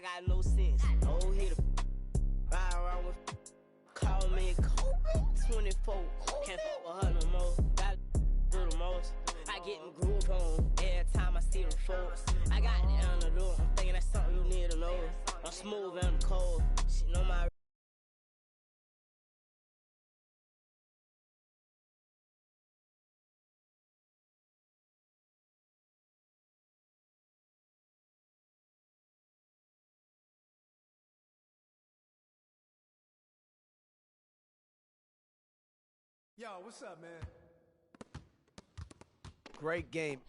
I got no sense. Oh, hit a ride around with call me Kobe 24. Can't fuck with her no more. Got do the most. I get them groove on every time I see them folks. I got the antidote. I'm thinking that's something you need to know. I'm smooth and I'm cold. She know my. Yo, what's up, man? Great game.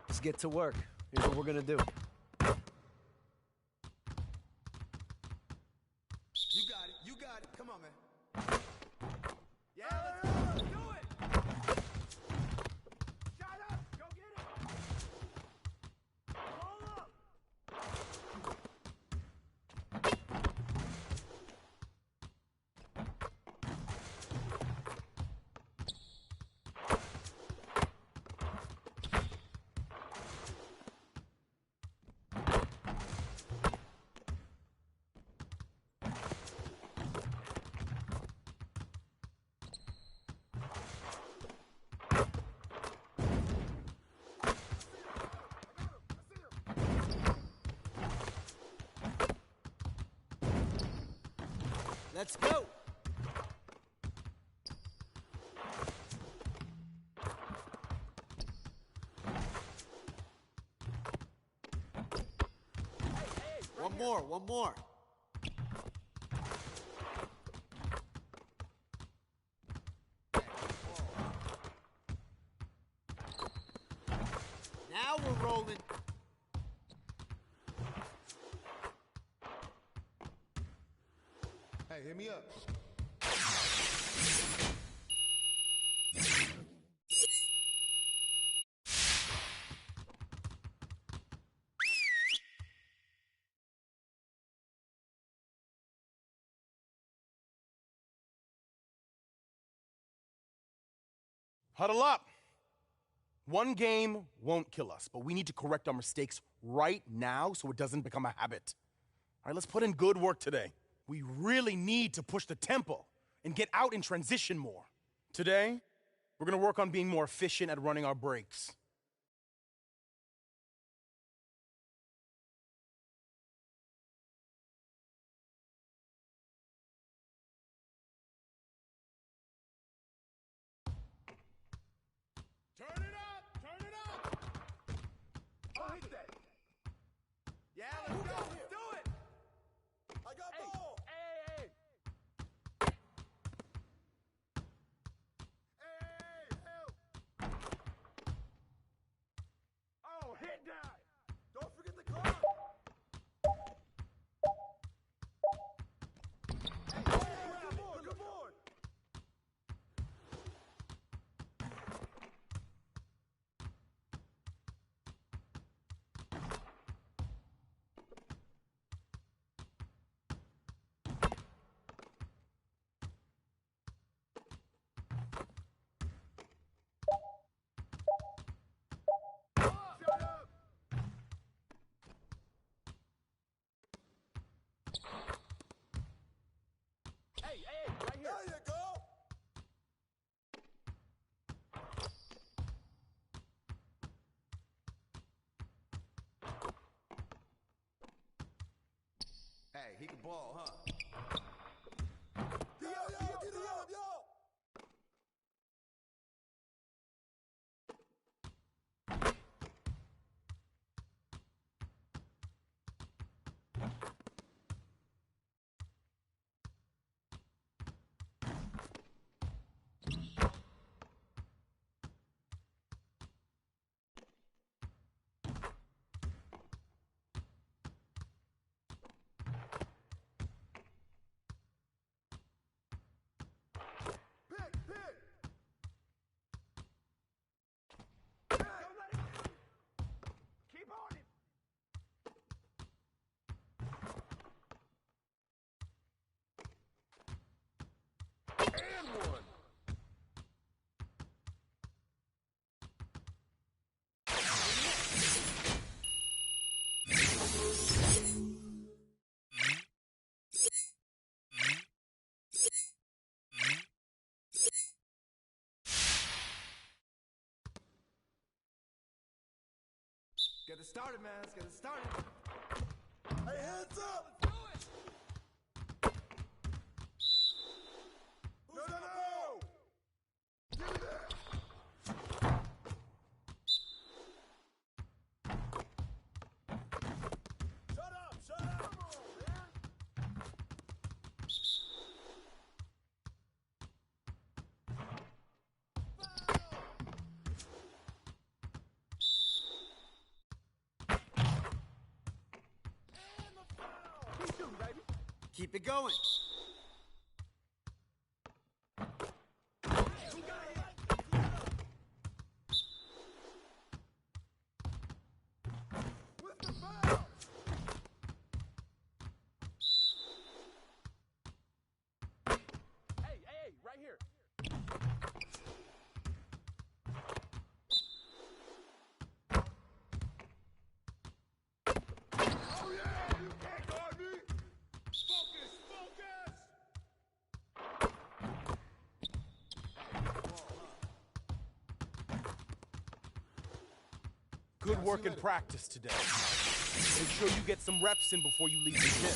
Let's get to work. Here's what we're gonna do. You got it. Come on, man. Yeah, let's do it. Shut up. Go get it. Roll up. Let's go! One more. Now we're rolling. Hey, hit me up. Huddle up. One game won't kill us, but we need to correct our mistakes right now so it doesn't become a habit. All right, let's put in good work today. We really need to push the tempo and get out in transition more. Today, we're gonna work on being more efficient at running our breaks. Turn it up! Turn it up! I'll hit that. Yeah, let's go. Let's do it. I got ball. Hey. Hey, help. Oh, hit that. Don't forget the clock. Hey, good board. Shut up. Hey, right here. There you go. Hey, he can ball, huh? Get up, yo! Get it started, man. Let's get it started. Hey, hands up! Let's do it! Who's gonna go? Give me that! Shut up! Shut up! Come on, man! Keep it going. With the foul! Hey, right here. Oh yeah! You can't guard me! Focus! Focus! Good work in practice today. Make sure you get some reps in before you leave the gym.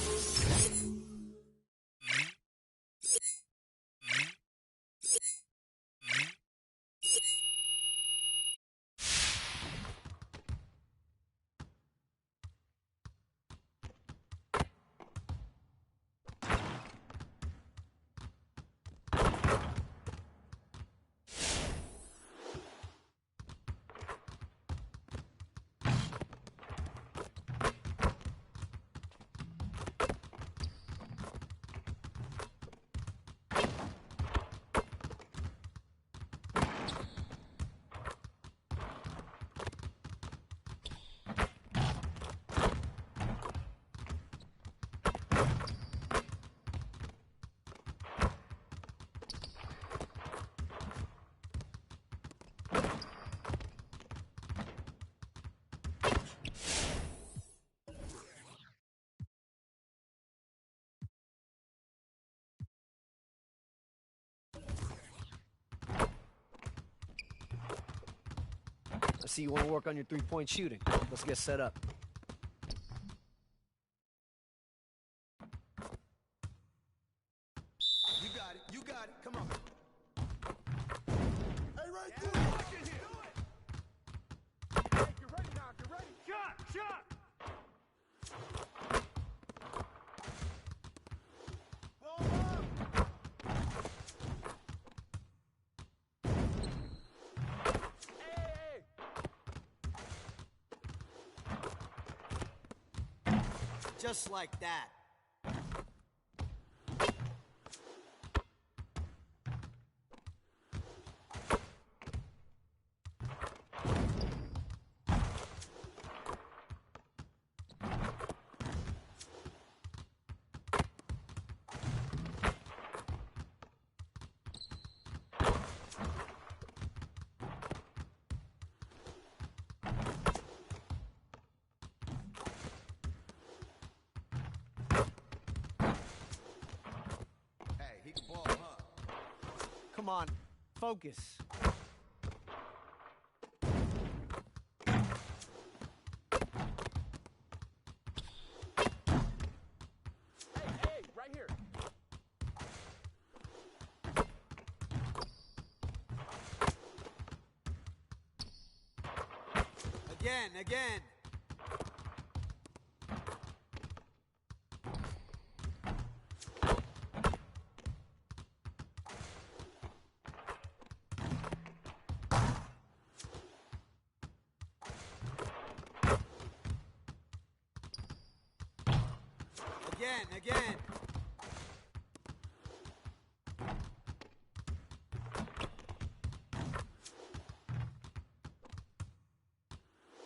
I see you want to work on your three-point shooting. Let's get set up. You got it. You got it. Come on. Hey, right there. Watch it here. Hey, get ready now. Get ready. Shot! Shot! Ball up. Hey! Just like that. Hey, he can ball, huh? Come on, focus. Hey, right here. Again. Again.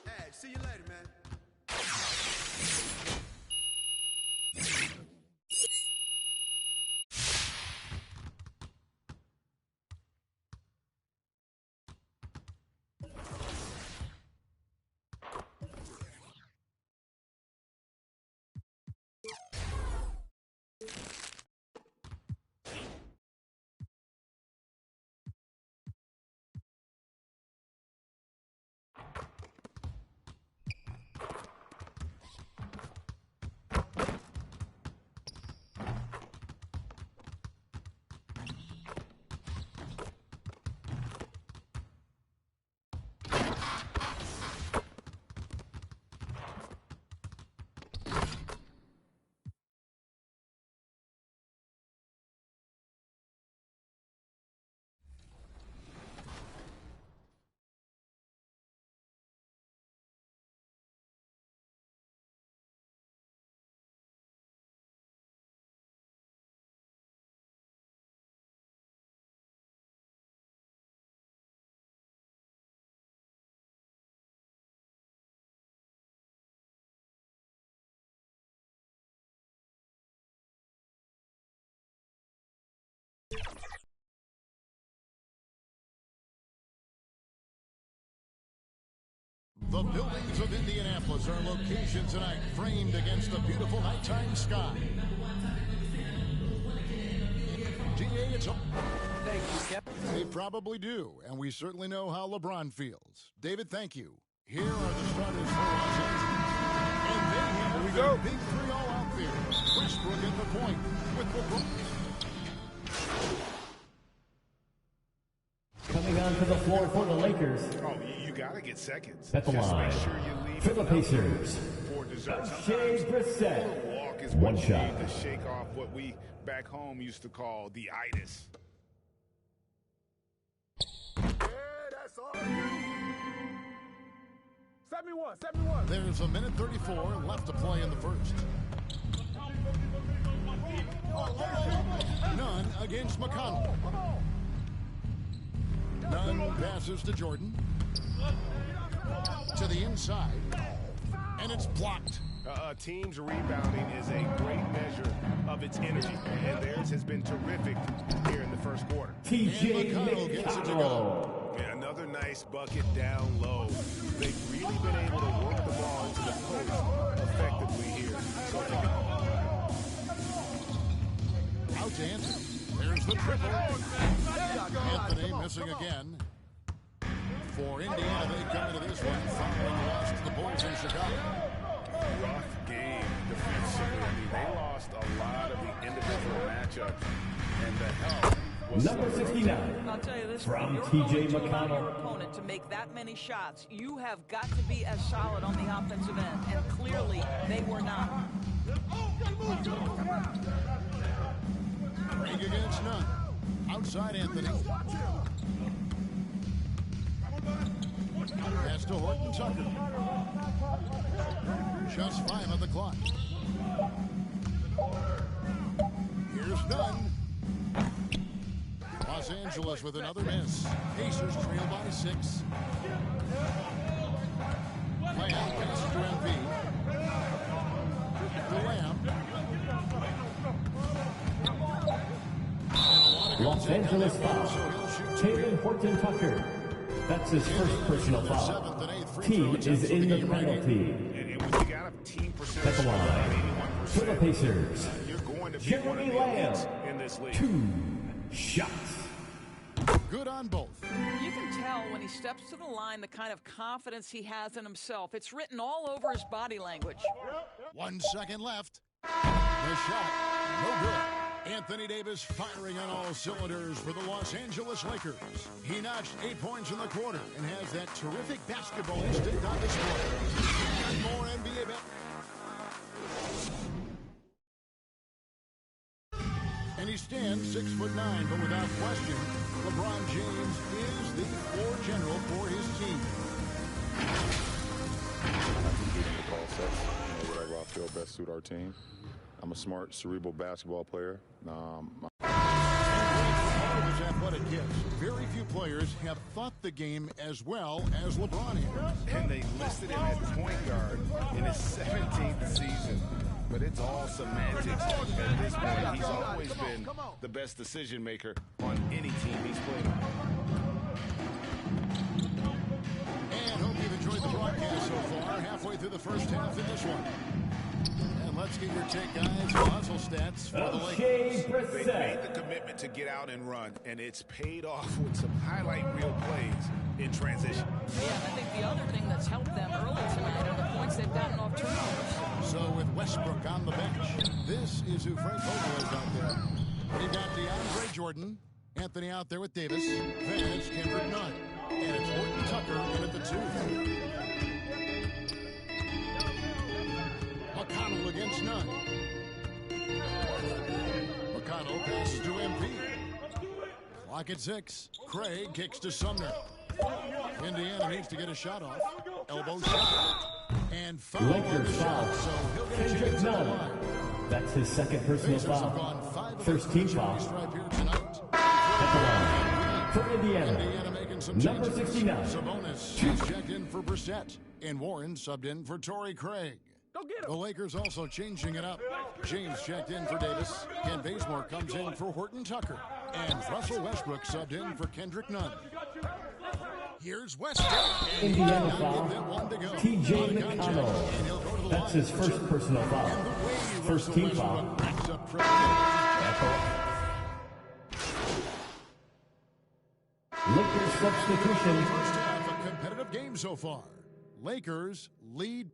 Hey, see you later, man. The buildings of Indianapolis are location tonight, framed against the beautiful nighttime sky. DA, it's all. Thank you, Captain. They probably do, and we certainly know how LeBron feels. David, thank you. Here are the starters for Los Angeles. And they have their big three all out there. Westbrook at the point with LeBron. Coming onto the floor for the Lakers. Oh, you gotta get seconds. At the Just line. make sure you leave For the Pacers. for dessert. Shea Sometimes Brissett. a little walk is One what you shot. need to shake off what we back home used to call the itis. Yeah, that's all you. 71. There's a minute 34 left to play in the first. Nunn against McConnell. Nunn passes to Jordan. To the inside. And it's blocked. Team's rebounding is a great measure of its energy, and theirs has been terrific here in the first quarter. TJ And McConnell gets it to McConnell. go. Yeah, another nice bucket down low. They've really been able to work the ball into the post effectively here. So Out to Anthony. There's the triple. Anthony missing again. For Indiana, they come into this one following loss to the Bulls in Chicago. rough game defensively. I mean, they lost a lot of the individual matchups, and the help was Number 69. I'll tell you this, From you're TJ going to allow McConnell. your opponent to make that many shots. You have got to be as solid on the offensive end, and clearly they were not. Craig against Nunn. Outside Anthony. Pass to Horton Tucker. Just 5 on the clock. Here's Nunn. Los Angeles with another miss. Pacers trail by 6. Lamb passes to MV. To Lamb. Los Angeles foul. Taylor Horton Tucker. That's his first personal foul. Team is in the penalty. And when you got a team percentage At the line. For the Pacers. you're going to be one of Jeremy the Lamb. elites in this league. 2 shots. Good on both. You can tell when he steps to the line the kind of confidence he has in himself. It's written all over his body language. 1 second left. The shot, no good. Anthony Davis firing on all cylinders for the Los Angeles Lakers. He notched 8 points in the quarter and has that terrific basketball instinct on display. And more NBA And he stands 6'9", but without question, LeBron James is the floor general for his team. The call sets, whatever I feel best suit our team. I'm a smart, cerebral basketball player. And for his athletic gifts, very few players have thought the game as well as LeBron has. And they listed him at point guard in his 17th season. But it's all semantics at this point. He's always been the best decision maker on any team he's played on. And hope you've enjoyed the broadcast so far. Halfway through the first half in this one. And let's let's get your take, guys. Hustle stats for the Lakers. They made the commitment to get out and run, and it's paid off with some highlight reel plays in transition. Yeah, I think the other thing that's helped them early tonight are the points they've gotten off turnovers. So with Westbrook on the bench, this is who Frank Vogel is out there. We've got DeAndre Jordan, Anthony out there with Davis, then it's Kendrick Nunn, and it's Horton Tucker in at the 2. McConnell against Nunn. McConnell passes to MP. Clock at 6. Craig kicks to Sumner. Indiana needs to get a shot off. Elbow shot. And foul. Lakers foul. So he'll get a Kendrick chance at the Nunn. line. That's his second personal Pacers have foul. gone 5 of First their team personal foul. stripe here tonight. At the line. For Indiana Indiana. making some Number changes. 69. Sabonis is checked in for Brissett. And Warren subbed in for Torrey Craig. The Lakers also changing it up. James checked in for Davis. Ken Bazemore comes in for Horton Tucker. And Russell Westbrook subbed in for Kendrick Nunn. Here's Westbrook. And Indiana he'll foul. give them one to go. T.J. On contact, McConnell. and he'll go to the That's line. his first personal And foul. the way First Russell team Westbrook foul. backs up Lakers Lakers substitution. first half, a competitive game so far. Lakers lead.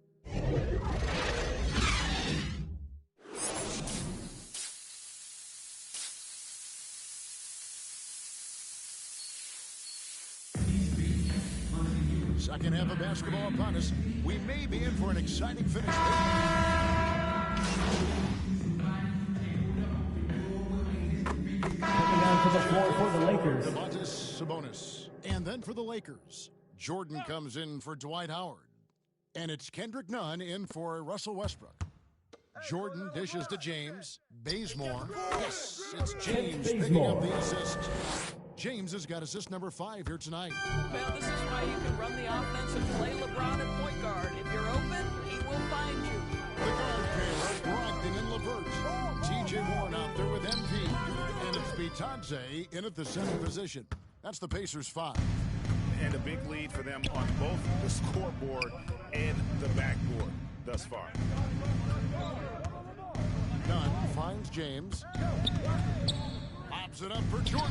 Second half of basketball upon us. We may be in for an exciting finish. Coming on to the floor for the Lakers. Domantas Sabonis. And then for the Lakers, Jordan comes in for Dwight Howard. And it's Kendrick Nunn in for Russell Westbrook. Jordan dishes to James. Bazemore. Yes, it's James picking up the assist. James has got assist number 5 here tonight. Well, this is why you can run the offense and play LeBron at point guard. If you're open, he will find you. The guard pair, Brogdon and LeVert. T.J. Warren out there with MP. And it's Bitadze in at the center position. That's the Pacers' 5. And a big lead for them on both the scoreboard and the backboard thus far. Nunn finds James. Pops it up for Jordan.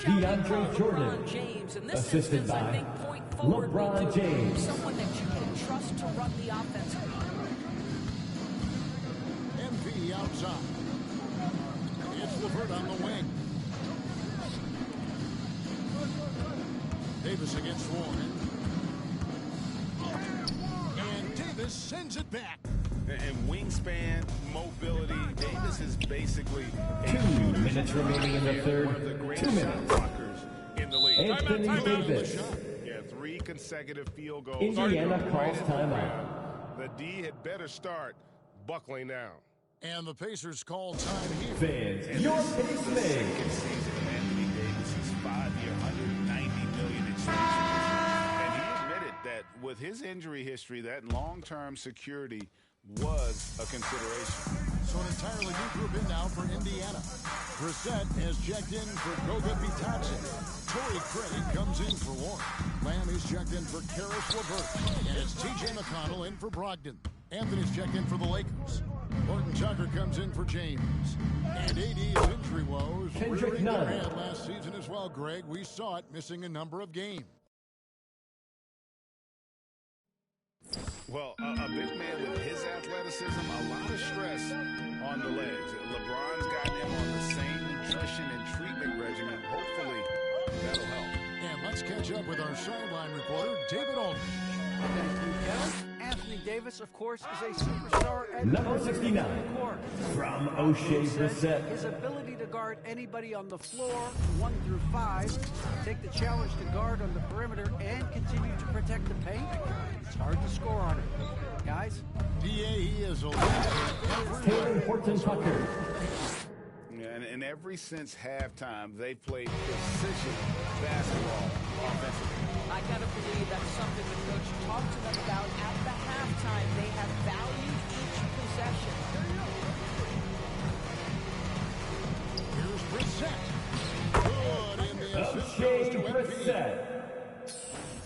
DeAndre Jordan. LeBron James, and this Assisted instance, I by think point forward LeBron will do. James. Someone that you can trust to run the offense. MP outside. It's LeVert on the wing. Davis against Warren. And Davis sends it back. And wingspan, mobility, Davis is basically a 2 minutes remaining in the third. one of the great 2 minutes. shot blockers in the league. Anthony Davis. Yeah, 3 consecutive field goals. Indiana calls timeout. The D had better start buckling down. And the Pacers call time here. Fans, your pace The made. second season of Anthony Davis's 5-year, $190 million extension. And he admitted that with his injury history, that long-term security was a consideration. So an entirely new group in now for Indiana. Brissett has checked in for Goga Bitadze. Torrey Craig comes in for Warren. Lamb is checked in for Karis LeVert. And it's T.J. McConnell in for Brogdon. Anthony's checked in for the Lakers. Horton Tucker comes in for James. And AD's injury woes Kendrick rearing their Nunn. head last season as well, Greg. We saw it missing a number of games. Well, a big man with his athleticism, a lot of stress on the legs. LeBron's got him on the same nutrition and treatment regimen. Hopefully, that'll help. And let's catch up with our sideline reporter, David Aldridge. Thank you, Kevin. Anthony Davis, of course, is a superstar at Number both 69. ends of the court. From O'Shea His Brissett. ability to guard anybody on the floor, 1 through 5, take the challenge to guard on the perimeter, and continue to protect the paint. It's hard to score on it. Guys? DAE is a Taylor Horton Tucker. And ever since halftime, they played precision basketball offensively. I gotta believe that's something the coach talked to them about at the halftime. They have valued each possession. Here's Brissett. Good, and the assist goes O'Shea to MP. Brissett.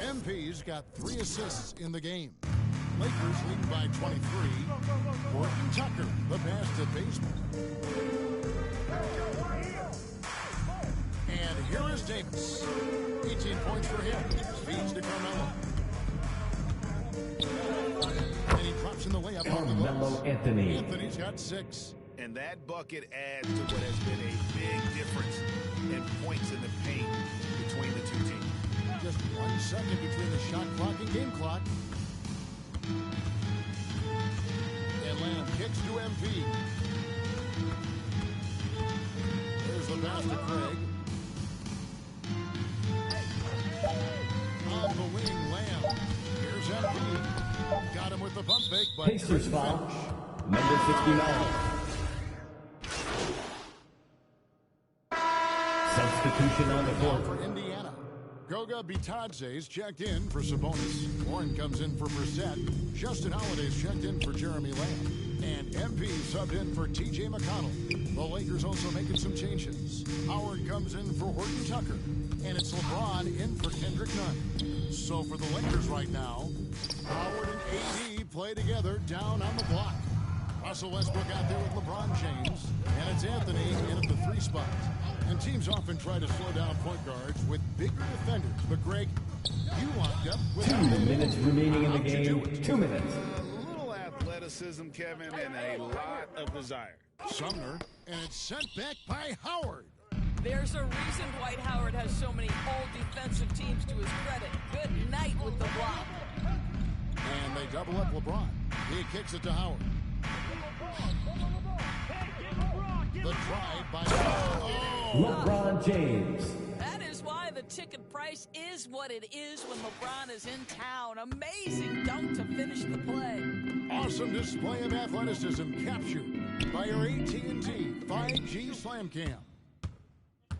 MP's got 3 assists in the game. Lakers lead by 23. Horton Tucker best at baseball. And here is Davis. 18 points for him. Feeds to Carmelo. And he drops in the layup on the Carmelo Anthony. Anthony's got 6. And that bucket adds to what has been a big difference in points in the paint between the two teams. Just 1 second between the shot clock and game clock. And Lamb kicks to MP. There's the pass to Craig. On the wing, Lamb. Here's MP. Got him with the pump fake, but Pacers foul. Number 69. Substitution on the court. For Indiana. Goga Bitadze's checked in for Sabonis. Warren comes in for Brissett. Justin Holiday's checked in for Jeremy Lamb. And MP subbed in for TJ McConnell. The Lakers also making some changes. Howard comes in for Horton Tucker. And it's LeBron in for Kendrick Nunn. So for the Lakers right now, Howard and AD play together down on the block. Russell Westbrook out there with LeBron James. And it's Anthony in at the 3 spot. And teams often try to slow down point guards with bigger defenders. But, Greg, you locked up with 2 minutes remaining in the game. 2 minutes. A little athleticism, Kevin, and a lot of desire. Sumner, and it's sent back by Howard. There's a reason Dwight Howard has so many all-defensive teams to his credit. Good night with the block. And they double up LeBron. He kicks it to Howard. The drive by LeBron James. That is why the ticket price is what it is when LeBron is in town. Amazing dunk to finish the play. Awesome display of athleticism captured by your AT&T 5G Slam Cam.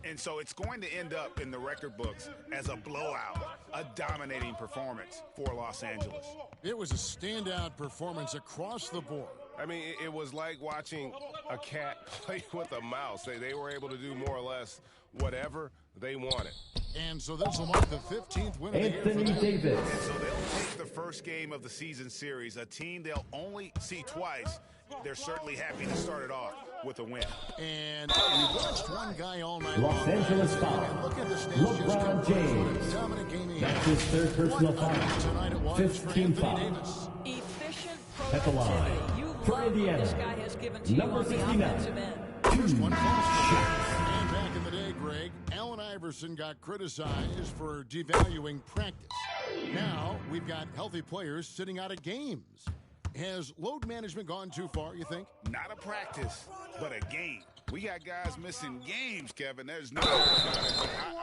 And so it's going to end up in the record books as a blowout, a dominating performance for Los Angeles. It was a standout performance across the board. I mean, it was like watching a cat play with a mouse. They were able to do more or less whatever they wanted. And so this will mark the 15th win of the year for Anthony them. Davis. And so they'll take the first game of the season series, a team they'll only see twice. They're certainly happy to start it off with a win. And we watched one guy all night Los long. Angeles foul. And look at the stats just LeBron confirmed what James. a dominant game he That's had. his 3rd personal What a night tonight it foul. was for 15 Anthony foul. Davis. Efficient At the line. productivity. You For love what Indiana. this guy has given to you Number on the 69. offensive end. First one falls for him. And back in the day, Greg, Allen Iverson got criticized for devaluing practice. Now we've got healthy players sitting out of games. Has load management gone too far, you think? Not a practice, but a game. We got guys missing games, Kevin. There's no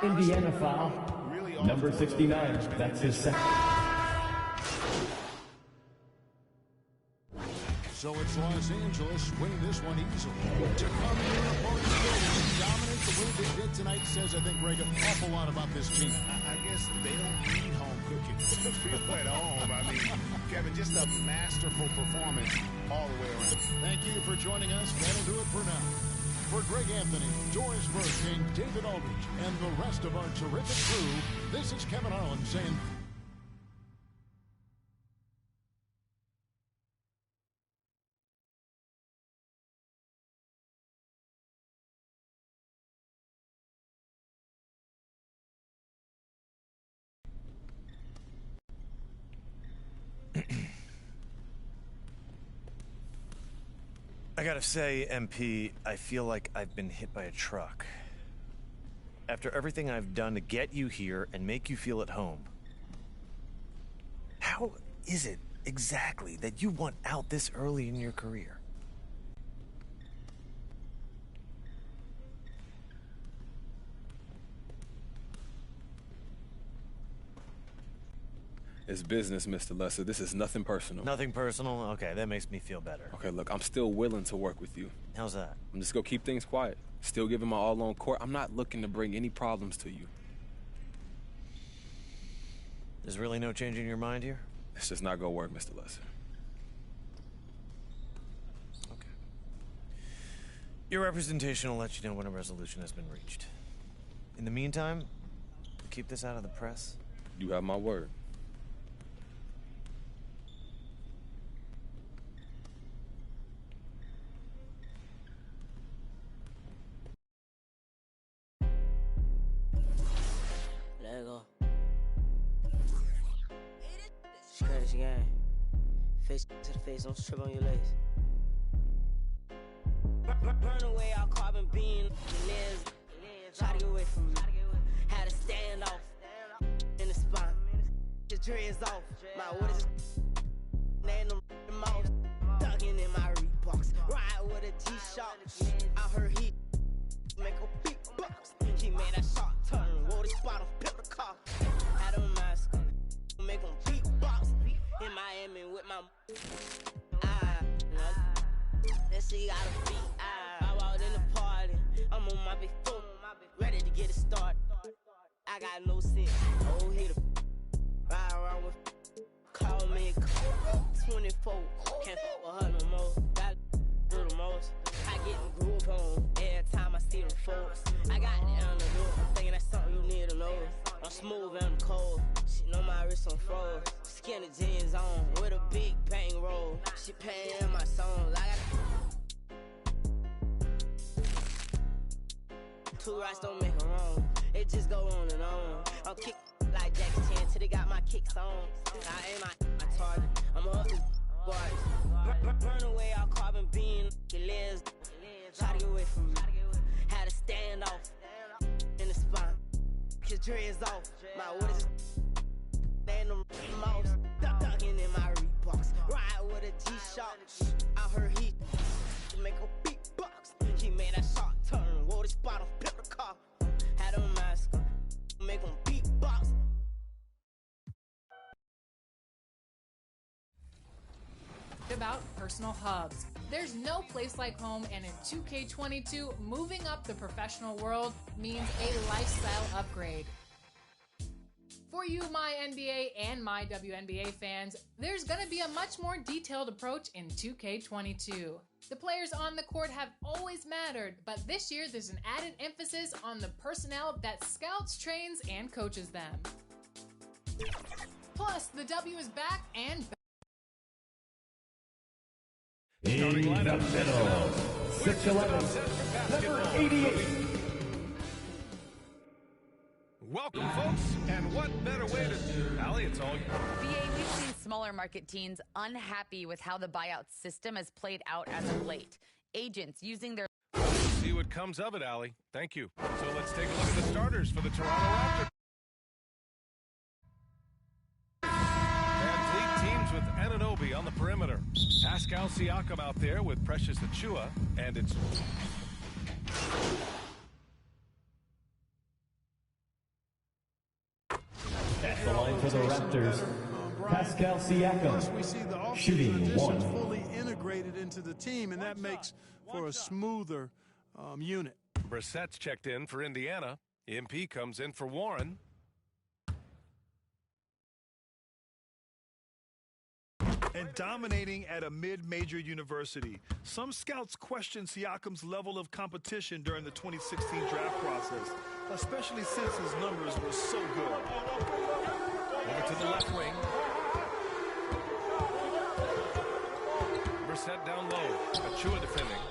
Indiana foul. Really Number awful 69. management. That's his 2nd. So it's Los Angeles winning this one easily. To come in an opponent's building and dominate the way they did tonight says, I think, Greg, an awful lot about this team. I guess they don't need home cooking to feel at home. I mean, Kevin, just a masterful performance all the way around. Thank you for joining us. That'll do it for now. For Greg Anthony, Doris Burke, and David Aldridge, and the rest of our terrific crew, this is Kevin Harlan saying, I gotta say, MP, I feel like I've been hit by a truck. After everything I've done to get you here and make you feel at home, how is it exactly that you want out this early in your career? It's business, Mr. Lesser. This is nothing personal. Nothing personal? Okay, that makes me feel better. Okay, look, I'm still willing to work with you. How's that? I'm just gonna keep things quiet. Still giving my all on court. I'm not looking to bring any problems to you. There's really no changing your mind here? It's just not gonna work, Mr. Lesser. Okay. Your representation will let you know when a resolution has been reached. In the meantime, keep this out of the press. You have my word. Face to the face, don't strip on your legs. Burn away all carbon beam, the legs. Try to get away from me. Had to stand off in the spine. The dreads off. My what is and the mouse ducking in my Reeboks. Ride with a G-Shock. I heard he make a big box. He made that shot turn. Roll the spot on pimp the car. Had a mask. Make him beatbox. In Miami with my that shit got a beat. I walked in the party. I'm on my big phone. Ready to get it started. I got no sense. Oh, hit a ride around with. Call me 24. Can't fuck with her no more. Got do the most. I get the groove on every time I see them folks. I got it on the door. I'm thinking that's something you need to know. I'm smooth and I'm cold. She know my wrist on froze. Skinny jeans on with a big bang roll. She paying my songs. I got two rights don't make a wrong. It just go on and on. I'm kick like Jackie Chan till they got my kicks on. I ain't my target. I'm up to bars. Burn away all carbon beam. The legs. Try to get away from me. Had to stand off in the spine. His dreads off. My what is and the mouse ducking in my Reeboks. Ride with a G-Shock. I heard he make a beatbox. He made that shot turn. Roll the spot on pimp the car. Had a mask. Make him beatbox. About personal hubs. There's no place like home, and in 2K22, moving up the professional world means a lifestyle upgrade. For you, my NBA and my WNBA fans, there's gonna be a much more detailed approach in 2K22. The players on the court have always mattered, but this year there's an added emphasis on the personnel that scouts, trains, and coaches them. Plus, the W is back and in the middle, 6'11", number 88. Welcome, folks, and what better way to... Allie, it's all you. VA, we've seen smaller market teams unhappy with how the buyout system has played out as of late. Agents using their... See what comes of it, Allie. Thank you. So let's take a look at the starters for the Toronto Raptors. Teams with Anunoby on the perimeter. Pascal Siakam out there with Precious Achiuwa, and it's... At the line for the Raptors, Pascal Siakam, We see the shooting positions one. fully integrated into the team, and that makes for a smoother unit. Brissett's checked in for Indiana. MP comes in for Warren. And dominating at a mid-major university. Some scouts questioned Siakam's level of competition during the 2016 draft process, especially since his numbers were so good. Over to the left wing. Brissett down low. Achiuwa defending.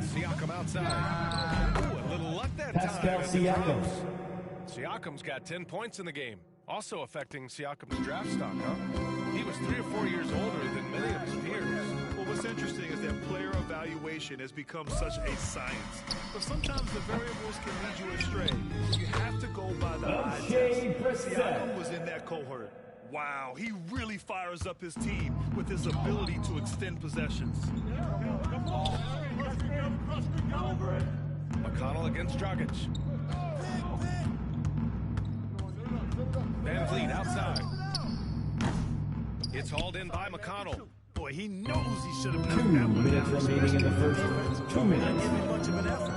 Siakam outside. Ooh, a little luck that Pascal time. Siakam. Siakam's got 10 points in the game. Also affecting Siakam's draft stock, huh? He was 3 or 4 years older than many of his peers. Well, what's interesting is that player evaluation has become such a science. But sometimes the variables can lead you astray. You have to go by the eye test. Siakam was in that cohort. Wow, he really fires up his team with his ability to extend possessions. McConnell against Dragic. Van Vliet outside. It's hauled in by McConnell. Boy, he knows he should have been 2 minutes remaining in the first. 2 minutes. much of an effort.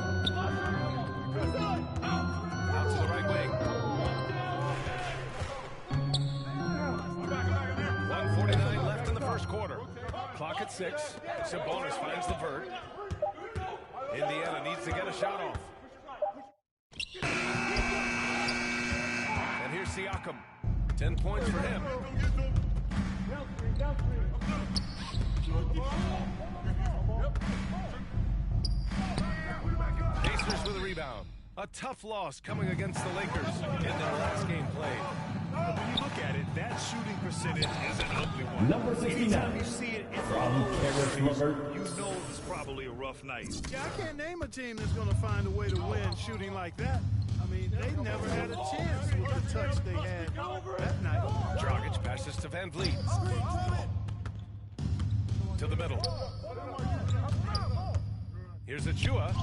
Out to the right wing. 1:49 left in the first quarter. Clock at 6. Sabonis finds the vert. Indiana needs to get a shot off. And here's Siakam. 10 points for him. Pacers with a rebound. A tough loss coming against the Lakers in their last game played. But when you look at it, that shooting percentage is an ugly one. Number 69. Anytime you see it in From Karis Levert. you know it's probably a rough night. Yeah, I can't name a team that's going to find a way to win shooting like that. I mean, they never had a chance with the touch they had that night. Dragic passes to Van Vliet. To the middle. Here's Achua.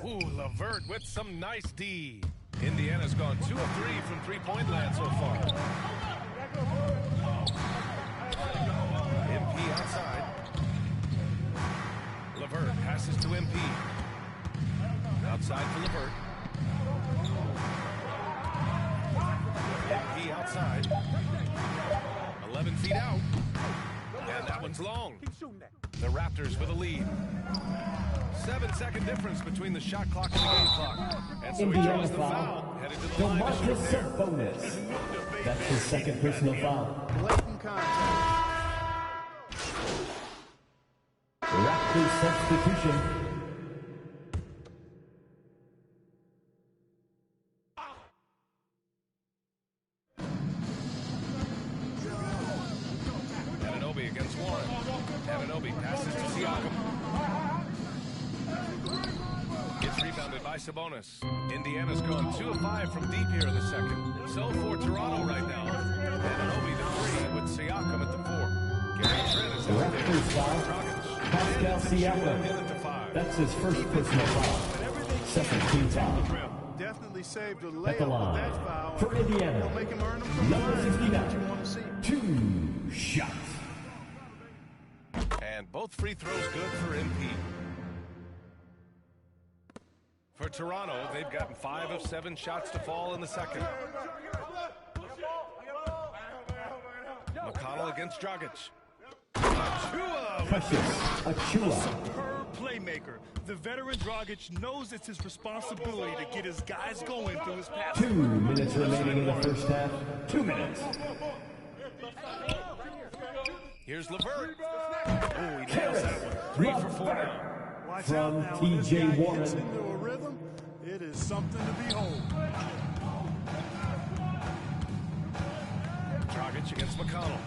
Ooh, Levert with some nice D. Indiana's gone 2 of 3 from three-point land so far. MP outside. Levert passes to MP. Outside for Levert. MP outside. 11 feet out. And that one's long. The Raptors with a lead. 7-second difference between the shot clock and the game clock. And so he draws the foul. Headed to the line to shoot here. Bonus. That's his second personal foul. Blatant contact. Raptors substitution. Anunoby against Warren. Anunoby passes to Siakam. Gets rebounded by Sabonis. Indiana's gone 2 of 5 from deep here in the second. So for Toronto right now, Anunoby the 3 with Siakam at the 4. Gary Trent is out there. Raptors foul. Pascal Siakam. That's his first personal foul. Second team foul. Definitely saved a At the layup with line. that foul. For Indiana. Don't make him earn them from Number behind. 69. What you want to see. 2 shots. And both free throws good for MP. For Toronto, they've gotten 5 of 7 shots to fall in the second. McConnell against Dragic. Achua! Precious Achua. Superb playmaker. The veteran Dragic knows it's his responsibility to get his guys going through his pass. 2 minutes remaining in the first half. 2 minutes. Here's Levert. Oh, he nails that one. 3 for 4. From T.J. Warren. Gets into a rhythm. It is something to behold. Dragic against McConnell.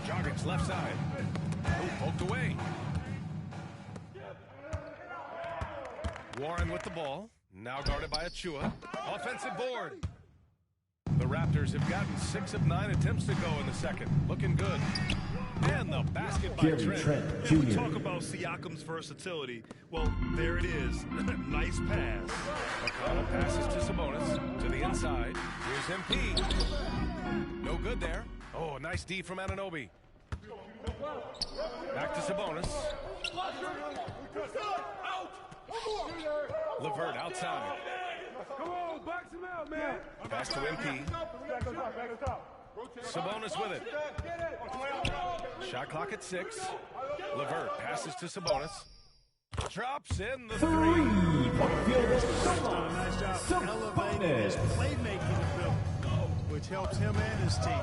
Dragic left side. Oh, poked away. Warren with the ball. Now guarded by Achua. Offensive board. The Raptors have gotten 6 of 9 attempts to go in the second. Looking good. And the basket by Trent. Yeah, we talk about Siakam's versatility. Well, there it is. Nice pass. McConnell passes to Sabonis. To the inside. Here's MP. No good there. Oh, nice D from Anunoby. Back to Sabonis. Levert outside. Come on, box him out, man. Pass to MP. Sabonis with it. Shot clock at 6. Levert passes to Sabonis. Drops in the 3. Nice job elevating his playmaking ability, which helps him and his team.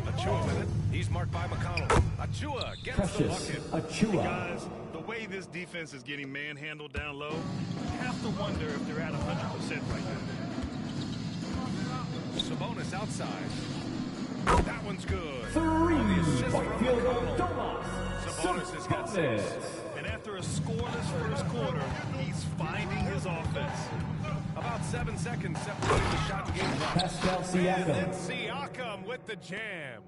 Achua with it. He's marked by McConnell. Achua gets Precious the bucket. Achua. Guys, the way this defense is getting manhandled down low, you have to wonder if they're at 100% right now. Sabonis outside. That one's good. 3. Field goal. Domas. Sabonis has got 6. And after a scoreless first quarter, he's finding his offense. About 7 seconds separating the shot to game clock. Pascal Siakam. And Siakam with the jam.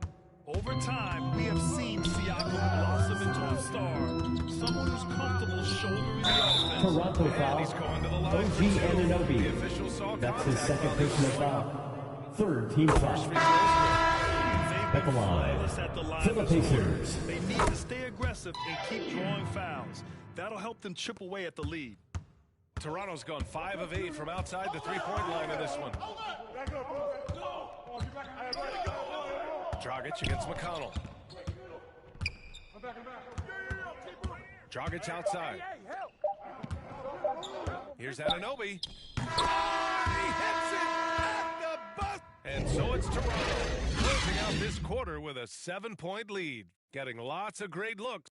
Over time, we have seen Siakam blossom into a star. Someone who's comfortable shouldering the offense. Toronto foul. He's going to the line. OG The Anunoby. official saw That's his contact. second personal foul. Third team foul. At the line. For the Pacers. They need to stay aggressive and keep drawing fouls. That'll help them chip away at the lead. Toronto's gone 5 of 8 from outside the three-point line in this one. Dragic against McConnell. Dragic outside. Here's Anunoby. He hits it at the buzzer. And so it's Toronto closing out this quarter with a 7-point lead. Getting lots of great looks.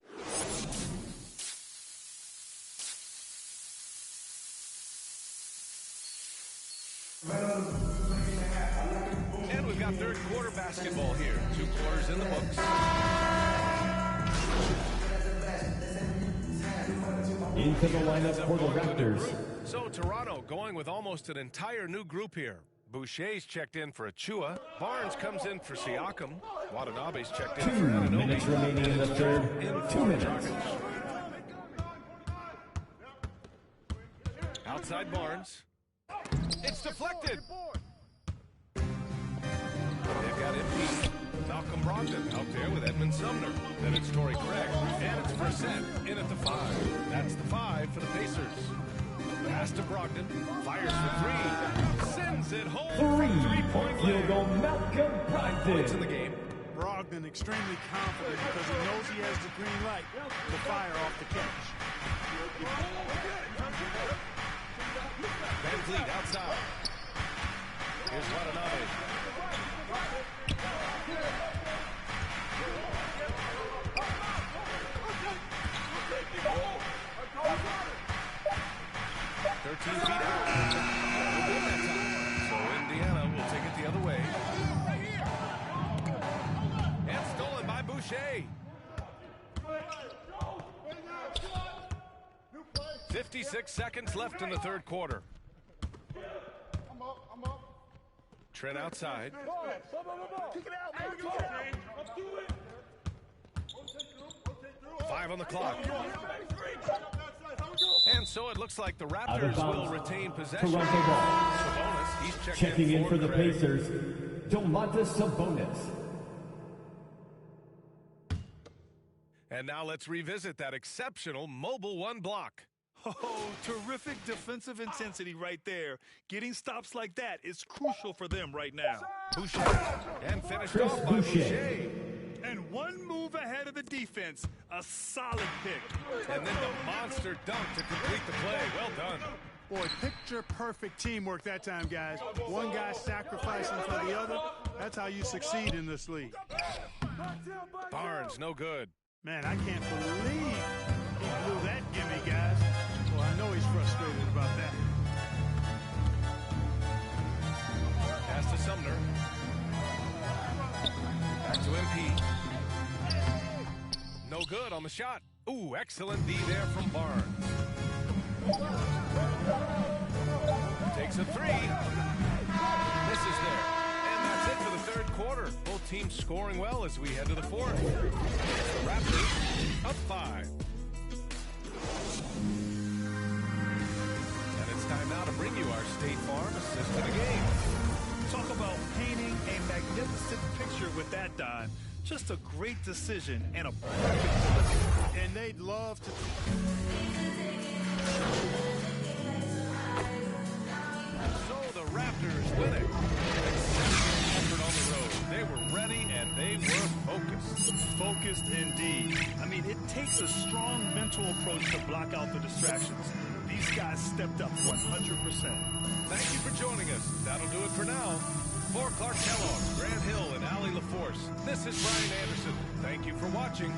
got third quarter basketball here. 2 quarters in the books. Into the lineup for the Raptors. So Toronto going with almost an entire new group here. Boucher's checked in for Achua. Barnes comes in for Siakam. Watanabe's checked in 2 for Anunoby. minutes remaining in the third. 2 minutes. Outside Barnes. It's deflected. They've got MP. Malcolm Brogdon out there with Edmund Sumner. Then it's Torrey Craig. And it's Brissett in at the 5. That's the 5 for the Pacers. Pass to Brogdon. Fires for 3. Sends it home. 3-point field goal, Malcolm Brogdon. Points in the game. Brogdon extremely confident because he knows he has the green light to fire off the catch. Van Vliet outside. Here's Watanabe. Thirteen feet out. So Indiana will take it the other way. And stolen by Boucher. 56 seconds left in the third quarter. Trent outside. Five on the clock. And so it looks like the Raptors will retain possession. Toronto ball. Sabonis, he's Checking in for the Craig. Pacers, Domantas Sabonis. And now let's revisit that exceptional mobile 1 block. Oh, terrific defensive intensity right there. Getting stops like that is crucial for them right now. Boucher. And finished off by Boucher. And one move ahead of the defense. A solid pick. And then the monster dunk to complete the play. Well done. Boy, picture-perfect teamwork that time, guys. One guy sacrificing for the other. That's how you succeed in this league. Barnes, no good. Man, I can't believe he blew that gimme, guys. Well, I know he's frustrated about that. Pass to Sumner. Back to MP. No good on the shot. Ooh, excellent D there from Barnes. Takes a 3. Misses there. And that's it for the third quarter. Both teams scoring well as we head to the fourth. The Raptors up 5. And it's time now to bring you our State Farm assist to the game. Talk about painting a magnificent picture with that dime. Just a great decision and a perfect delivery. And they'd love to. So the Raptors win it. Exceptional effort on the road. They were ready and they were focused. Focused indeed. I mean, it takes a strong mental approach to block out the distractions. These guys stepped up 100%. Thank you for joining us. That'll do it for now. For Clark Kellogg, Grant Hill, and Allie LaForce, this is Brian Anderson. Thank you for watching.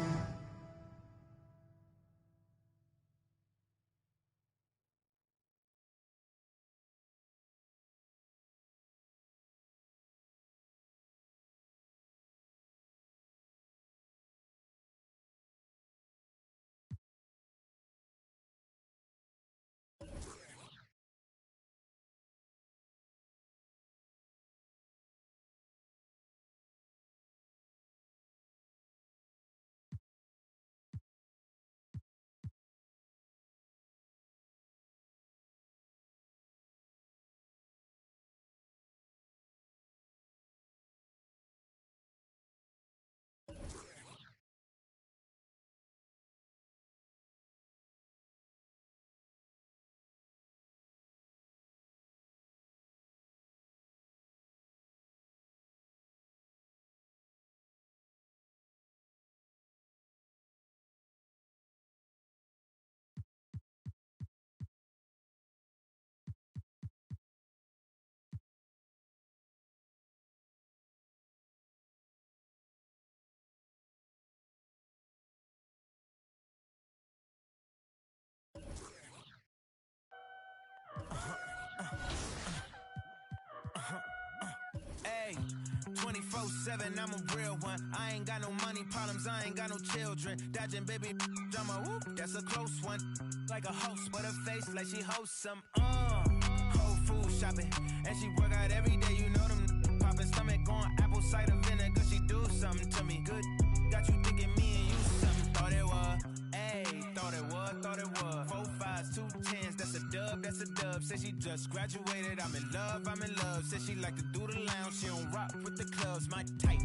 24/7, I'm a real one. I ain't got no money problems, I ain't got no children. Dodging baby drama, whoop, that's a close one. Like a host, but her face like she hosts some. Whole food shopping, and she work out every day. You know them popping stomach going apple cider vinegar. She do something to me good. Got you thinking me and you something. Thought it was, ayy, thought it was. 4 5s, 2 10s, that's a dub, that's a dub. Said she just graduated, I'm in love. Said she like to do the lounge, she don't rock with the clubs. My type,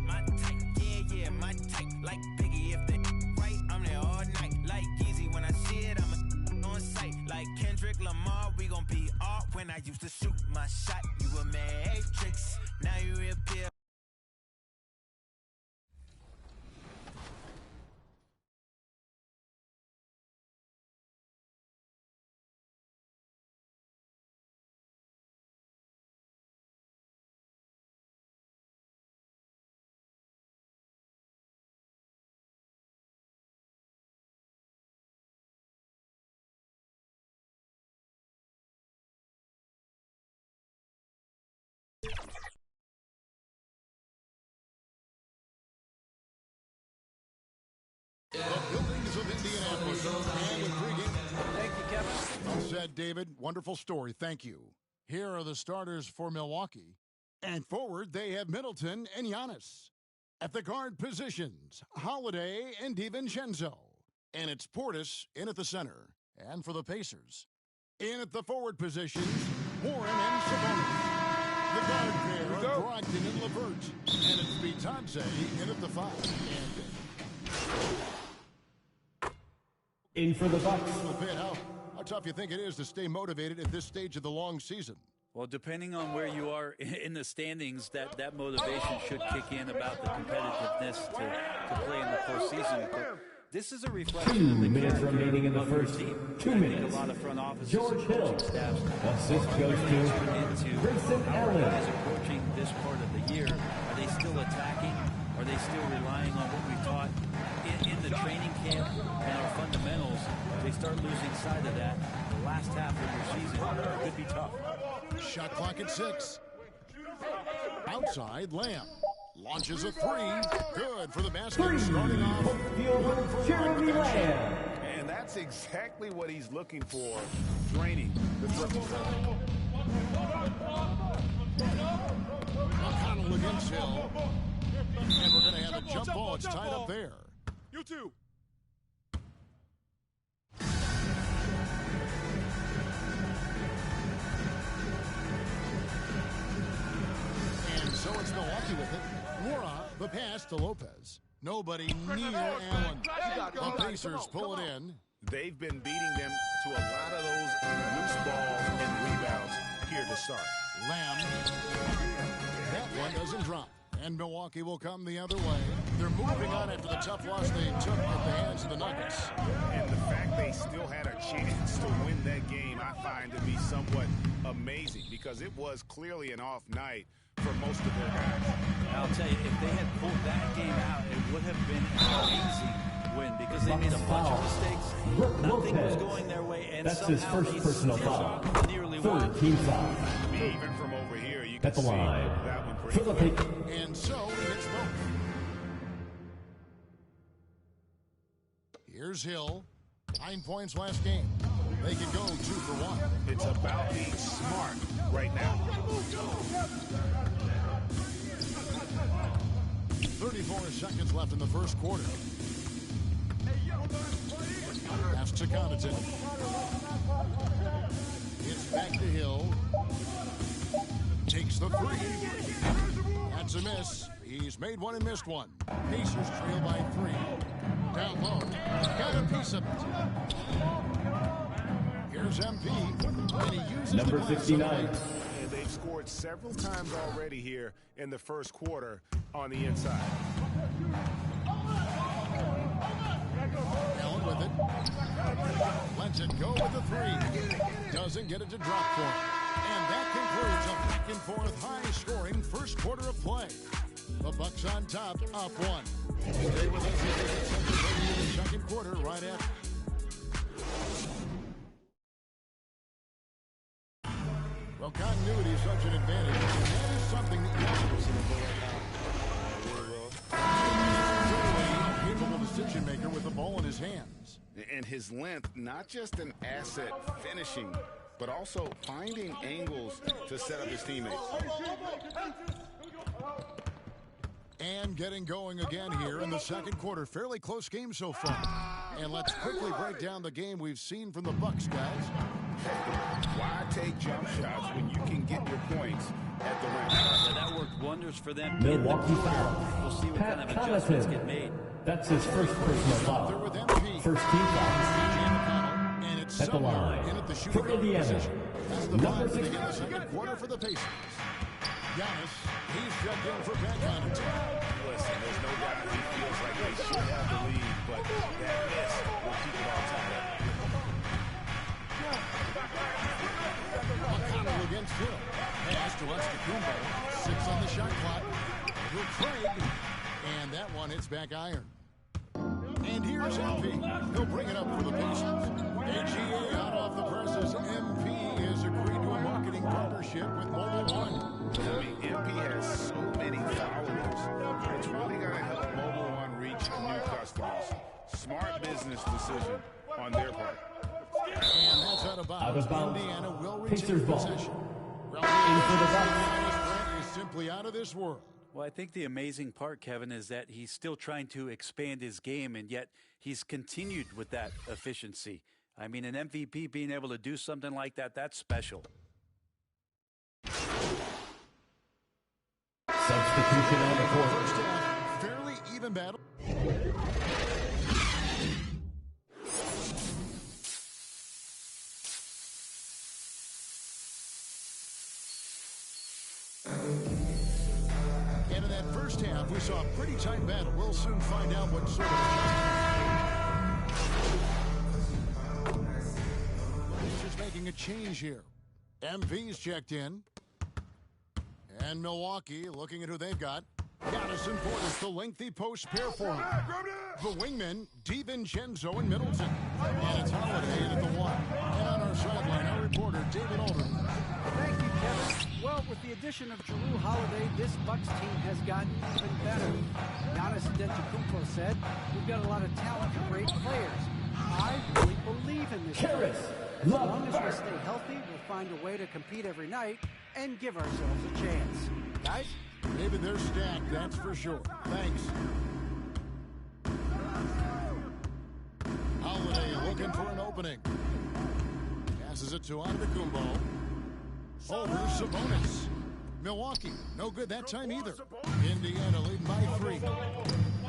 yeah, my type. Like Biggie, if they right, I'm there all night. Like Easy, when I see it, I'm on sight. Like Kendrick Lamar, we gon' be art. When I used to shoot my shot, you a matrix, now you reappear. The buildings of Indianapolis. And with pregame. Thank you, Kevin. Well said, David. Wonderful story. Thank you. Here are the starters for Milwaukee. And forward, they have Middleton and Giannis. At the guard positions, Holiday and DiVincenzo. And it's Portis in at the center. And for the Pacers, in at the forward positions, Warren and Sabonis. The guard pair of Brogdon and LeVert. And it's Bitadze in at the 5. In for the Bucks. How tough you think it is to stay motivated at this stage of the long season? Well, depending on where you are in the standings, that motivation should kick in about the competitiveness to play in the postseason. But this is a reflection of the 2 minutes remaining in the first. 2 minutes. A lot of front offices, George Hill. staffs. Assist goes to Grayson Allen. As approaching this part of the year, are they still attacking? Are they still relying on what we taught in the training camp and our fundamentals? If they start losing sight of that, the last half of your season could be tough. Shot clock at 6. Outside, Lamb launches a 3. Good for the basket. Starting off. Jeremy Lamb. And that's exactly what he's looking for, draining the triple. McConnell against Hill. And we're going to have a jump ball. It's tied up there. You two. And so it's Milwaukee with it. Wara, the pass to Lopez. Nobody near Allen. The Pacers pull it in. They've been beating them to a lot of those loose balls and rebounds here to start. Lamb. That one doesn't drop. And Milwaukee will come the other way. They're moving on after the tough loss they took at the hands of the Nuggets. And the fact they still had a chance to win that game, I find to be somewhat amazing because it was clearly an off night for most of their guys. I'll tell you, if they had pulled that game out, it would have been an amazing win because they made a bunch of mistakes. Nothing was going their way, and that's his first personal foul. Third team foul. Even from over here, you at can the see line. that one pretty clear. And so he hits both. Here's Hill. 9 points last game. They can go 2 for 1. It's about being smart right now. 34 seconds left in the first quarter. Pass to Connaughton. It's back to Hill. Takes the 3. That's a miss. He's made one and missed one. Pacers trail by 3. Down low. Got a piece of it. Here's MP. And he uses number 69. And they've scored several times already here in the first quarter on the inside. Allen with it. Lets it go with the 3. Doesn't get it to drop for him. And that concludes a back-and-forth high-scoring first quarter of play. The Bucks on top, up 1. Stay with us in the second quarter right after. Well, continuity is such an advantage. And that is something that you have to and his length, not just an asset finishing, but also finding angles to set up his teammates. And getting going again here in the second quarter. Fairly close game so far. And let's quickly break down the game we've seen from the Bucks, guys. Why take jump shots when you can get your points at the rim? Yeah, that worked wonders for them. Milwaukee foul. We'll see what Pat kind of adjustments Connaughton. get made. That's his first personal foul. First team foul. And it's At the line. in at the For shooting Indiana. position. That's the Number five to 6. begin the second quarter for the Pacers. Giannis, he's checked in for Pat Connaughton. Listen, there's no doubt he feels like they should have the lead, but that miss will keep it all tied up. McConnell against Hill. Pass to Antetokounmpo. 6 on the shot clock. With Craig. And that one hits back iron. And here's MP. He'll bring it up for the Pacers. AGA out off the presses. MP has agreed to a marketing partnership with Mobile One. I mean, MP has so many followers. It's really going to help Mobile One reach new customers. Smart business decision on their part. And that's out of bounds. Out of bounds. Indiana will Pacers retain ball. possession. In for the Bucks. Is simply out of this world. Well, I think the amazing part, Kevin, is that he's still trying to expand his game, and yet he's continued with that efficiency. I mean, an MVP being able to do something like that, that's special. Substitution on the court. First half, fairly even battle. And in that first half, we saw a pretty tight battle. We'll soon find out what sort of Pacers making a change here. MV's checked in. And Milwaukee looking at who they've got. Giannis and Portis, the lengthy post pair for him. The wingmen, DiVincenzo and Middleton. And it's Holiday in at the one. And on our sideline, our reporter, David Aldridge. Thank you, Kevin. Well, with the addition of Jrue Holiday, this Bucks team has gotten even better. Giannis Antetokounmpo said, "We've got a lot of talent and great players. I really believe in this team. As long as we stay healthy, we'll find a way to compete every night and give ourselves a chance." Guys? David, they're stacked, that's for sure. Thanks. Holiday looking for an opening. Passes it to Antetokounmpo. Over Sabonis. Milwaukee, no good that time either. Indiana leading by 3.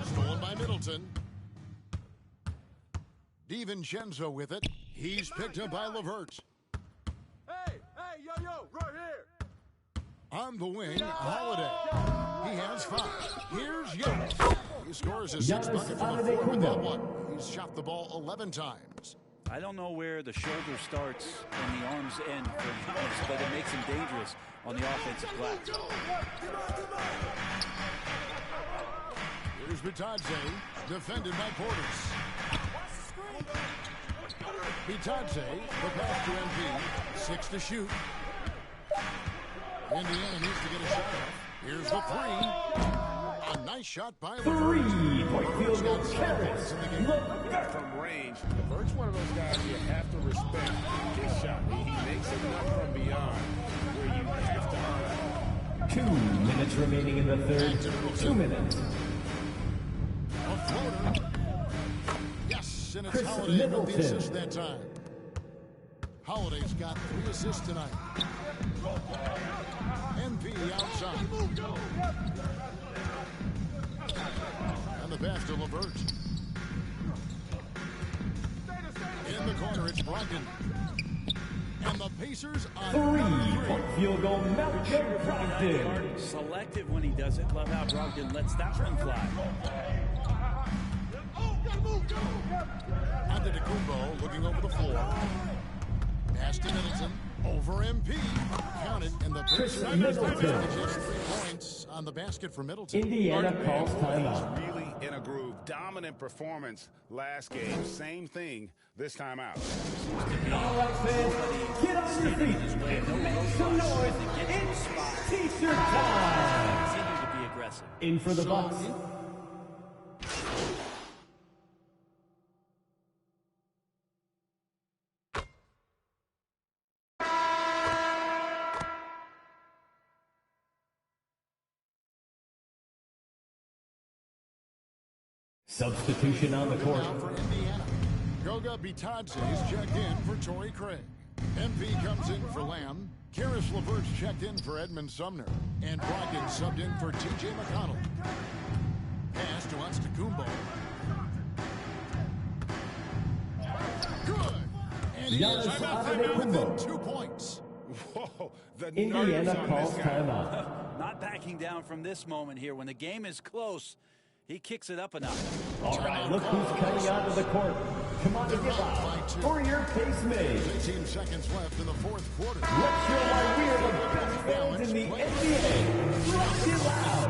Stolen by Middleton. DiVincenzo with it. He's picked up by LeVert. Hey, yo, right here. On the wing, Holiday. He has 5. Here's Giannis. He scores his 6th bucket from the floor with that one. He's shot the ball 11 times. I don't know where the shoulder starts and the arms end for Giannis, but it makes him dangerous on the offensive glass. Here's Bitadze, defended by Portis. Bitadze, the pass to MP, 6 to shoot. Indiana needs to get a shot off. Here's the 3. A nice shot by LeVert. 3-point field goal, Harris. From range, LeVert's one of those guys you have to respect his shot. He makes enough from beyond where you have to earn it. 2 minutes remaining in the third. 2 minutes. A floater. Yes, and it's Chris Holiday with the Middleton. assist that time. Holiday's got 3 assists tonight. MP outside. And the pass to LeVert. In the corner, it's Brogdon. And the Pacers on 3-point field goal, Malcolm Brogdon. Selective when he does it. Love how Brogdon lets that one fly. Antetokounmpo looking over the floor. Pass to Middleton. Over MP. Counted. And the Chris Pacers Middleton. just 3 points on the basket for Middleton. Indiana calls timeout. Really in a groove. Dominant performance last game. Same thing this time out. All right, fans, get on your feet and make some noise. It's Pacer time. Continue to be aggressive. In for the Bucks. Substitution on the court. Now for Indiana. Goga Bitadze is checked in for Torrey Craig. MP comes in for Lamb. Karis LeVert's checked in for Edmund Sumner. And Brogdon subbed in for T.J. McConnell. Pass to Antetokounmpo. Good. And he is within 2 points. Whoa, Indiana calls timeout. Not backing down from this moment here. When the game is close, he kicks it up a notch. All right, look who's coming onto the court. Come on, give out for your case made. 18 seconds left in the fourth quarter. Let's show why we are the best fans in the NBA. Rock it loud.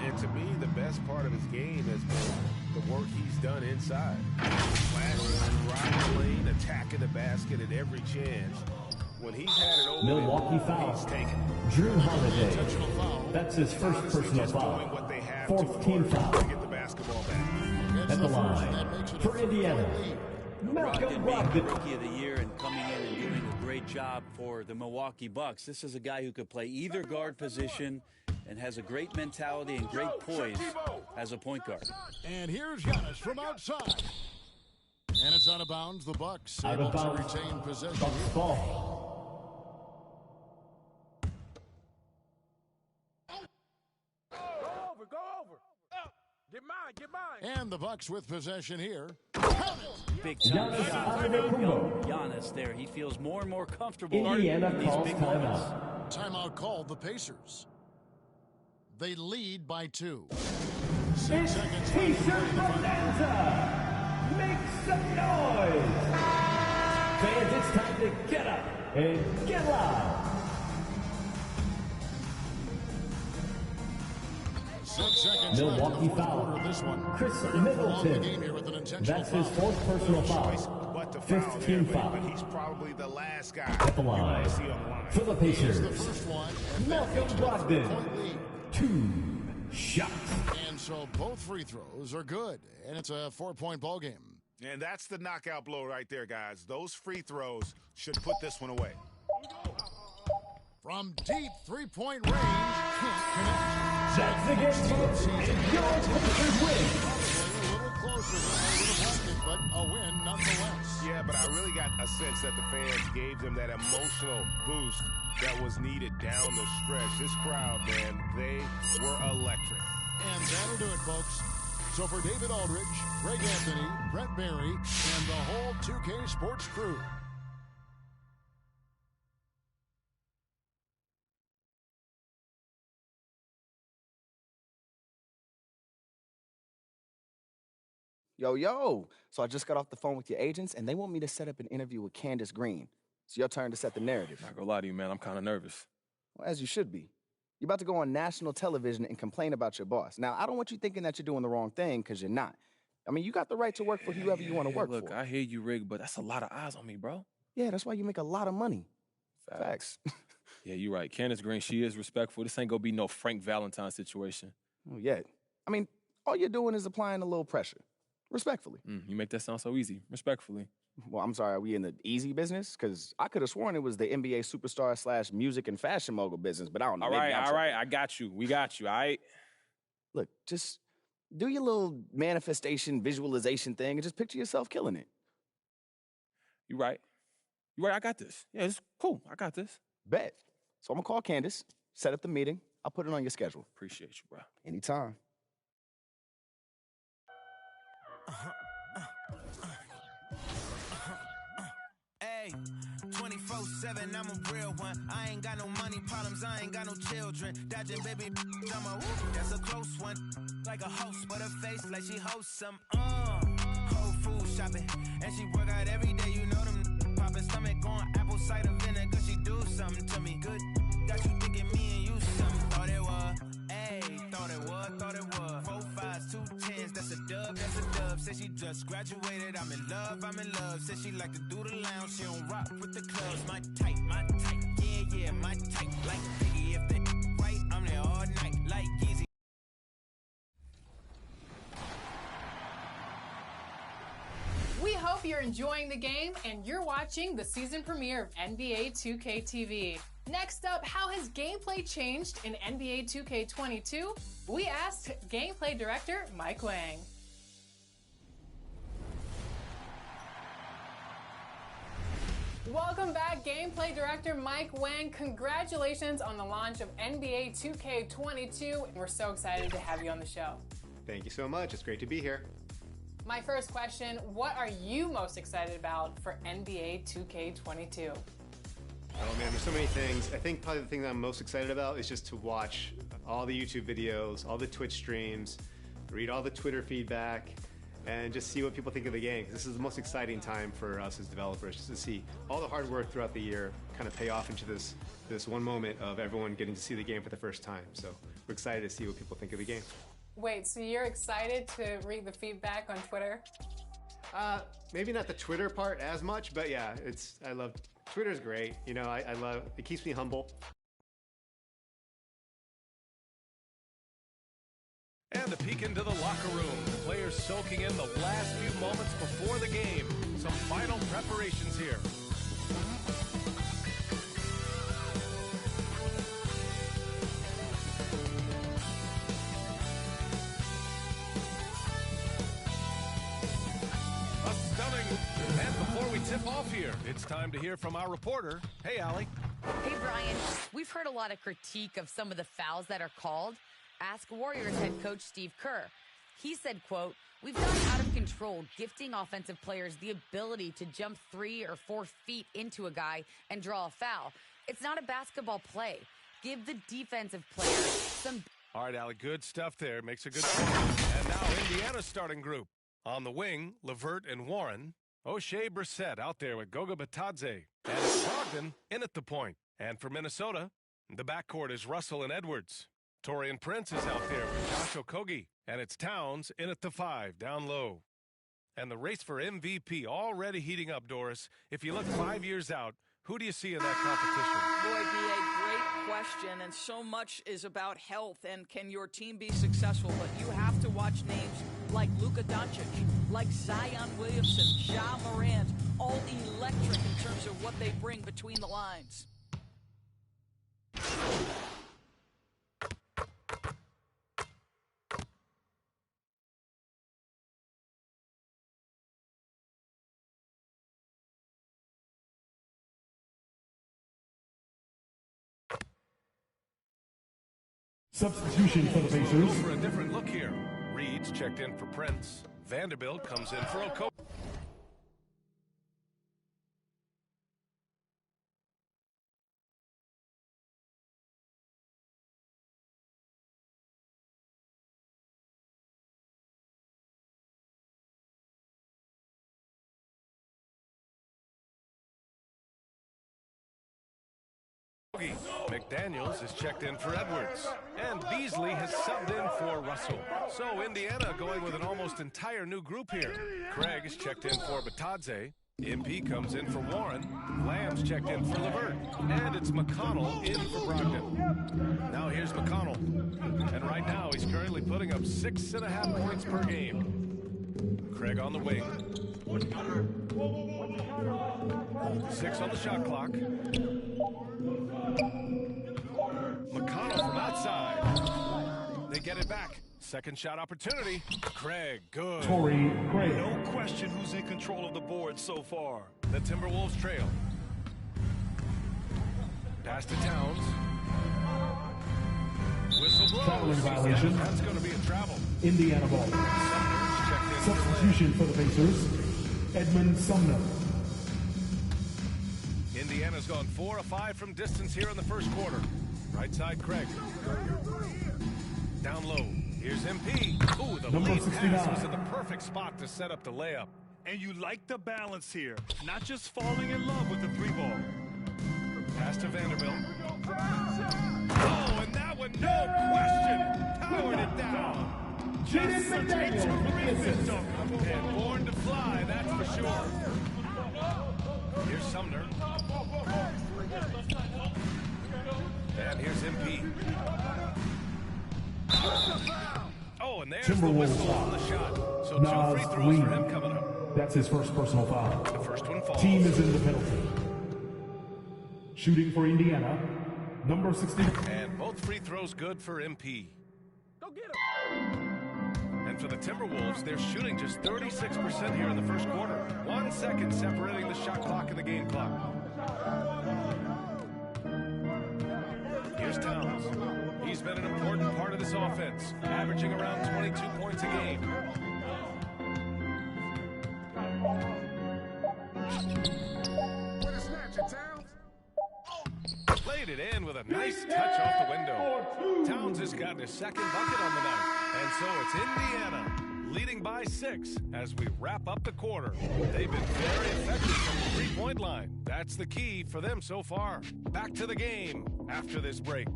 And to me, the best part of his game has been the work he's done inside. Flashing, driving the lane, attacking the basket at every chance. When he's had it open, Milwaukee foul. He's taken it. Drew Holiday. That's his first personal foul. Fourth team foul. To get the basketball back. At the line for Indiana, Malcolm Brogdon. Rookie of the year and coming in and doing a great job for the Milwaukee Bucks. This is a guy who could play either guard position and has a great mentality and great poise as a point guard. And here's Giannis from outside. And it's out of bounds. The Bucks able to retain possession. Bucks ball. Go over. Get mine. And the Bucks with possession here. Big time shot. Giannis there. He feels more and more comfortable. Indiana in these calls big moments. Timeout called the Pacers. They lead by 2. 6 It's seconds T-shirt bonanza. Make some noise. Fans, it's time to get up and get loud. 6 seconds Milwaukee foul. This one. Chris Middleton. That's his fourth personal foul. Fifth team foul. But he's probably the last guy At the line for the Pacers, Malcolm Brogdon. 2 shots. And so both free throws are good. And it's a 4-point ball game. And that's the knockout blow right there, guys. Those free throws should put this one away. From deep 3-point range, can't connect. That's the game, folks. And your Pacers win. A little closer than they would have wanted, but a win nonetheless. Yeah, but I really got a sense that the fans gave them that emotional boost that was needed down the stretch. This crowd, man, they were electric. And that'll do it, folks. So for David Aldridge, Greg Anthony, Brett Barry, and the whole 2K Sports crew, Yo. So I just got off the phone with your agents, and they want me to set up an interview with Candace Green. It's your turn to set the narrative. Not gonna lie to you, man. I'm kind of nervous. Well, as you should be. You're about to go on national television and complain about your boss. Now, I don't want you thinking that you're doing the wrong thing, because you're not. I mean, you got the right to work for whoever you want to work Look, for. I hear you, Rig, but that's a lot of eyes on me, bro. Yeah, that's why you make a lot of money. Facts. Yeah, you're right. Candace Green, she is respectful. This ain't gonna be no Frank Valentine situation. Oh, yeah. I mean, all you're doing is applying a little pressure. Respectfully. You make that sound so easy. Respectfully. Well, I'm sorry, are we in the easy business? Because I could have sworn it was the NBA superstar / music and fashion mogul business, but I don't know. All right. I got you. We got you, all right? Look, just do your little manifestation, visualization thing and just picture yourself killing it. You right. I got this. Yeah, it's cool. I got this. Bet. So I'm going to call Candace, set up the meeting. I'll put it on your schedule. Appreciate you, bro. Anytime. Hey, 24/7, I'm a real one. I ain't got no money problems, I ain't got no children. Dodging baby, I'm a whoop, that's a close one. Like a host, but her face like she hosts some. Whole food shopping, and she work out every day. You know them popping stomach on apple cider vinegar. She do something to me good. Got you thinking me and you something. Thought it was, ayy, thought it was. 4 5s, 2 10s, that's a dub. Said she just graduated, I'm in love. Said she like to do the lounge, she don't rock with the clubs. My type, yeah, my type. Like Biggie, if they right, I'm there all night. Like Yeezy. We hope you're enjoying the game and you're watching the season premiere of NBA 2K TV. Next up, how has gameplay changed in NBA 2K22? We asked gameplay director Mike Wang. Welcome back, Gameplay Director Mike Wang. Congratulations on the launch of NBA 2K22. We're so excited to have you on the show. Thank you so much. It's great to be here. My first question, what are you most excited about for NBA 2K22? Oh man, there's so many things. I think probably the thing that I'm most excited about is just to watch all the YouTube videos, all the Twitch streams, read all the Twitter feedback, and just see what people think of the game. This is the most exciting time for us as developers, just to see all the hard work throughout the year kind of pay off into this one moment of everyone getting to see the game for the first time. So we're excited to see what people think of the game. Wait, so you're excited to read the feedback on Twitter? Maybe not the Twitter part as much, but yeah, I love Twitter's great. You know, I love it. Keeps me humble. And a peek into the locker room. The players soaking in the last few moments before the game. Some final preparations here. A stunning. And before we tip off here, it's time to hear from our reporter. Hey, Allie. Hey, Brian. We've heard a lot of critique of some of the fouls that are called. Ask Warriors head coach Steve Kerr. He said, quote, "We've gotten out of control, gifting offensive players the ability to jump 3 or 4 feet into a guy and draw a foul. It's not a basketball play. Give the defensive players some..." All right, Allie, good stuff there. Makes a good point. And now Indiana's starting group. On the wing, Levert and Warren. O'Shea Brissett out there with Goga Batadze. And it's Brogdon in at the point. And for Minnesota, the backcourt is Russell and Edwards. Torian Prince is out there with Josh Okogie, and it's Towns in at the 5, down low. And the race for MVP already heating up, Doris. If you look 5 years out, who do you see in that competition? Boy, BA, great question, and so much is about health and can your team be successful, but you have to watch names like Luka Doncic, like Zion Williamson, Ja Morant, all electric in terms of what they bring between the lines. Substitution for the Pacers. For a different look here. Reed's checked in for Prince. Vanderbilt comes in for Okogie. McDaniels is checked in for Edwards. And Beasley has subbed in for Russell. So Indiana going with an almost entire new group here. Craig is checked in for Batadze. MP comes in for Warren. Lamb's checked in for Levert. And it's McConnell in for Brogdon. Now here's McConnell. And right now he's currently putting up 6.5 points per game. Craig on the wing. 6 on the shot clock. McConnell from outside. They get it back. Second shot opportunity. Craig, good. Torrey Craig. No question who's in control of the board so far. The Timberwolves trail. Pass to Towns. Whistle blows. Traveling violation. That's going to be a travel. Indiana ball. Substitution for the Pacers. Edmund Sumner. Indiana's gone 4 of 5 from distance here in the first quarter. Right side, Craig. Down low. Here's MP. Ooh, the Number lead 69. pass was in the perfect spot to set up the layup. And you like the balance here. Not just falling in love with the 3-ball. Pass to Vanderbilt. Oh, and that one, no question, powered it down. Jaden McDaniels. And born to fly, that's for sure. Here's Sumner. And here's MP. Oh, and there's the whistle on the shot. So 2 free throws for him coming up. That's his first personal foul. The first one falls. Team is in the penalty. Shooting for Indiana, number 60. And both free throws good for MP. Go get him. And for the Timberwolves, they're shooting just 36% here in the first quarter. 1 second separating the shot clock and the game clock. Here's Towns. He's been an important part of this offense, averaging around 22 points a game. Played it in with a nice touch off the window. Towns has gotten his second bucket on the night. And so it's Indiana leading by 6 as we wrap up the quarter. They've been very effective from the three-point line. That's the key for them so far. Back to the game after this break.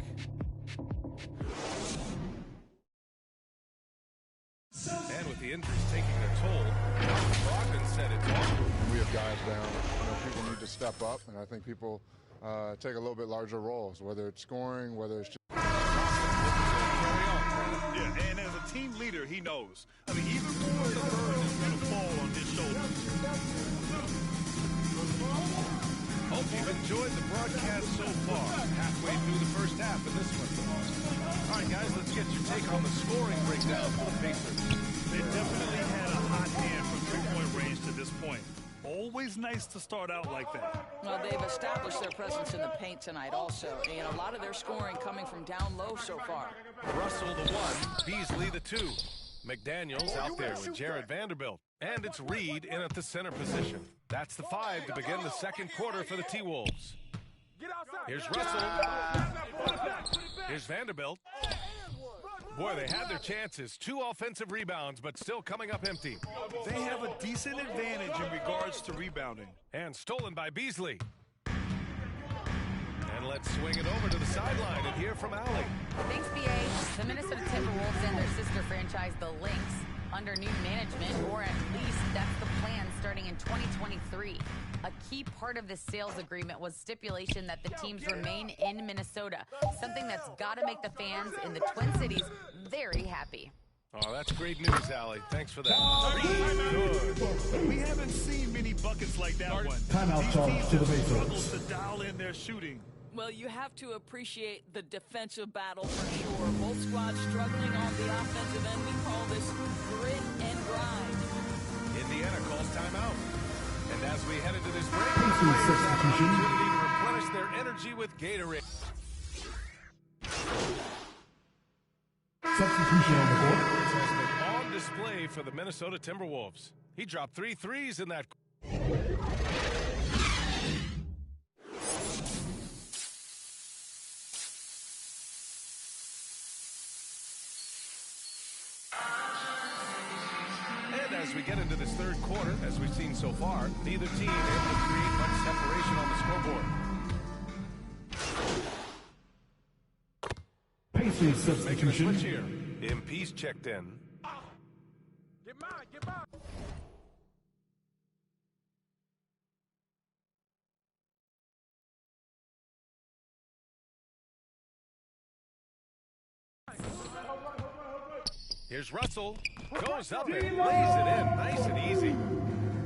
And with the injuries taking their toll, Brogdon said it's over. We have guys down. People need to step up, and I think people take a little bit larger roles, whether it's scoring, whether it's just... Yeah, and as a team leader, he knows. I mean, even more of the burden is going to fall on his shoulders. Hope you've enjoyed the broadcast so far. Halfway through the first half of this one. All right, guys, let's get your take on the scoring breakdown for the Pacers. They definitely had a hot hand from three-point range to this point. Always nice to start out like that. Well, they've established their presence in the paint tonight also, and a lot of their scoring coming from down low so far. Russell the 1, Beasley the 2. McDaniels out there with Jared Vanderbilt. And it's Reed in at the center position. That's the 5 to begin the second quarter for the T-Wolves. Here's Russell. Here's Vanderbilt. Boy, they had their chances. 2 offensive rebounds, but still coming up empty. They have a decent advantage in regards to rebounding. And stolen by Beasley. And let's swing it over to the sideline and hear from Allie. Thanks, BA. The Minnesota Timberwolves and their sister franchise, the Lynx, under new management, or at least that's the plan starting in 2023. A key part of this sales agreement was stipulation that the teams remain in Minnesota, something that's got to make the fans in the Twin Cities very happy. Oh, that's great news, Allie. Thanks for that. Good. We haven't seen many buckets like that one. Timeout charge to the struggle Pacers. to dial in their shooting. Well, you have to appreciate the defensive battle for sure. Both squads struggling on the offensive end. We call this grit and grind. Indiana calls timeout. And as we head into this break, Pacers substitution. opportunity to replenish their energy with Gatorade. Substitution on the court. Has been on display for the Minnesota Timberwolves. He dropped 3 threes in that. As we get into this third quarter, as we've seen so far, neither team able to create much separation on the scoreboard. Pacers substitution. Making a switch here. MP's checked in. Get mine, get mine. Here's Russell. Goes up and lays it in. Nice and easy.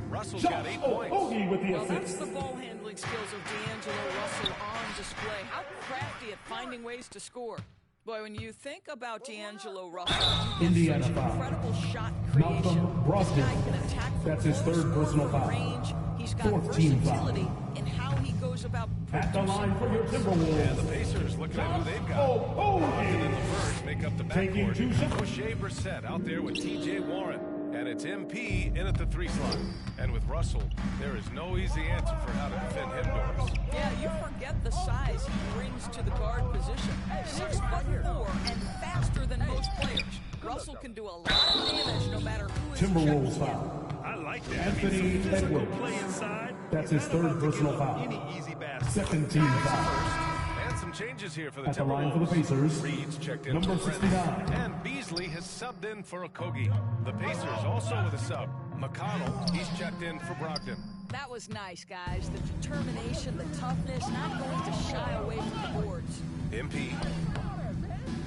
Russell's got 8 points. Well, that's the ball handling skills of D'Angelo Russell on display. How crafty at finding ways to score. Boy, when you think about D'Angelo Russell, Indiana such foul. incredible shot creation. Malcolm This guy can attack from That's his full third score personal from foul. range. He's got Fourth team versatility foul. in how he goes about At the line for your And the Timberwolves. Pacers looking at who they've got. Brogdon and LeVert make up the Taking two backcourt. shots. O'Shea Brissett out there with TJ Warren. And it's MP in at the 3 slot. And with Russell, there is no easy answer for how to defend him, Doris. Yeah, you forget the size he brings to the guard position. 6'4" and faster than most players. Russell can do a lot of damage no matter who is Timberwolves checking in. foul. I like that. Anthony Edwards. Play inside. That's his third personal foul. Any easy basket. Second team foul. And some changes here for the At the line for the Timberwolves. Pacers, Reed's checked in number for 69. And Beasley has subbed in for Okogie. The Pacers also with a sub. McConnell, he's checked in for Brogdon. That was nice, guys. The determination, the toughness, not going to shy away from the boards. MP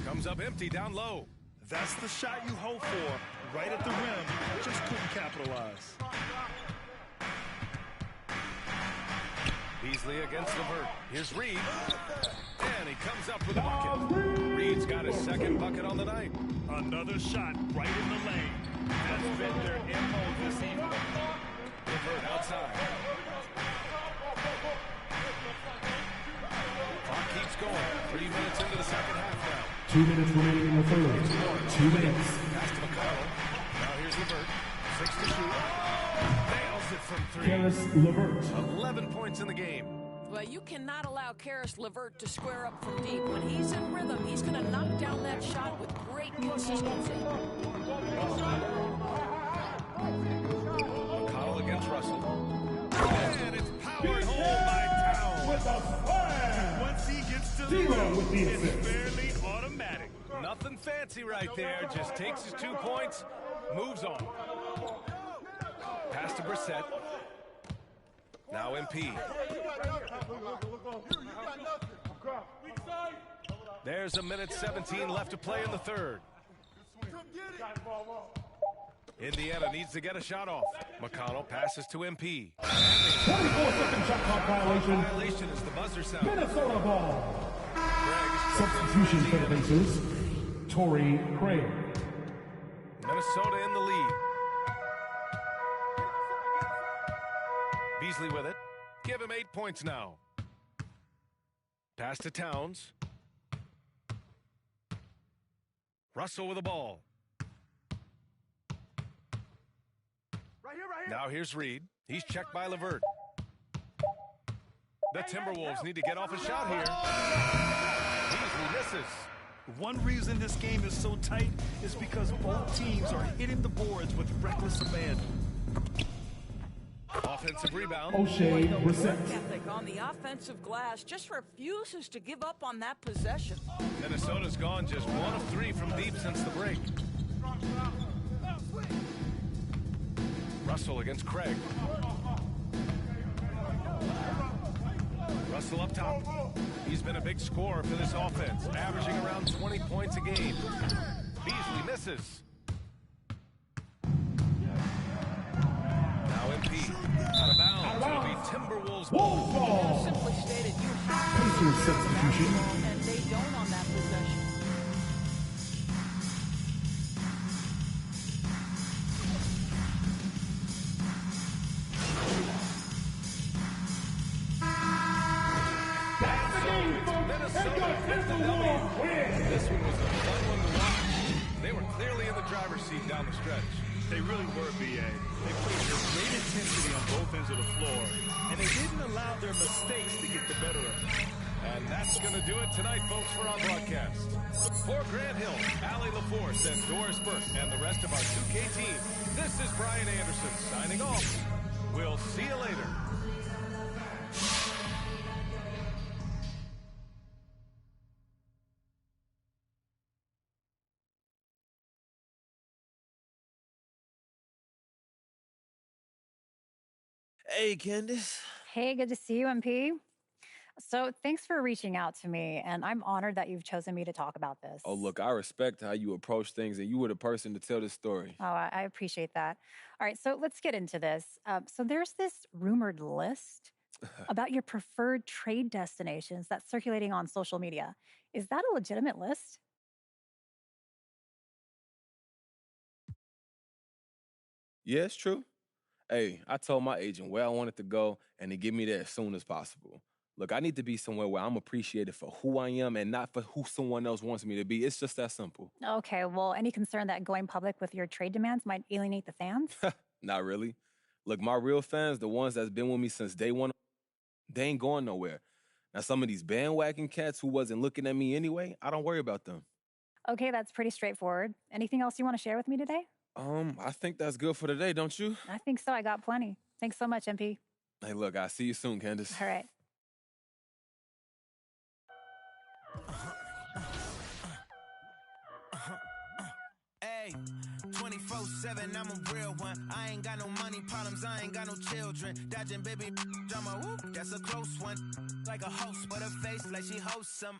comes up empty down low. That's the shot you hope for. Right at the rim. Just couldn't capitalize. Beasley against LeVert. Here's Reed. And he comes up with a bucket. Reed's got his second bucket on the night. Another shot right in the lane. That's been their MO this evening. LeVert outside. Clock keeps going. 3 minutes into the 2 minutes remaining in the third. 2 minutes. Pass to McConnell. Now here's Levert. 6 to shoot. Nails it from 3. Karis LeVert. 11 points in the game. Well, you cannot allow Karis LeVert to square up from deep. When he's in rhythm, he's going to knock down that shot with great consistency. McConnell against Russell. And it's powered home by Towns. With a slam. Once he gets to the Zero rim, with the it's assist. fairly automatic. Nothing fancy right there. Just takes his 2 points, moves on. Pass to Brissett. Now MP. There's a minute 17 left to play in the third. Indiana needs to get a shot off. McConnell passes to MP. 24-second shot clock violation. Violation is the buzzer sound. Minnesota ball. Substitution for the Pacers. Torrey Craig. Minnesota in the lead. Beasley with it. Give him 8 points now. Pass to Towns. Russell with the ball. Now here's Reed. He's checked by LeVert. The Timberwolves need to get off a shot here. Beasley misses. One reason this game is so tight is because both teams are hitting the boards with reckless abandon. Offensive rebound. O'Shea The work Brissett. ethic on the offensive glass just refuses to give up on that possession. Minnesota's gone just 1 of 3 from deep since the break. Russell against Craig. Russell up top. He's been a big scorer for this offense, averaging around 20 points a game. Beasley misses. Now MP. Out of bounds. It'll be Timberwolves ball. Simply stated, you have Pacers substitution. and they don't on that possession. Minnesota with the W. This one was a fun one to watch. They were clearly in the driver's seat down the stretch. They really were, B.A. They played with great intensity on both ends of the floor, and they didn't allow their mistakes to get the better of them. And that's going to do it tonight, folks, for our broadcast. For Grant Hill, Allie LaForce, and Doris Burke, and the rest of our 2K team, this is Brian Anderson signing off. We'll see you later. Hey, Candace. Hey, good to see you, MP. So thanks for reaching out to me, and I'm honored that you've chosen me to talk about this. Oh, look, I respect how you approach things, and you were the person to tell this story. Oh, I appreciate that. All right, so let's get into this. So there's this rumored list about your preferred trade destinations that's circulating on social media. Is that a legitimate list? Yeah, it's true. Hey, I told my agent where I wanted to go, and to get me there as soon as possible. Look, I need to be somewhere where I'm appreciated for who I am and not for who someone else wants me to be. It's just that simple. Okay, well, any concern that going public with your trade demands might alienate the fans? Not really. Look, my real fans, the ones that's been with me since day one, they ain't going nowhere. Now, some of these bandwagon cats who wasn't looking at me anyway, I don't worry about them. Okay, that's pretty straightforward. Anything else you want to share with me today? I think that's good for today, don't you? I think so. I got plenty. Thanks so much, MP. Hey, look, I'll see you soon, Candace. All right. Hey, 24/7, I'm a real one. I ain't got no money problems, I ain't got no children. Dodging baby drama, whoop, that's a close one. Like a host, but her face like she hosts some.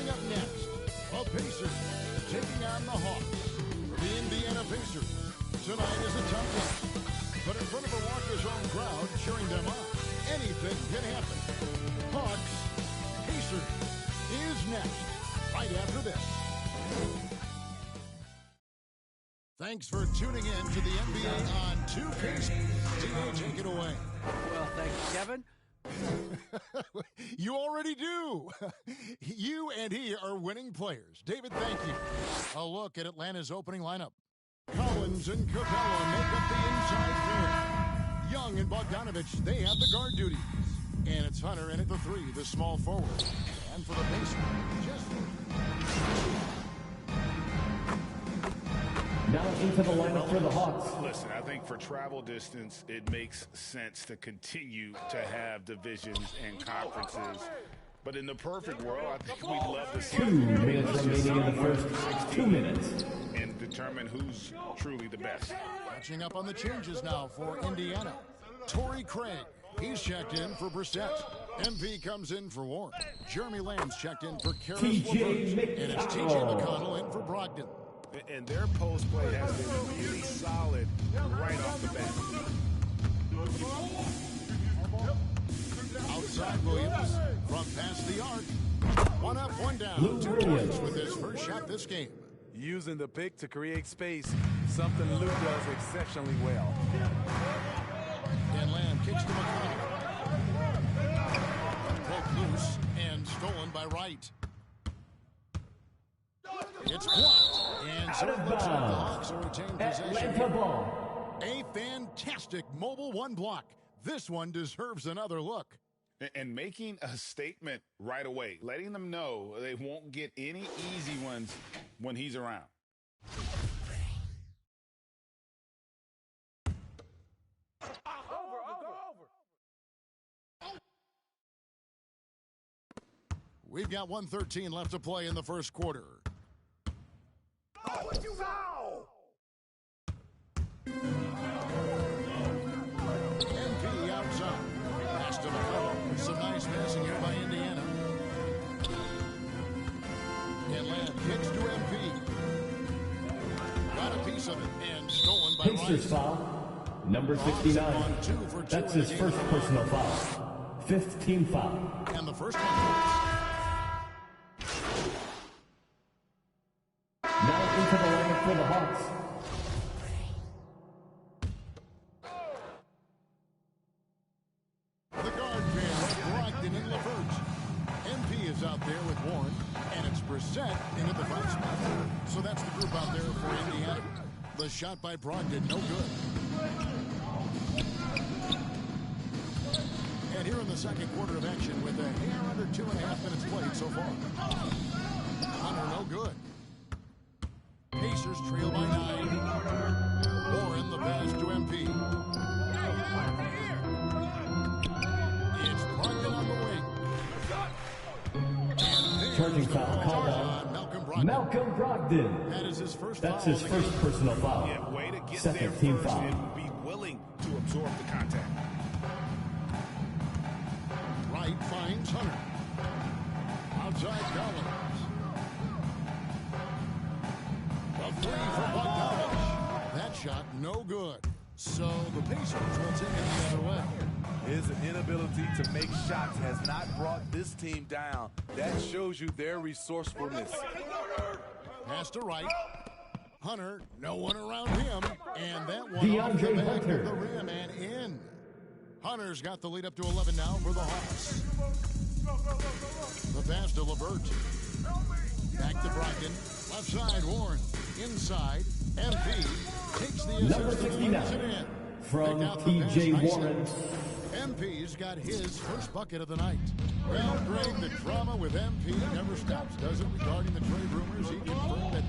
Coming up next, the Pacers taking on the Hawks. For the Indiana Pacers, tonight is a tough game. But in front of a raucous home crowd cheering them on, anything can happen. Hawks, Pacers is next, right after this. Thanks for tuning in to the NBA on 2K. Tino, take it away. Well, thank you, Kevin. You already do. You and he are winning players. David, thank you. A look at Atlanta's opening lineup. Collins and Capella make up the inside pair. Young and Bogdanovich, they have the guard duties. And it's Hunter in at the 3, the small forward. And for the Pacers, Now into the lineup for the Hawks. Listen, I think for travel distance, it makes sense to continue to have divisions and conferences. But in the perfect world, I think we'd love to see 2 minutes remaining in the first 2 minutes. And determine who's truly the best. catching up on the changes now for Indiana. Torrey Craig, he's checked in for Brissett. MP comes in for Warren. Jeremy Lamb's checked in for Karis LeVert. And it's TJ McConnell in for Brogdon. And their post play has been really solid right off the bat. Outside Williams, from past the arc. 1 up, 1 down. 2 points with his first shot this game. Using the pick to create space, something Luke does exceptionally well. And Lamb kicks to McConnell. Poked loose and stolen by Wright. It's blocked. And so it looks like the Hawks will retain possession. A fantastic mobile 1 block. This one deserves another look. And making a statement right away, letting them know they won't get any easy ones when he's around. We've got 1:13 left to play in the first quarter. Oh, what you foul! MP outside. Pass to McConnell. Some nice passing here by Indiana. And Lamb kicks to MP. Got a piece of it and stolen by Pacers foul. Number 69. That's his first personal foul. 5th team foul. And the first one. Now into the lineup for the Hawks. The guard pair of Brogdon and LeVert. MP is out there with Warren, and it's Brissett in at the 5 spot. So that's the group out there for Indiana. The shot by Brogdon, no good. And here in the second quarter of action with a hair under 2.5 minutes played so far. Hunter, no good. Pacers trail by 9. Warren the pass to MP. It's Brogdon on the wing. Charging foul called on Malcolm Brogdon. That is his first That's foul his first personal foul. Yeah, way to get 2nd there team first foul. and be willing to absorb the contact. Wright finds Hunter. Outside Collins. A 3 for Bogdanovich. That shot no good. So the Pacers will take it the other way. His inability to make shots has not brought this team down. That shows you their resourcefulness. Pass to Wright. Hunter, no one around him. And that one off DeAndre the back Hunter. of the rim and in. Hunter's got the lead up to 11 now for the Hawks. The pass to LeVert. Back to Brogdon. Left side, Warren. Inside, MP takes the Number assist and 69 lays it in. from Picked out the pass TJ nicely. Warren. MP's got his first bucket of the night. Well, Greg, the drama with MP never stops, does it? Regarding the trade rumors, he confirmed that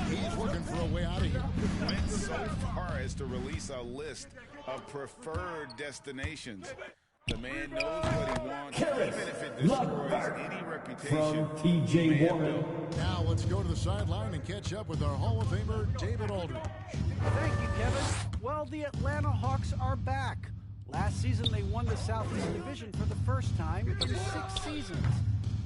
he's looking for a way out of here. Went so far as to release a list of preferred destinations. The man knows what he wants, even if it destroys any reputation. From TJ Warren. Now let's go to the sideline and catch up with our Hall of Famer, David Aldridge. Thank you, Kevin. Well, the Atlanta Hawks are back. Last season, they won the Southeast Division for the first time in 6 seasons.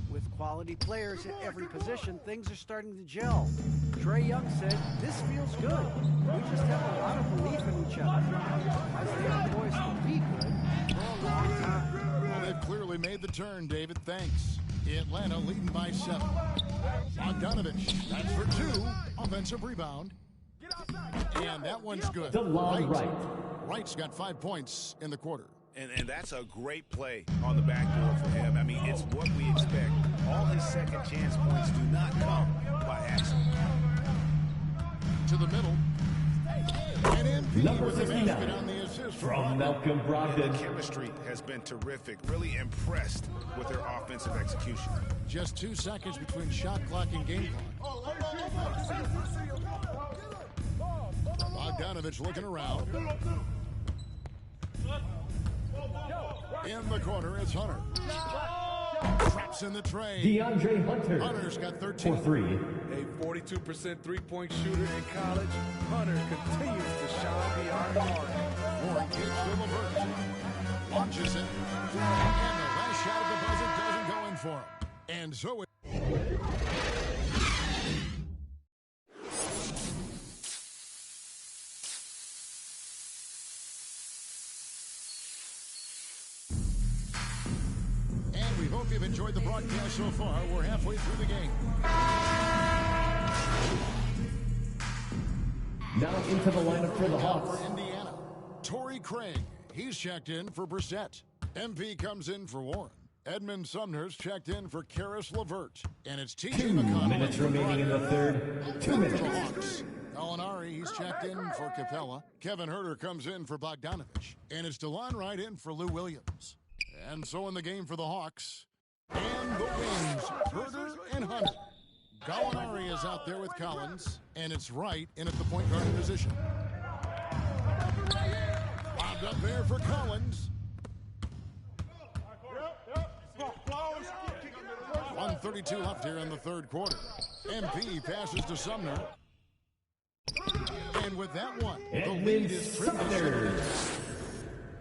With quality players at every position, things are starting to gel. Trae Young said, "This feels good. We just have a lot of belief in each other." As they are poised to be good for a long time. Well, they've clearly made the turn, David. Thanks. Atlanta leading by 7. Bogdanovich, that's for 2. Offensive rebound. And that one's good. DeLon Wright. Wright's got 5 points in the quarter. And that's a great play on the backdoor for him. I mean, it's what we expect. All his second chance points do not come by accident. To the middle. And MP Number with the 69 basket on the assist from Malcolm Brogdon. The chemistry has been terrific. Really impressed with their offensive execution. Just 2 seconds between shot clock and game clock. Bogdanovich looking around. In the corner, it's Hunter. Traps in the tray. DeAndre Hunter. Hunter's got 13. For 3. A 42% three-point shooter in college, Hunter continues to shine beyond the arc. Warren kicks to LeVert. Launches it. And the last shot at the buzzer doesn't go in for him. And so it... And we hope you've enjoyed the broadcast so far. We're halfway through the game. Now into the lineup for the Hawks. Indiana. Torrey Craig. He's checked in for Brissett. MP comes in for Warren. Edmund Sumner's checked in for Karis LeVert. And it's T.J. 2 McConnell. minutes remaining in the third. 2 minutes. For the Hawks. Gallinari, he's checked in for Capella. Kevin Herter comes in for Bogdanovich. And it's DeLon Wright in for Lou Williams. And so in the game for the Hawks. And the wings, Herter and Hunter. Gallinari is out there with Collins. And it's Wright in at the point guard position. Bobbed up there for Collins. 1:32 left here in the third quarter. MP passes to Sumner. And with that one, the lead is Sumner.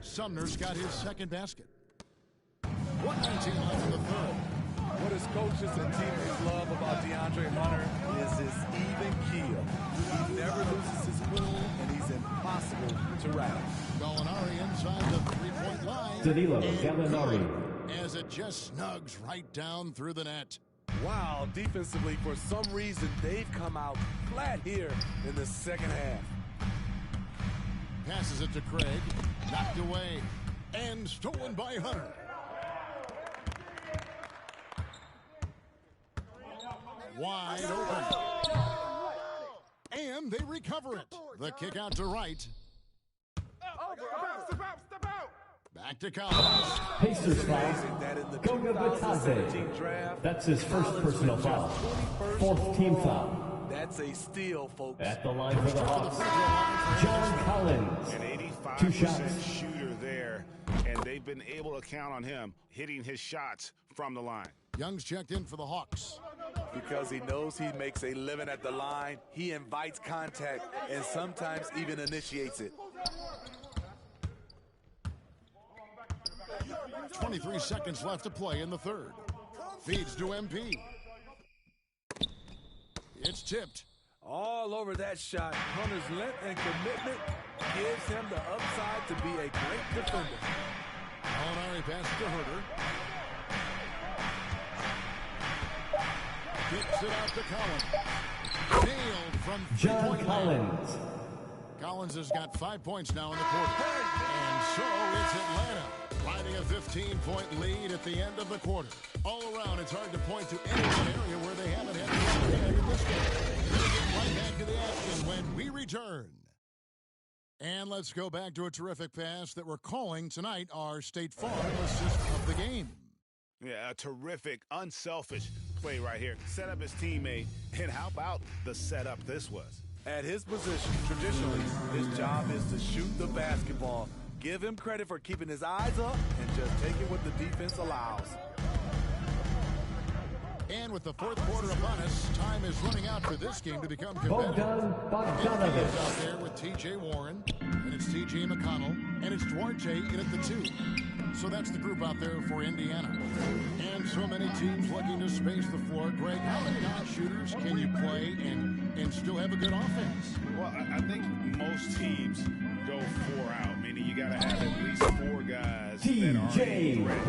Sumner's got his second basket. 1:19 left in the third. What his coaches and teammates love about DeAndre Hunter is his even keel. He never loses his cool, and he's impossible to rattle. Gallinari inside the three-point line. Danilo Gallinari. As it just snugs right down through the net. Wow, defensively, for some reason, they've come out flat here in the second half. Passes it to Craig. Knocked away. And stolen by Hunter. Wide open. And they recover it. The kick out to Wright. Back to Collins. Pacers foul. Goga Bitadze. That's his first personal foul. Fourth team foul. That's a steal, folks. At the line for the Hawks, John Collins. An 2 85% shots. shooter there, and they've been able to count on him hitting his shots from the line. Young's checked in for the Hawks. Because he knows he makes a living at the line, he invites contact and sometimes even initiates it. 23 seconds left to play in the third. Feeds to MP. It's tipped. All over that shot. Hunter's length and commitment gives him the upside to be a great defender. Gallinari passes to Herter. Kicks it out to Collins. Nailed from John three-point Collins. land. Collins has got 5 points now in the quarter. And so it's Atlanta riding a 15-point lead at the end of the quarter. All around, it's hard to point to any one area where they haven't had the upper hand in this game. We'll get right back to the action when we return. And let's go back to a terrific pass that we're calling tonight our State Farm assist of the game. Yeah, a terrific, unselfish play right here. Set up his teammate, and how about the setup this was? At his position, traditionally, his job is to shoot the basketball. Give him credit for keeping his eyes up and just taking what the defense allows. And with the fourth quarter upon us, time is running out for this game to become competitive. Bogdanovich. It's out there with T.J. Warren, and it's T.J. McConnell, and it's Duarte in at the 2. So that's the group out there for Indiana. And so many teams looking to space the floor. Greg, how many non-shooters can you play and still have a good offense? Well, I think most teams go 4 out, meaning you got to have at least 4 guys that are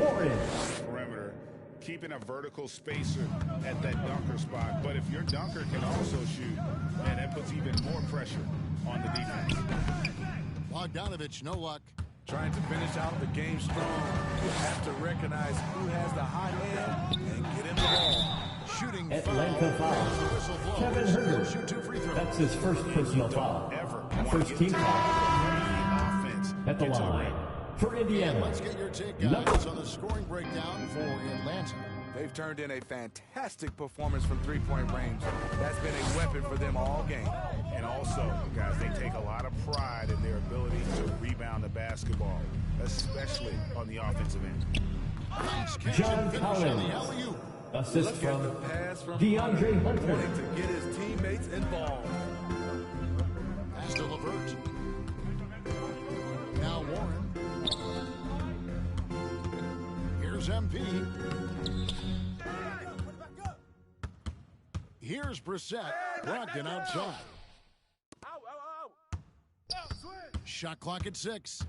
Warren. on the perimeter, keeping a vertical spacer at that dunker spot. But if your dunker can also shoot, man, that puts even more pressure on the defense. Bogdanovich, no luck. Trying to finish out the game strong, you have to recognize who has the hot hand and get in the ball. Shooting Atlanta foul. Kevin Herter. Shoot 2 free throws. That's his first personal foul. First team foul. At the line. For Indiana. Let's get your take, guys, on the scoring breakdown for Atlanta. They've turned in a fantastic performance from three-point range. That's been a weapon for them all game. And also, guys, they take a lot of pride in their ability to rebound the basketball, especially on the offensive end. John Collins. Assist from DeAndre Hunter. Wanting to get his teammates involved. Pass to LeVert. Now Warren. Here's MP. Here's Brissett. Brogdon outside. Shot clock at 6.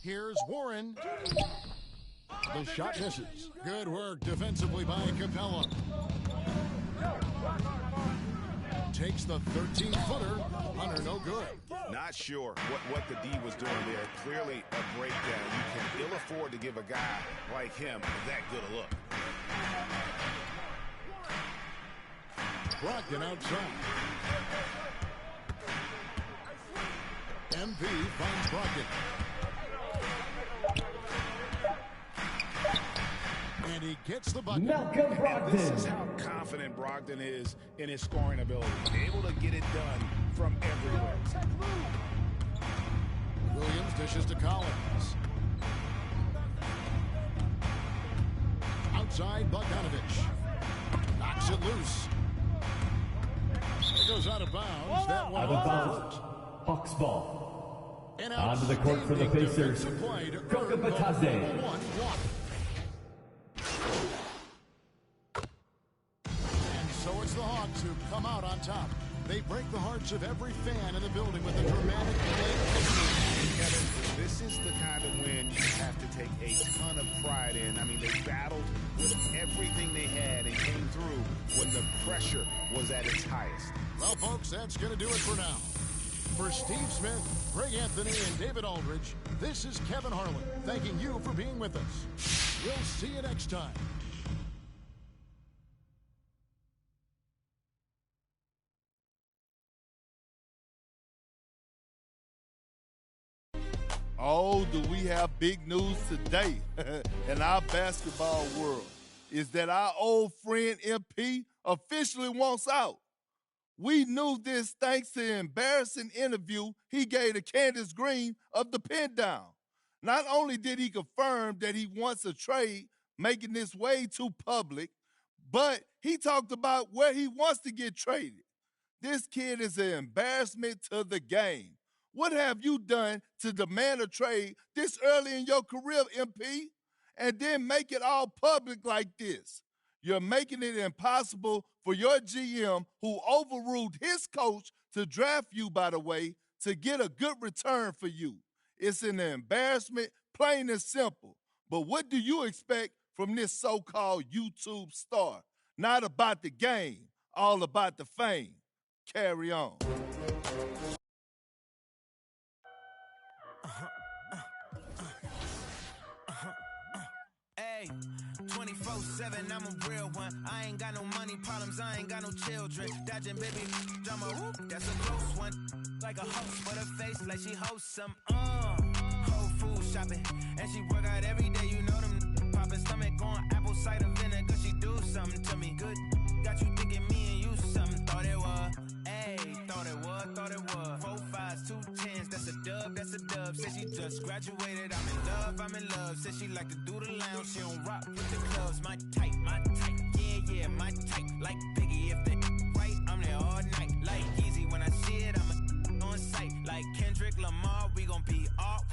Here's Warren. The shot misses. Good work defensively by Capella. Takes the 13-footer. Hunter, no good. Not sure what the D was doing there. Clearly a breakdown. You can ill afford to give a guy like him that good a look. Brogdon outside. MP finds Brogdon. And he gets the bucket. Malcolm Brogdon. This is how confident Brogdon is in his scoring ability. Able to get it done from everywhere. Williams dishes to Collins. Outside, Bogdanovich. Knocks it loose. It goes out of bounds. That one out of bounds. Hawks ball. Onto the court for the Pacers. Goga Batadze. And so it's the Hawks who come out on top. They break the hearts of every fan in the building with a dramatic late victory. Kevin, this is the kind of win you have to take a ton of pride in. I mean, they battled with everything they had and came through when the pressure was at its highest. Well, folks, that's going to do it for now. For Steve Smith, Greg Anthony, and David Aldridge, this is Kevin Harlan, thanking you for being with us. We'll see you next time. Oh, do we have big news today in our basketball world? Is that our old friend MP officially wants out. We knew this thanks to the embarrassing interview he gave to Candace Green of the Pin Down. Not only did he confirm that he wants a trade, making this way too public, but he talked about where he wants to get traded. This kid is an embarrassment to the game. What have you done to demand a trade this early in your career, MP, and then make it all public like this? You're making it impossible for your GM, who overruled his coach to draft you, by the way, to get a good return for you. It's an embarrassment, plain and simple. But what do you expect from this so-called YouTube star? Not about the game, all about the fame. Carry on. Hey, 24/7, I'm a real one. I ain't got no money problems, I ain't got no children. Dodging baby drama, whoop, that's a close one. Like a host, but her face like she hosts some. Whole food shopping, and she work out every day. You know them popping stomach on apple cider vinegar. She do something to me good. Got you thinking me and you something. Thought it was, ayy, thought it was. 4 5s, 2 10s, that's a dub, that's a dub. Said she just graduated, I'm in love. Said she like to do the lounge, she don't rock with the clubs. My type,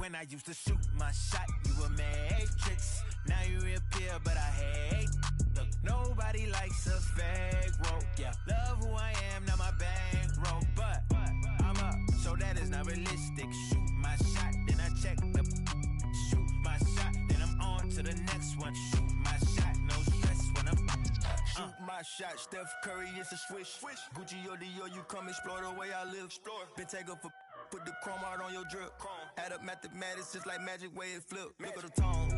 when I used to shoot my shot, you were matrix. Now you reappear, but I hate. Look, nobody likes a fake rope. Yeah, love who I am, not my bankroll. But I'm up, so that is not realistic. Shoot my shot, then I check the. Shoot my shot, then I'm on to the next one. Shoot my shot, no stress when I'm. Shoot my shot, Steph Curry, it's a swish. Gucci or Dior, you come explore the way I live. Been taken for. Put the chrome out on your drip. Add up mathematics just like magic way it flip. Look at the tone.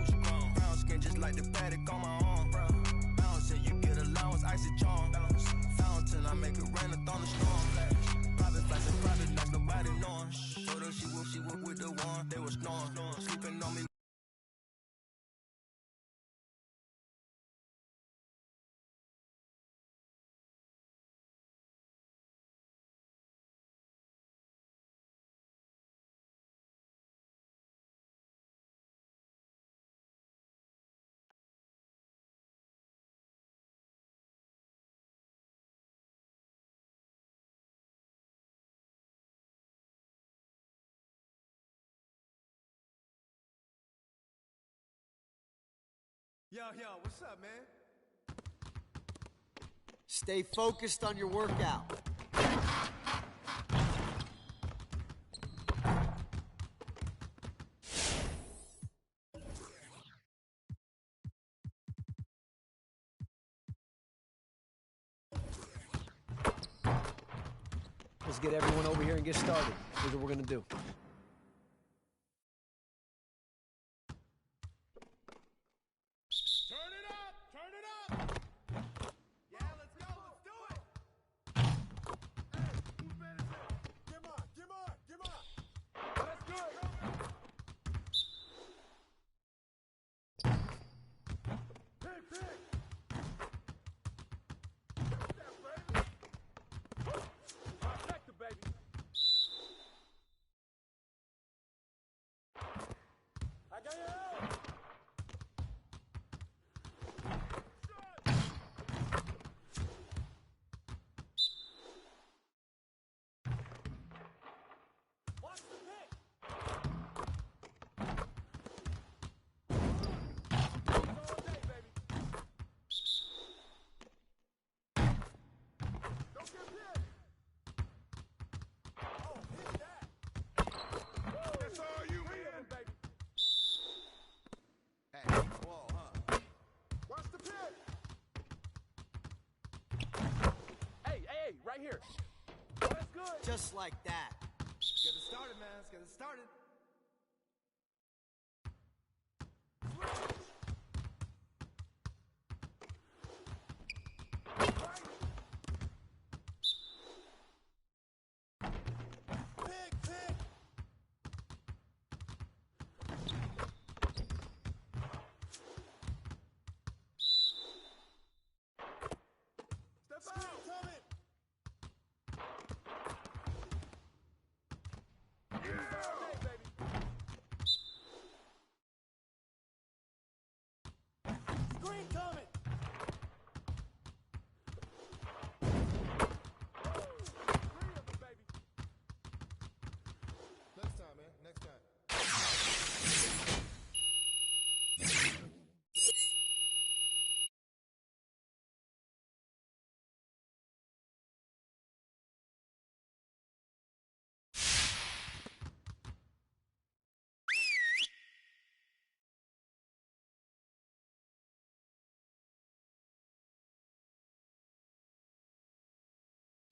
Brown skin just like the paddock on my arm. Bouncing, you get allowance, icy charm. Fountain, I make it rain, a thunderstorm. Private flights and private nights, nobody knowing. Told her she was with the one, they was snoring. Sleeping on me. Yo, what's up, man? Stay focused on your workout. Let's get everyone over here and get started. Here's what we're gonna do. Right here. Oh, that's good. Just like that. Let's get it started, man. Let's get it started.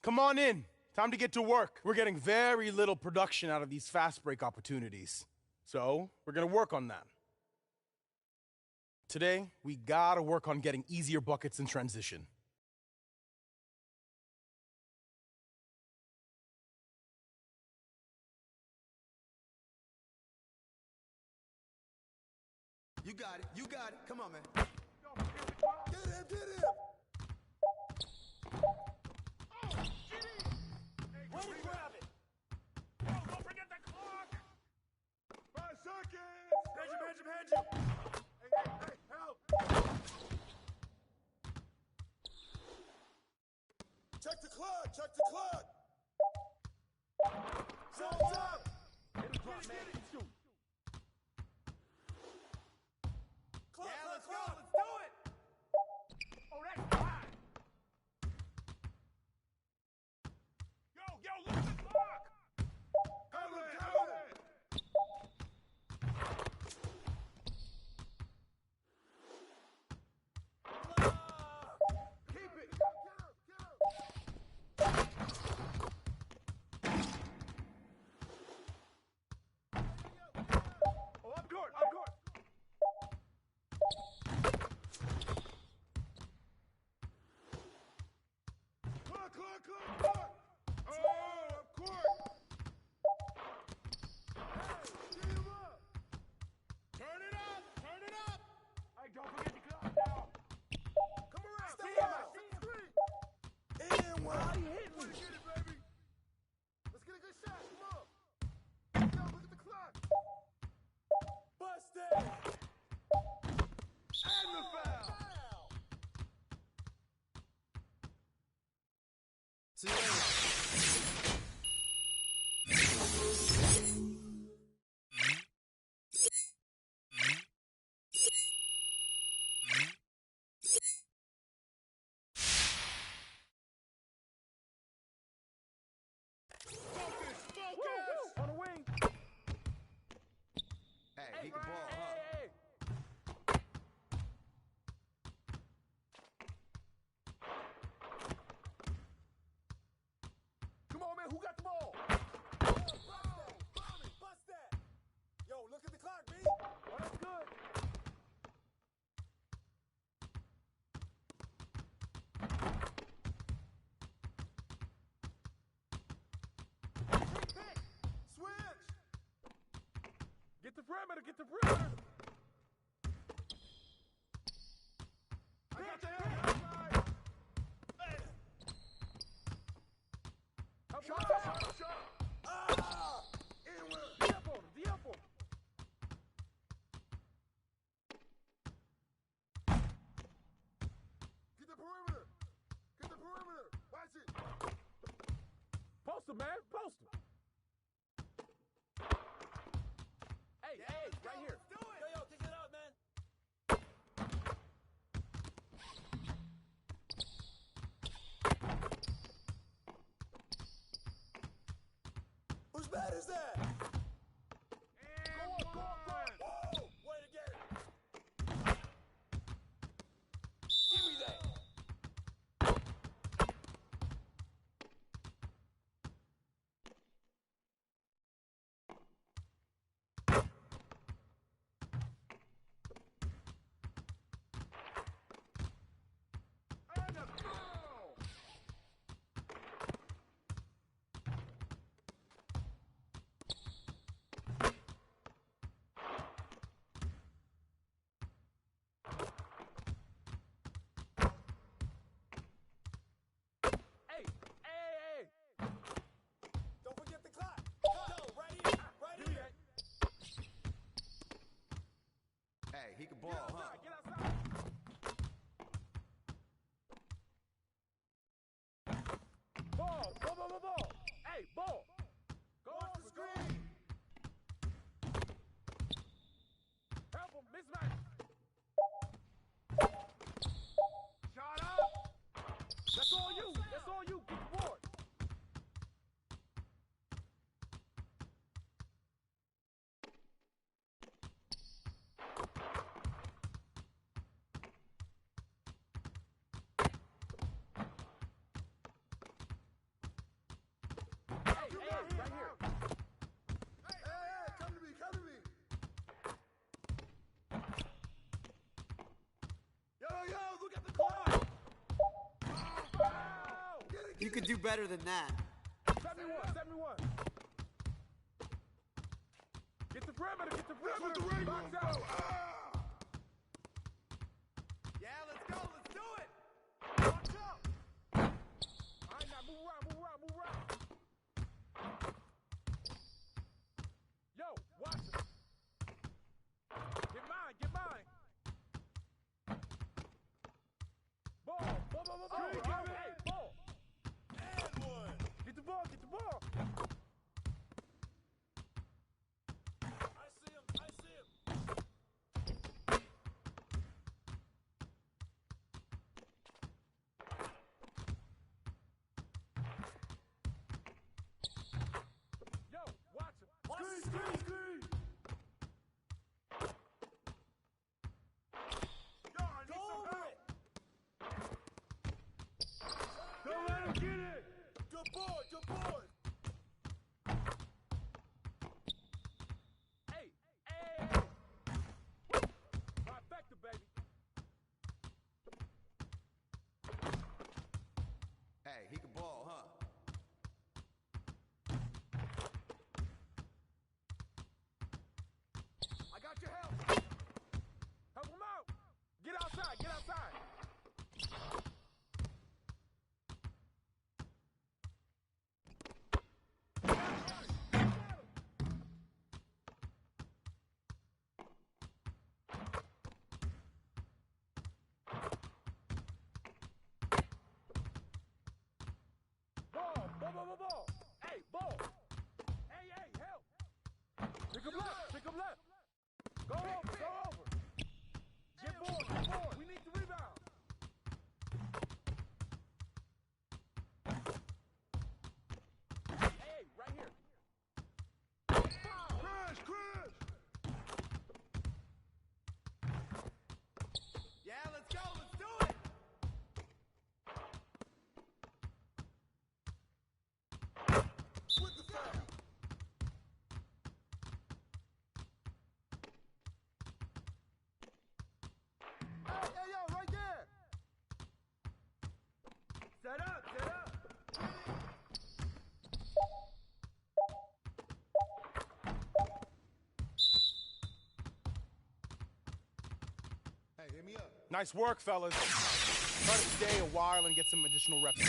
Come on in. Time to get to work. We're getting very little production out of these fast break opportunities. So, we're gonna work on that. Today, we gotta work on getting easier buckets in transition. You got it. You got it. Come on, man. Get him. Get him. Way to grab it. Oh, don't forget the clock. 5 seconds. Hedge him. Hey, help. Check the clock. Time's up. Get him, man. Shoot. See you later. On the wing. Hey, he can ball, huh? Come on, man. Who got the ball? Bust that. Yo, look at the clock, B. Oh, that's good. Switch. Get the perimeter. Get the perimeter. I got the head. Shot. Ah! In with it. D up on him. D up on him. Get the perimeter. Get the perimeter. Watch it. Post him, man. Post him. Hey, Yeah, hey, let's go. right here. Let's do it. Yo, kick it out, man. Whose bat is that? Go on. Woo! Way to get it. Give me that. And a foul. Hey. Don't forget the clock. Yo, right here. Right Give me here. that. Hey, he can ball, Get huh? outside. Get outside. Ball. Hey, ball. Go Watch on the screen. Help him. Mismatch. Shot up. That's all you. That's all you. Get the board. Hey, right here. Hey, come to me. Come to me. Yo, look at the clock. Foul. You could do better than that. 71. Get the perimeter. That's what the ring Box room out. go. Ah! Yeah, let's go. Let's do it. Watch out. All right, now move around. Yo, watch it. Get mine. Ball. Hey, ball. And one. Get the ball. I see him. Yo, watch him. Screen. Yo, I need some help. Don't let him get it. Good boy. Hey. Trifecta, baby. Hey, he can ball, huh? Get outside. Get outside. Ball. Hey, ball. Hey, help. Pick him left. Go over. Get board. We need the rebound. Hey, right here. Crash. Yeah, let's go. Let's do it. With the foul. Hey, yo, right there. Set up. Hey, hit me up. Nice work, fellas. Try to stay a while and get some additional reps.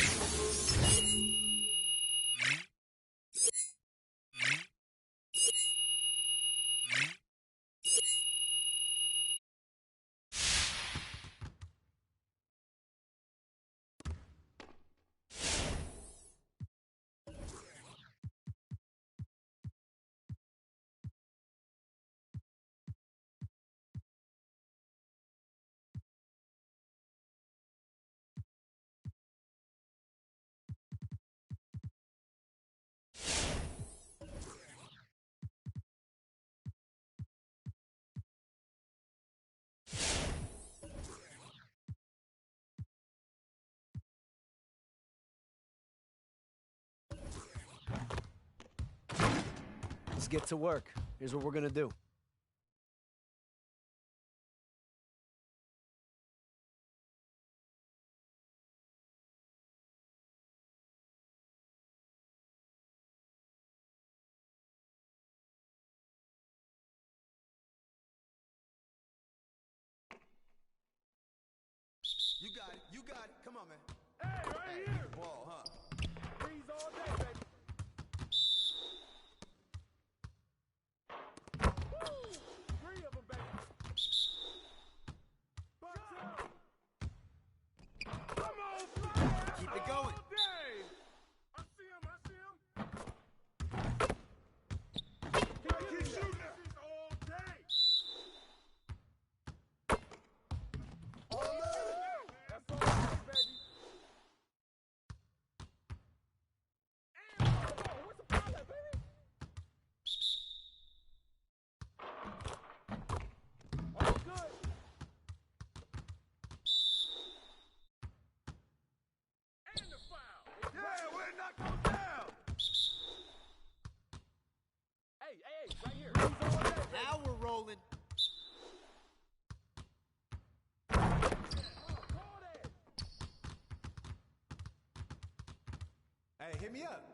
Let's get to work. Here's what we're gonna do. You got it. Come on, man. Hey, right here. Ball, huh? Freeze all day, baby. Woo! 3 of them, baby. Come on, fly. Keep it going. All day. I see him. Keep shooting. This is all day. That's all day, baby. And where's the foul at, baby? All good. And the foul. Yeah, we're not going down. Hey, right here. Freeze all day, baby. Now we're rolling. Hey, hit me up.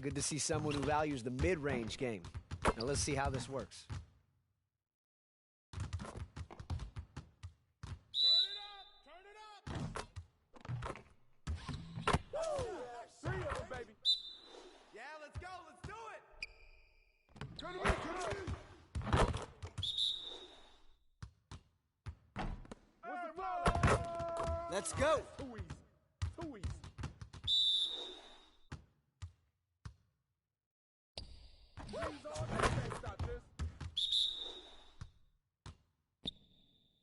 Good to see someone who values the mid-range game. Now let's see how this works. Woo! 3 of them, baby. Yeah, let's go. Let's do it. Turn to me. What's the foul? Let's go. Too easy. Freeze all day. Can't stop this.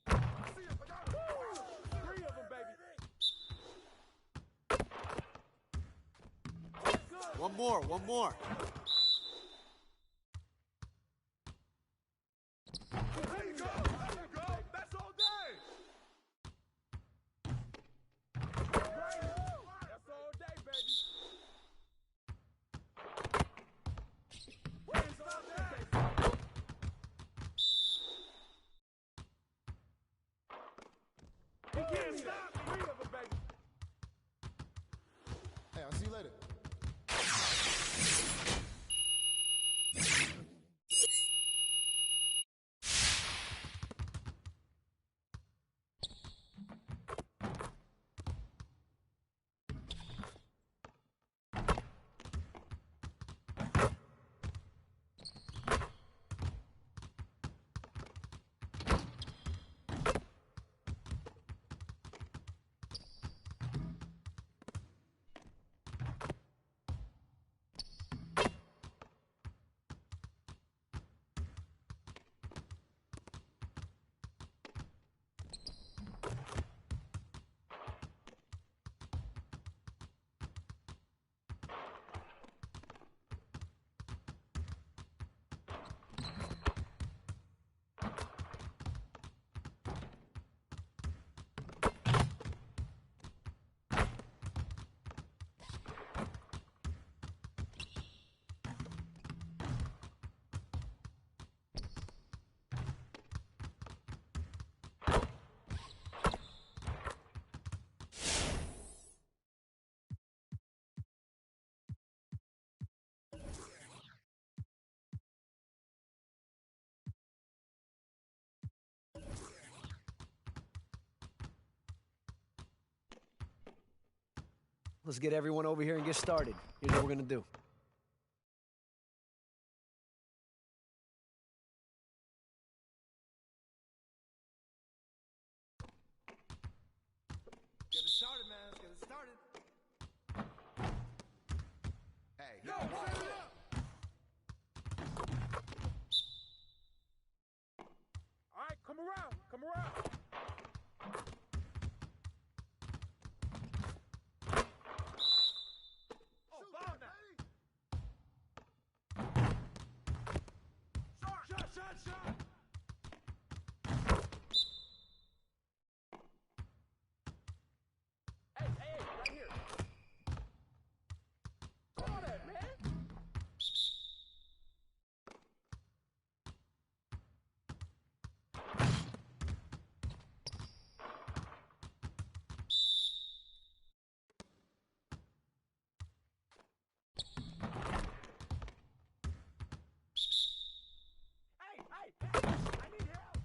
I see him. I got him. 3 of them, baby. Good. One more. There you go. That's all day. That's all day, baby. Freeze all day. Three of them, baby. Hey, I'll see you later. Let's get everyone over here and get started. Here's what we're going to do. Get it started, man. Let's get it started. Hey, yo, set it up. All right, come around. Come around. Oh, bomb now. Shot, shot, shot. Hey, right here. Come on, man. Hey, I need help.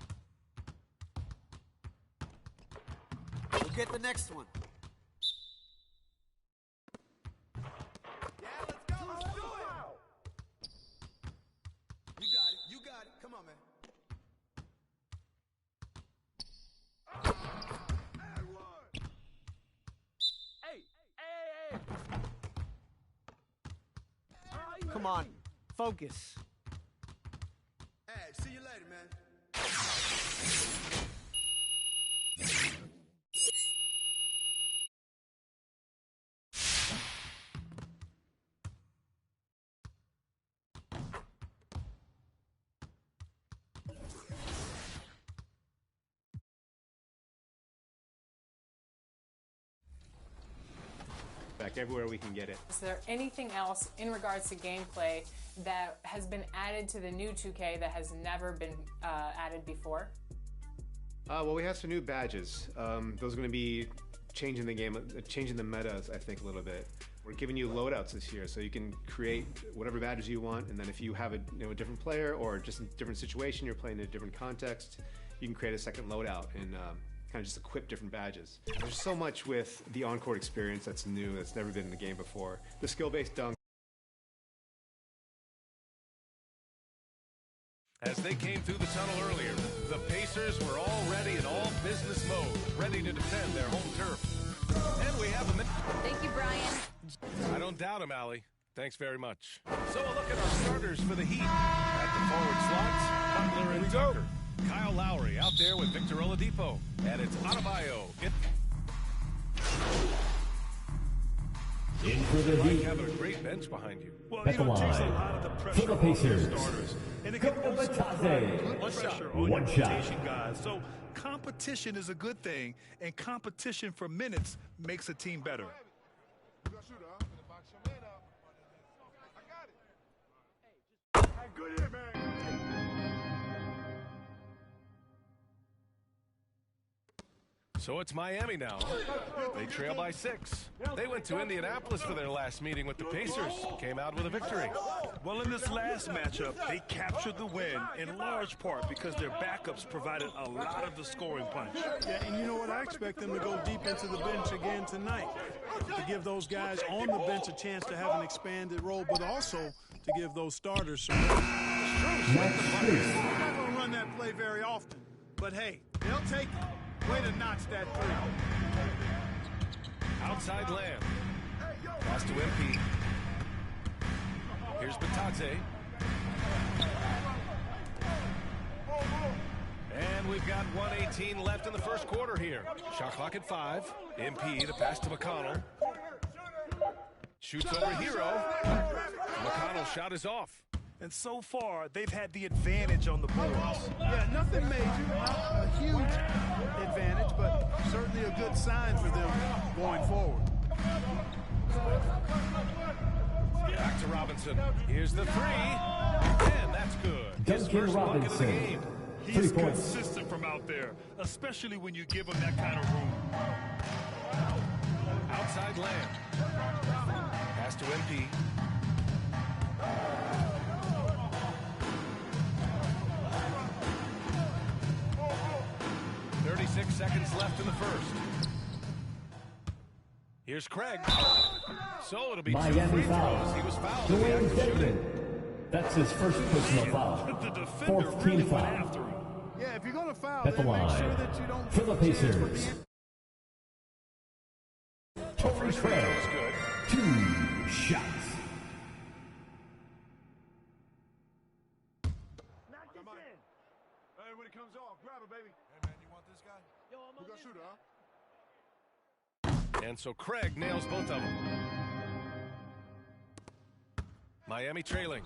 We'll get the next one. Yeah, let's go. Let's do it. You got it. You got it. Come on, man. Hey. Come on. Focus. Hey, see you later, man. Back everywhere we can get it. Is there anything else in regards to gameplay that has been added to the new 2K that has never been added before? Well, we have some new badges. Those are going to be changing the game, changing the metas, I think, a little bit. We're giving you loadouts this year, so you can create whatever badges you want, and then if you have a different player or just a different situation, you're playing in a different context, you can create a second loadout and kind of just equip different badges. There's so much with the on-court experience that's new, that's never been in the game before. The skill-based dunk. As they came through the tunnel earlier, the Pacers were all ready in all business mode, ready to defend their home turf. And we have a minute. Thank you, Brian. I don't doubt him, Allie. Thanks very much. So a look at our starters for the Heat. At the forward slots, Butler and Tucker. Kyle Lowry out there with Victor Oladipo. And it's Adebayo. In for the Like Heat. having a great bench behind you. Well, At you know, the it takes a line, lot of the for pressure the off the Pacers, starters. And it can Kobe also put a lot Batase. of pressure on One your shot. rotation guys. So competition is a good thing, and competition for minutes makes a team better. Hey, good hit, man. So it's Miami now. They trail by 6. They went to Indianapolis for their last meeting with the Pacers. Came out with a victory. Well, in this last matchup, they captured the win in large part because their backups provided a lot of the scoring punch. Yeah, and you know what? I expect them to go deep into the bench again tonight to give those guys on the bench a chance to have an expanded role, but also to give those starters some. They're not going to run that play very often, but hey, they'll take it. Way to notch that three. Outside Lamb. Pass to MP. Here's Batate. And we've got 1:18 left in the first quarter here. Shot clock at 5. MP to pass to McConnell. Shoots over Hero. McConnell's shot is off. And so far, they've had the advantage on the boards. Yeah, nothing major, not a huge advantage, but certainly a good sign for them going forward. Back to Robinson. Here's the 3. And that's good. His first bucket of the game. He's consistent from out there, especially when you give him that kind of room. Outside Lamb. Pass to MP. 36 seconds left in the first. Here's Craig. So it'll be 2 free throws. He was fouled. Dwayne Dedman. That's his first personal foul. Fourth team foul. Yeah, if you're going to foul, At the then make line, sure that you don't for the Pacers. Torrey Craig, 2 shots. Hey, when it comes off, grab it, baby. Hey, man, you want this guy? Yo, I'm on shooter, huh? And so Craig nails both of them. Miami trailing.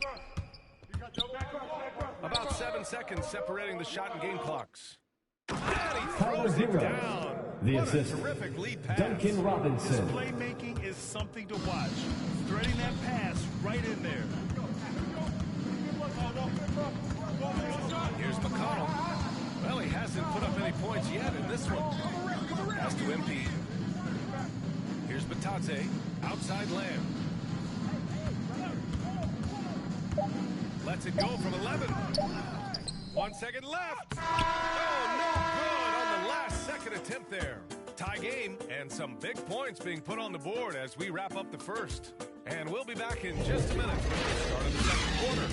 About 7 seconds separating the shot and game clocks. And he throws it down. The what assist, a terrific lead pass. Duncan Robinson. His playmaking is something to watch. Threading that pass right in there. Here's McConnell. Well, he hasn't put up any points yet in this one. Pass to MP. Here's Batate. Outside Lamb. Lets it go from 11. 1 second left. Oh, no good on the last second attempt there. Tie game and some big points being put on the board as we wrap up the first. And we'll be back in just a minute for the start of the second quarter.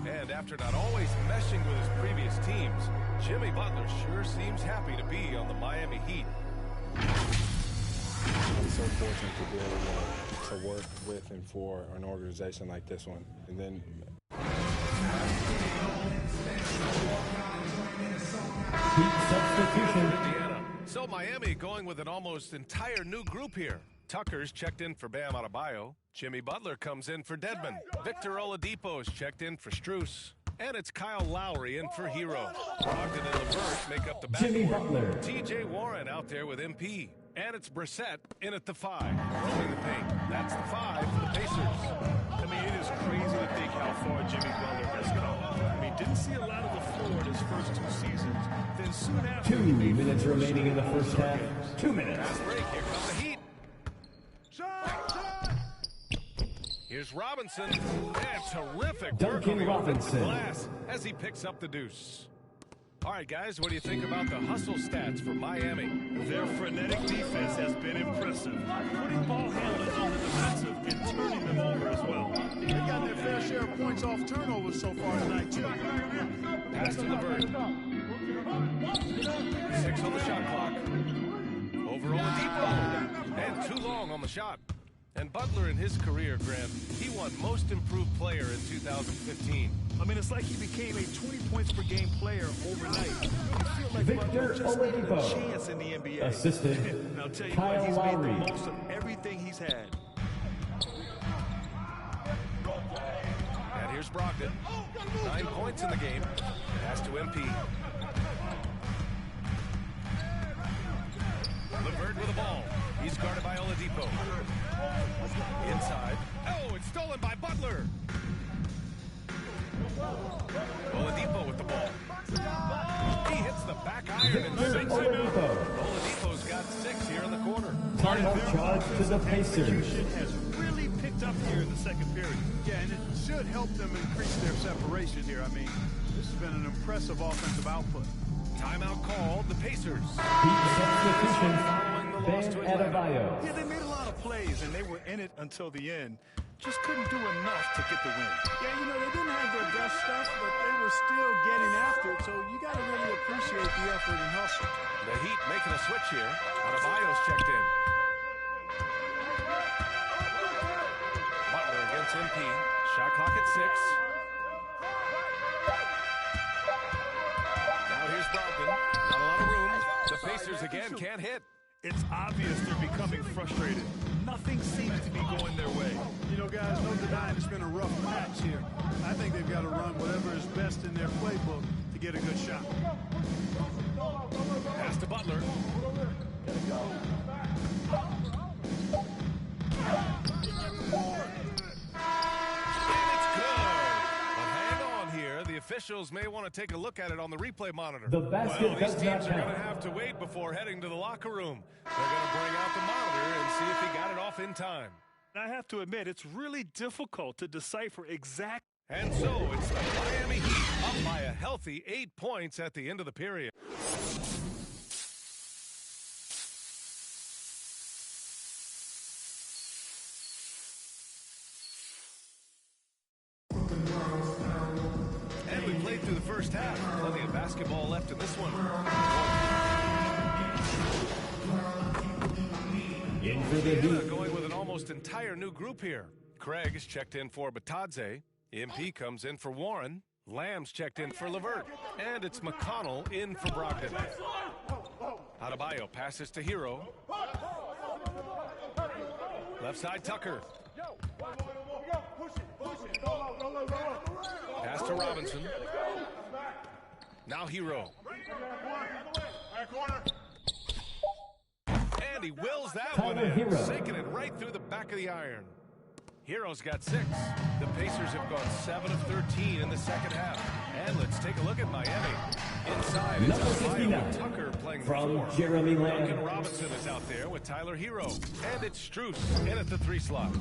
And after not always meshing with his previous teams, Jimmy Butler sure seems happy to be on the Miami Heat. I'm so fortunate to be able to work with and for an organization like this one. And then substitution. Indiana. So Miami going with an almost entire new group here. Tucker's checked in for Bam Adebayo. Jimmy Butler comes in for Dedman. Victor Oladipo's checked in for Strus. And it's Kyle Lowry in for Hero. Brogdon and LeVert make up the Jimmy backcourt. Butler. TJ Warren out there with MP. And it's Brissett in at the 5. Roaming the paint. That's the 5 for the Pacers. I mean, it is crazy to think how far Jimmy Butler has come. I mean, didn't see a lot of the floor in his first 2 seasons. Then soon after, 2 minutes remaining in the first half. 2 minutes. Fast break. Here comes the Heat. Here's Robinson. And terrific work Duncan on the offensive Robinson. glass as he picks up the deuce. All right, guys, what do you think about the hustle stats for Miami? Their frenetic defense has been impressive, putting ball handlers on the defensive and turning them over as well. They got their fair share of points off turnovers so far tonight, too. Pass to LeVert. 6 on the shot clock. Over Oladipo. And too long on the shot. And Butler in his career, Grant, he won Most Improved Player in 2015. I mean, it's like he became a 20 points per game player overnight. You feel like Victor Butler just had a Oladipo. chance in the NBA. Assistant, And I'll tell you Kyle what, he's Lowry. made the most of everything he's had. And here's Brogdon. 9 points in the game. Pass to MP. LeVert with the ball. He's guarded by Oladipo. Inside. Oh, it's stolen by Butler. Oladipo with the ball. Victor Oladipo. Oladipo's got 6 here in the quarter. Timeout charge to the Pacers. Execution has really picked up here in the second period. Yeah, and it should help them increase their separation here. I mean, this has been an impressive offensive output. Timeout called. The Pacers. Heat substitution. Ben Adebayo. Yeah, they made a lot of plays, and they were in it until the end. Just couldn't do enough to get the win. Yeah, you know, they didn't have their best stuff, but they were still getting after it, so you got to really appreciate the effort and hustle. The Heat making a switch here. Adebayo's checked in. Butler against MP. Shot clock at 6. Now here's Brogdon. Not a lot of room. The Pacers again can't hit. It's obvious they're becoming frustrated. Nothing seems to be going their way. You know, guys, no denying it's been a rough patch here. I think they've got to run whatever is best in their playbook to get a good shot. Pass to Butler. Officials may want to take a look at it on the replay monitor. The basket these does teams not are going count. to have to wait before heading to the locker room. They're going to bring out the monitor and see if he got it off in time. I have to admit, it's really difficult to decipher exact. And so it's the Miami Heat up by a healthy 8 points at the end of the period. And we played through the first half. Plenty of basketball left in this one. In for the Heat. Going with an almost entire new group here. Craig is checked in for Batadze. MP comes in for Warren. Lamb's checked in for LeVert. And it's McConnell in for Brogdon. Adebayo passes to Hero. Left side Tucker. Pass to Robinson. Now Hero. And he wills that one in, sinking it right through the back of the iron. Hero's got 6. The Pacers have gone 7 of 13 in the second half. And let's take a look at Miami. Inside, it's Adebayo and Tucker playing from the 4. Jeremy Lamb. Duncan Robinson is out there with Tyler Hero. And it's Strus in at the 3 slot.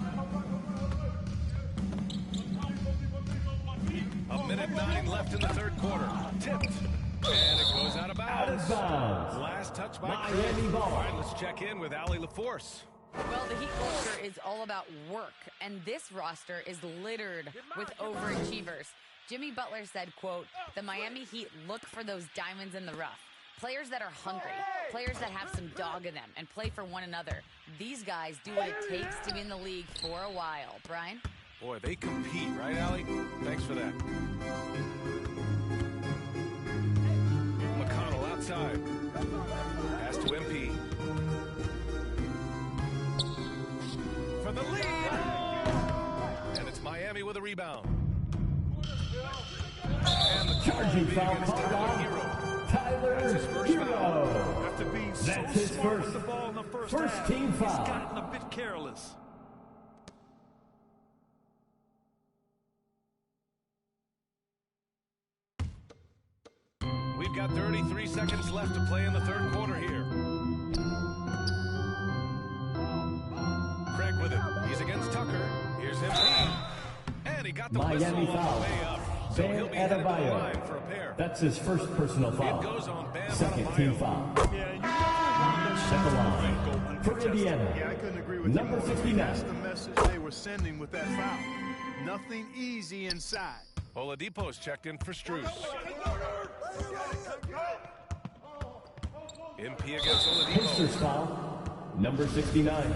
A minute 9 left in the third quarter. Tipped. And it goes out of bounds. Last touch by Miami ball. All right, let's check in with Allie LaForce. Well, the Heat culture is all about work, and this roster is littered with overachievers. Jimmy Butler said, quote, "The Miami Heat look for those diamonds in the rough. Players that are hungry, players that have some dog in them and play for one another. These guys do what it takes to be in the league for a while." Brian? Boy, they compete, right, Allie? Thanks for that. McConnell outside. Pass to MP. For the lead! And it's Miami with a rebound. And the Charging foul against called Tyler on Hero. Tyler That's his first Hero. foul. After being so That's his smart first- with the ball in the first first half, team foul. he's gotten a bit careless. We've got 33 seconds left to play in the third quarter here. Craig with it. He's against Tucker. Here's MP. And he got the Miami whistle on foul. the way up. So Ben he'll be headed to the Adebayo. line for a pair. That's his first personal foul. It goes on Bam Second Adebayo. team foul. Yeah, you never want At the line to go for uncontested. Indiana. Yeah, I couldn't agree with Number you more. 69. That's the message they were sending with that foul. Nothing easy inside. Oladipo's checked in for Strus. MP against Pacers Oladipo. foul. Number 69.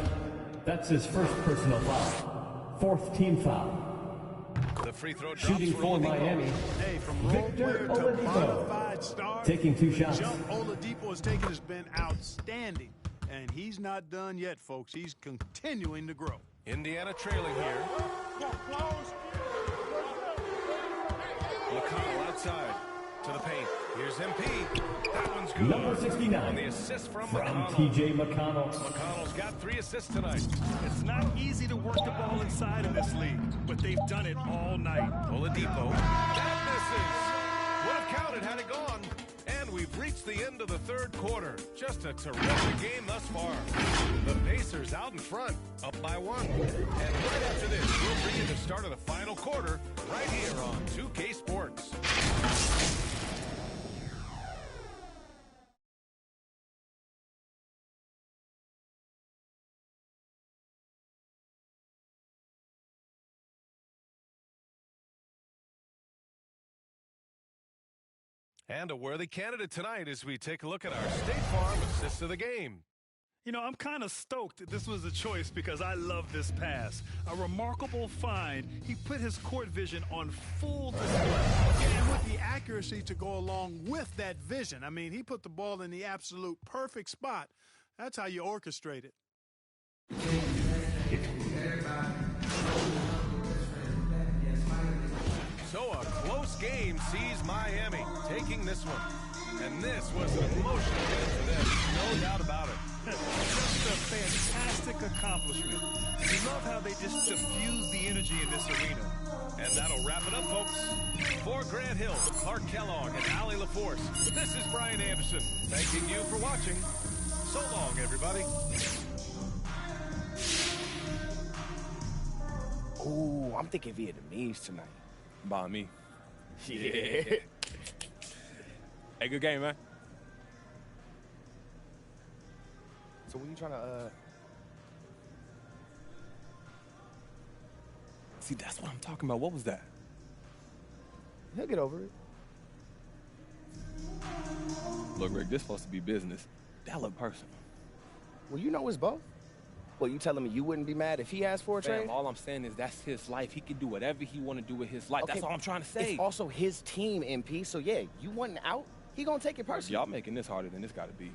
That's his first personal foul. Fourth team foul. The free throw drops Shooting for for Oladipo. Miami. Hey, from role Victor player to bona Oladipo. fide star, Taking 2 shots. jump Oladipo has taken has been outstanding. And he's not done yet, folks. He's continuing to grow. Indiana trailing here. McConnell outside to the paint. Here's MP. That one's good. Number 69. On the assist from From McConnell. TJ McConnell. McConnell's got 3 assists tonight. It's not easy to work the ball inside in this league, but they've done it all night. Oladipo. That misses. Would have counted had it gone. And we've reached the end end of the third quarter. Just a terrific game thus far. The Pacers out in front, up by 1. And right after this, we'll bring you the start of the final quarter right here on 2K Sports. And a worthy candidate tonight as we take a look at our State Farm assist of the game. You know, I'm kind of stoked that this was a choice because I love this pass. A remarkable find. He put his court vision on full display. And with the accuracy to go along with that vision. I mean, he put the ball in the absolute perfect spot. That's how you orchestrate it. So a close game sees Miami taking this one. And this was an emotional win for them, no doubt about it. Just a fantastic accomplishment. You love how they just diffuse the energy in this arena. And that'll wrap it up, folks. For Grant Hill, Clark Kellogg, and Allie LaForce, this is Brian Anderson, thanking you for watching. So long, everybody. Ooh, I'm thinking Vietnamese tonight. By me. Yeah. Hey, good game, man. So when you trying to, See, that's what I'm talking about. What was that? He'll get over it. Look, Rick, this supposed to be business. That look personal. Well, you know it's both. Well, you telling me you wouldn't be mad if he asked for a trade? Fam, all I'm saying is that's his life. He can do whatever he want to do with his life. Okay, That's all I'm trying to say. It's also his team, MP, so yeah, you wanting out, he gonna take it personally. Y'all making this harder than this got to be.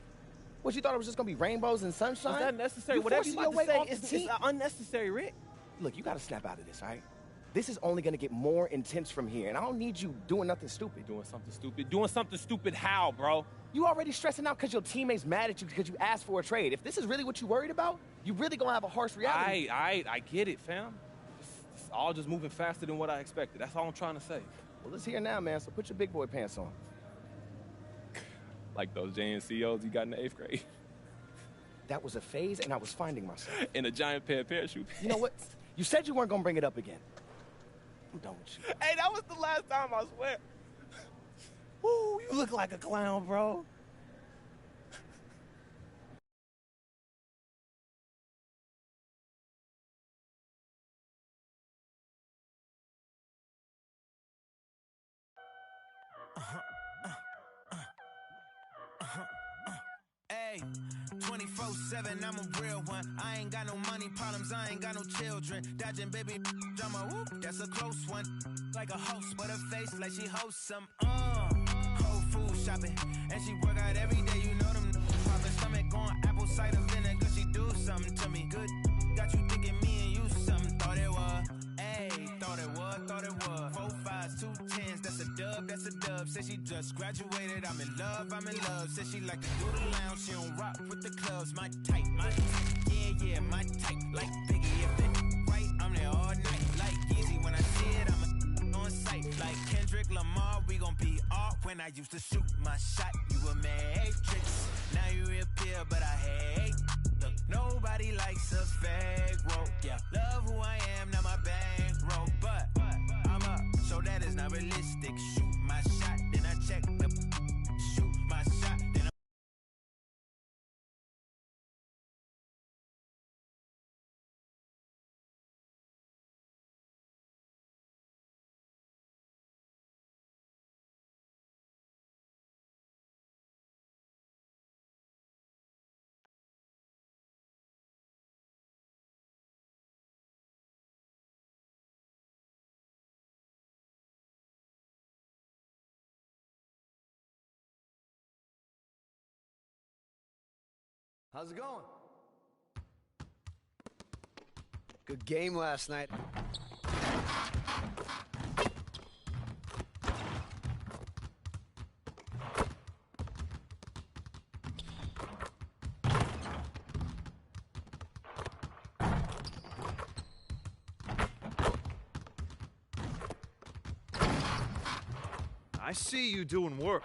What, you thought it was just gonna be rainbows and sunshine? Is that necessary? You Whatever you forcing about your to way say off is the team. unnecessary, Rick. Look, you gotta snap out of this, all right? This is only gonna get more intense from here, and I don't need you doing nothing stupid. Doing something stupid? Doing something stupid how, bro? You already stressing out because your teammate's mad at you because you asked for a trade. If this is really what you worried about, you really gonna have a harsh reality. I get it, fam. It's all just moving faster than what I expected. That's all I'm trying to say. Well, it's here now, man, so put your big boy pants on. Like those JNCOs you got in the 8th grade. That was a phase, and I was finding myself. In a giant pair of parachute pants. You know what? You said you weren't gonna bring it up again. I'm done with you. Hey, that was the last time, I swear. Woo, you look like a clown, bro. Hey, 24/7, I'm a real one. I ain't got no money problems, I ain't got no children. Dodging baby drama, whoop, that's a close one. Like a host, but her face like she hosts some. Whole food shopping, and she work out every day. You know them poppin' stomach on apple cider vinegar. She do something to me good. Got you thinking me and you something. Thought it was. Ayy, thought it was. 4 5s, 2 10s, that's a dub, that's a dub. Said she just graduated, I'm in love. Said she like to do the lounge, she don't rock with the clubs. My type, yeah, my type. Like Biggie, if it right, I'm there all night. Like Yeezy, when I see it, I'm on sight. Like Kendrick Lamar, we gon' be off. When I used to shoot my shot, you a matrix. Now you reappear, but I hate. Look, nobody likes a fake rope. Yeah, love who I am, not my bankroll. But I'm up, so that is not realistic. Shoot my shot, then I check the. Shoot my shot, then I. How's it going? Good game last night. I see you doing work.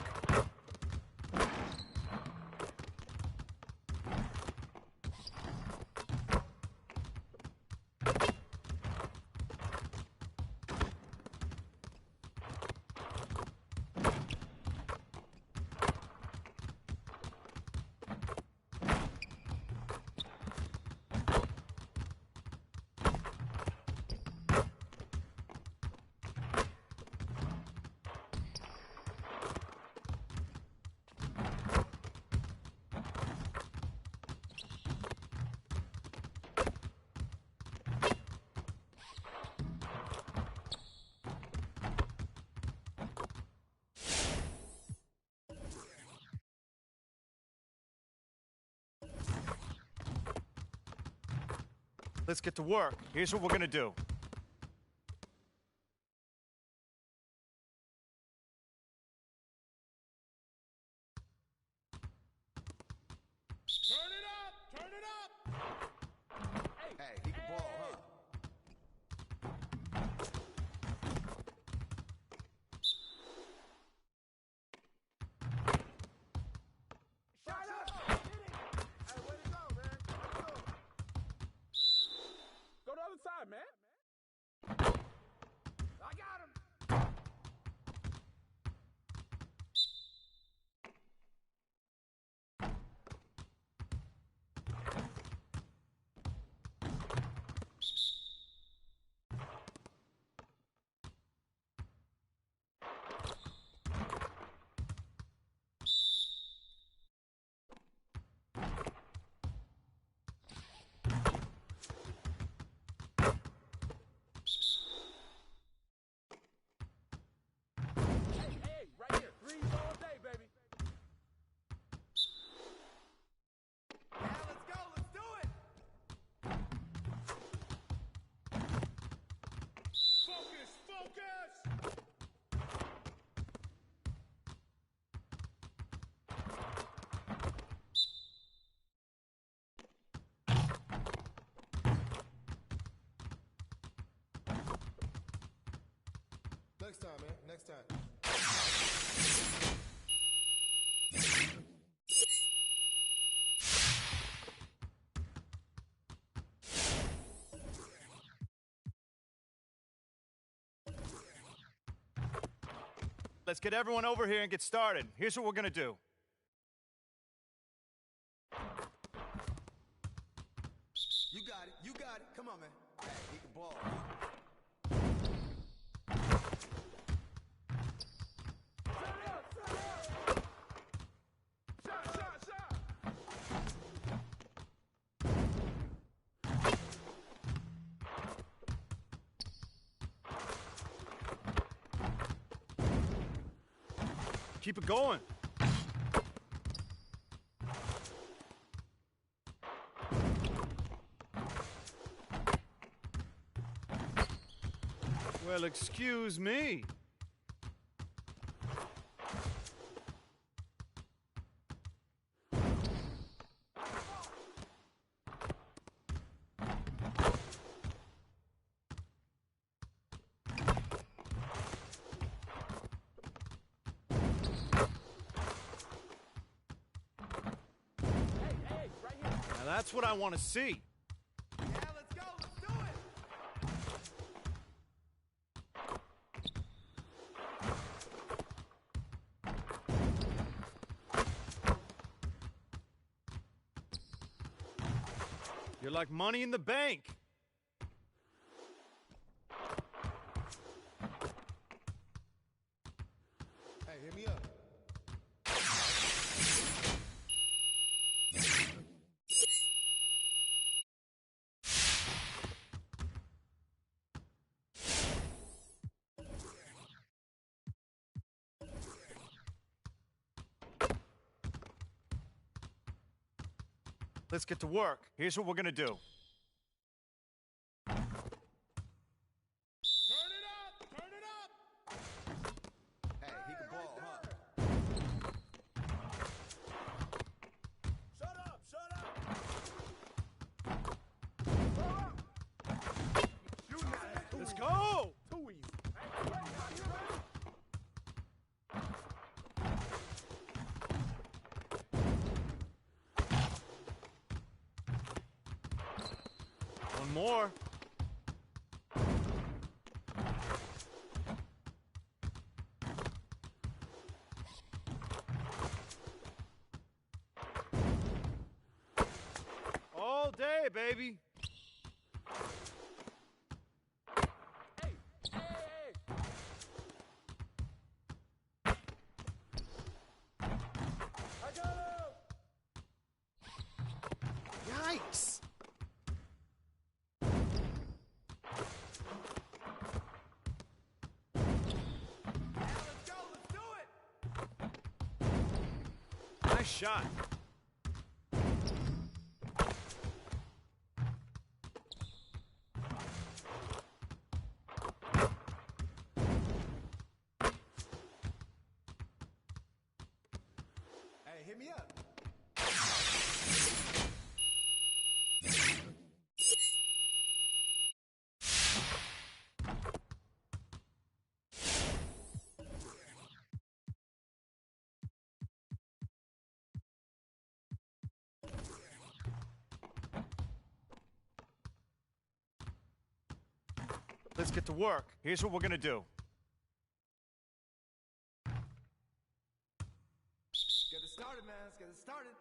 Let's get to work. Here's what we're gonna do. Turn it up! Turn it up! Hey, he can ball, huh? Shut up! Hey, way to go, man. Go the other side, man. I got him. Hey, right here. Threes all day, baby. Yeah, let's go. Let's do it. Focus, focus. Next time, man. Next time. Let's get everyone over here and get started. Here's what we're gonna do. You got it. You got it. Come on, man. Hey, he can ball. Keep it going. Well, excuse me. Now that's what I want to see. Yeah, let's go. Let's do it. You're like money in the bank. Hey, hit me up. Let's get to work. Here's what we're gonna do. Turn it up! Turn it up! Hey, he can ball, huh? Shut up! Shut up! Let's go! Too easy. One more. All day, baby. I got him! Yikes. Let's go. Let's do it. Nice shot. right, hit me up. Let's get to work. Here's what we're gonna do. Get it started, man. Let's get it started.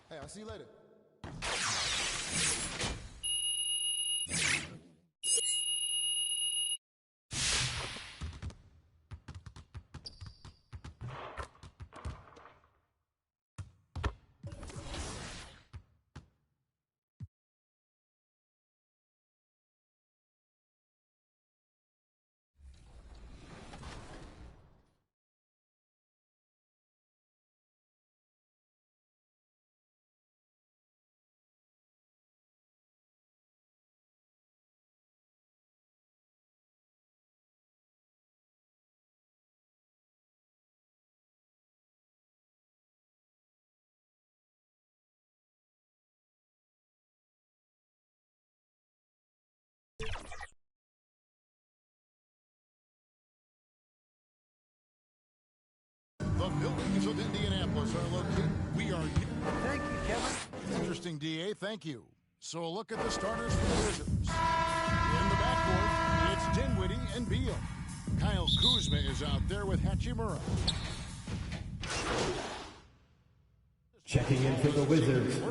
Hey, I'll see you later. The buildings of Indianapolis are located. We are here. Thank you, Kevin. Interesting, D.A. Thank you. So a look at the starters for the Wizards. In the backcourt, it's Dinwiddie and Beal. Kyle Kuzma is out there with Hachimura. Checking in for the Wizards.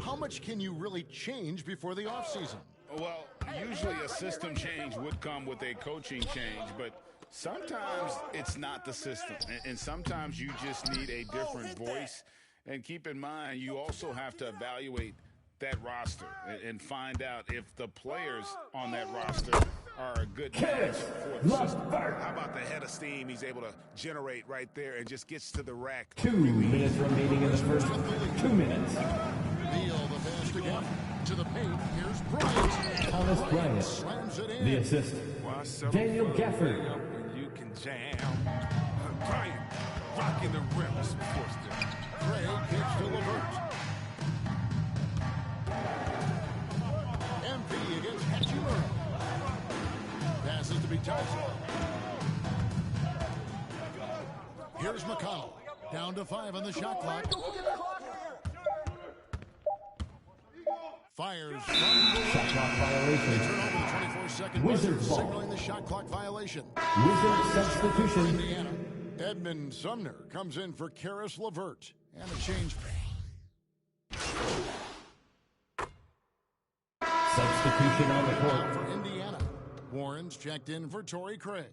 How much can you really change before the offseason? Well, usually a system change would come with a coaching change, but sometimes it's not the system, and sometimes you just need a different voice. And keep in mind, you also have to evaluate that roster and find out if the players on that roster are a good match for the system. How about the head of steam he's able to generate right there and just gets to the rack? 2 minutes remaining in the first 2 minutes. Beal, the pass again to the paint. Here's Bryant. Thomas Bryant. Slams it in. The assist. Daniel Gafford. You can jam. Bryant rocking the rim. Gray kicks to LeVert. MP against Hachimura. Passes to be Tyson. Here's McConnell. Down to 5 on the shot clock. Fires from the Shot clock violation. They turn over the 24-second Wizards buzzer, ball. signaling the shot clock violation. Wizards substitution. Indiana. Edmund Sumner comes in for Karis LeVert. And a change. Substitution on the court. For Indiana. Warren's checked in for Torrey Craig.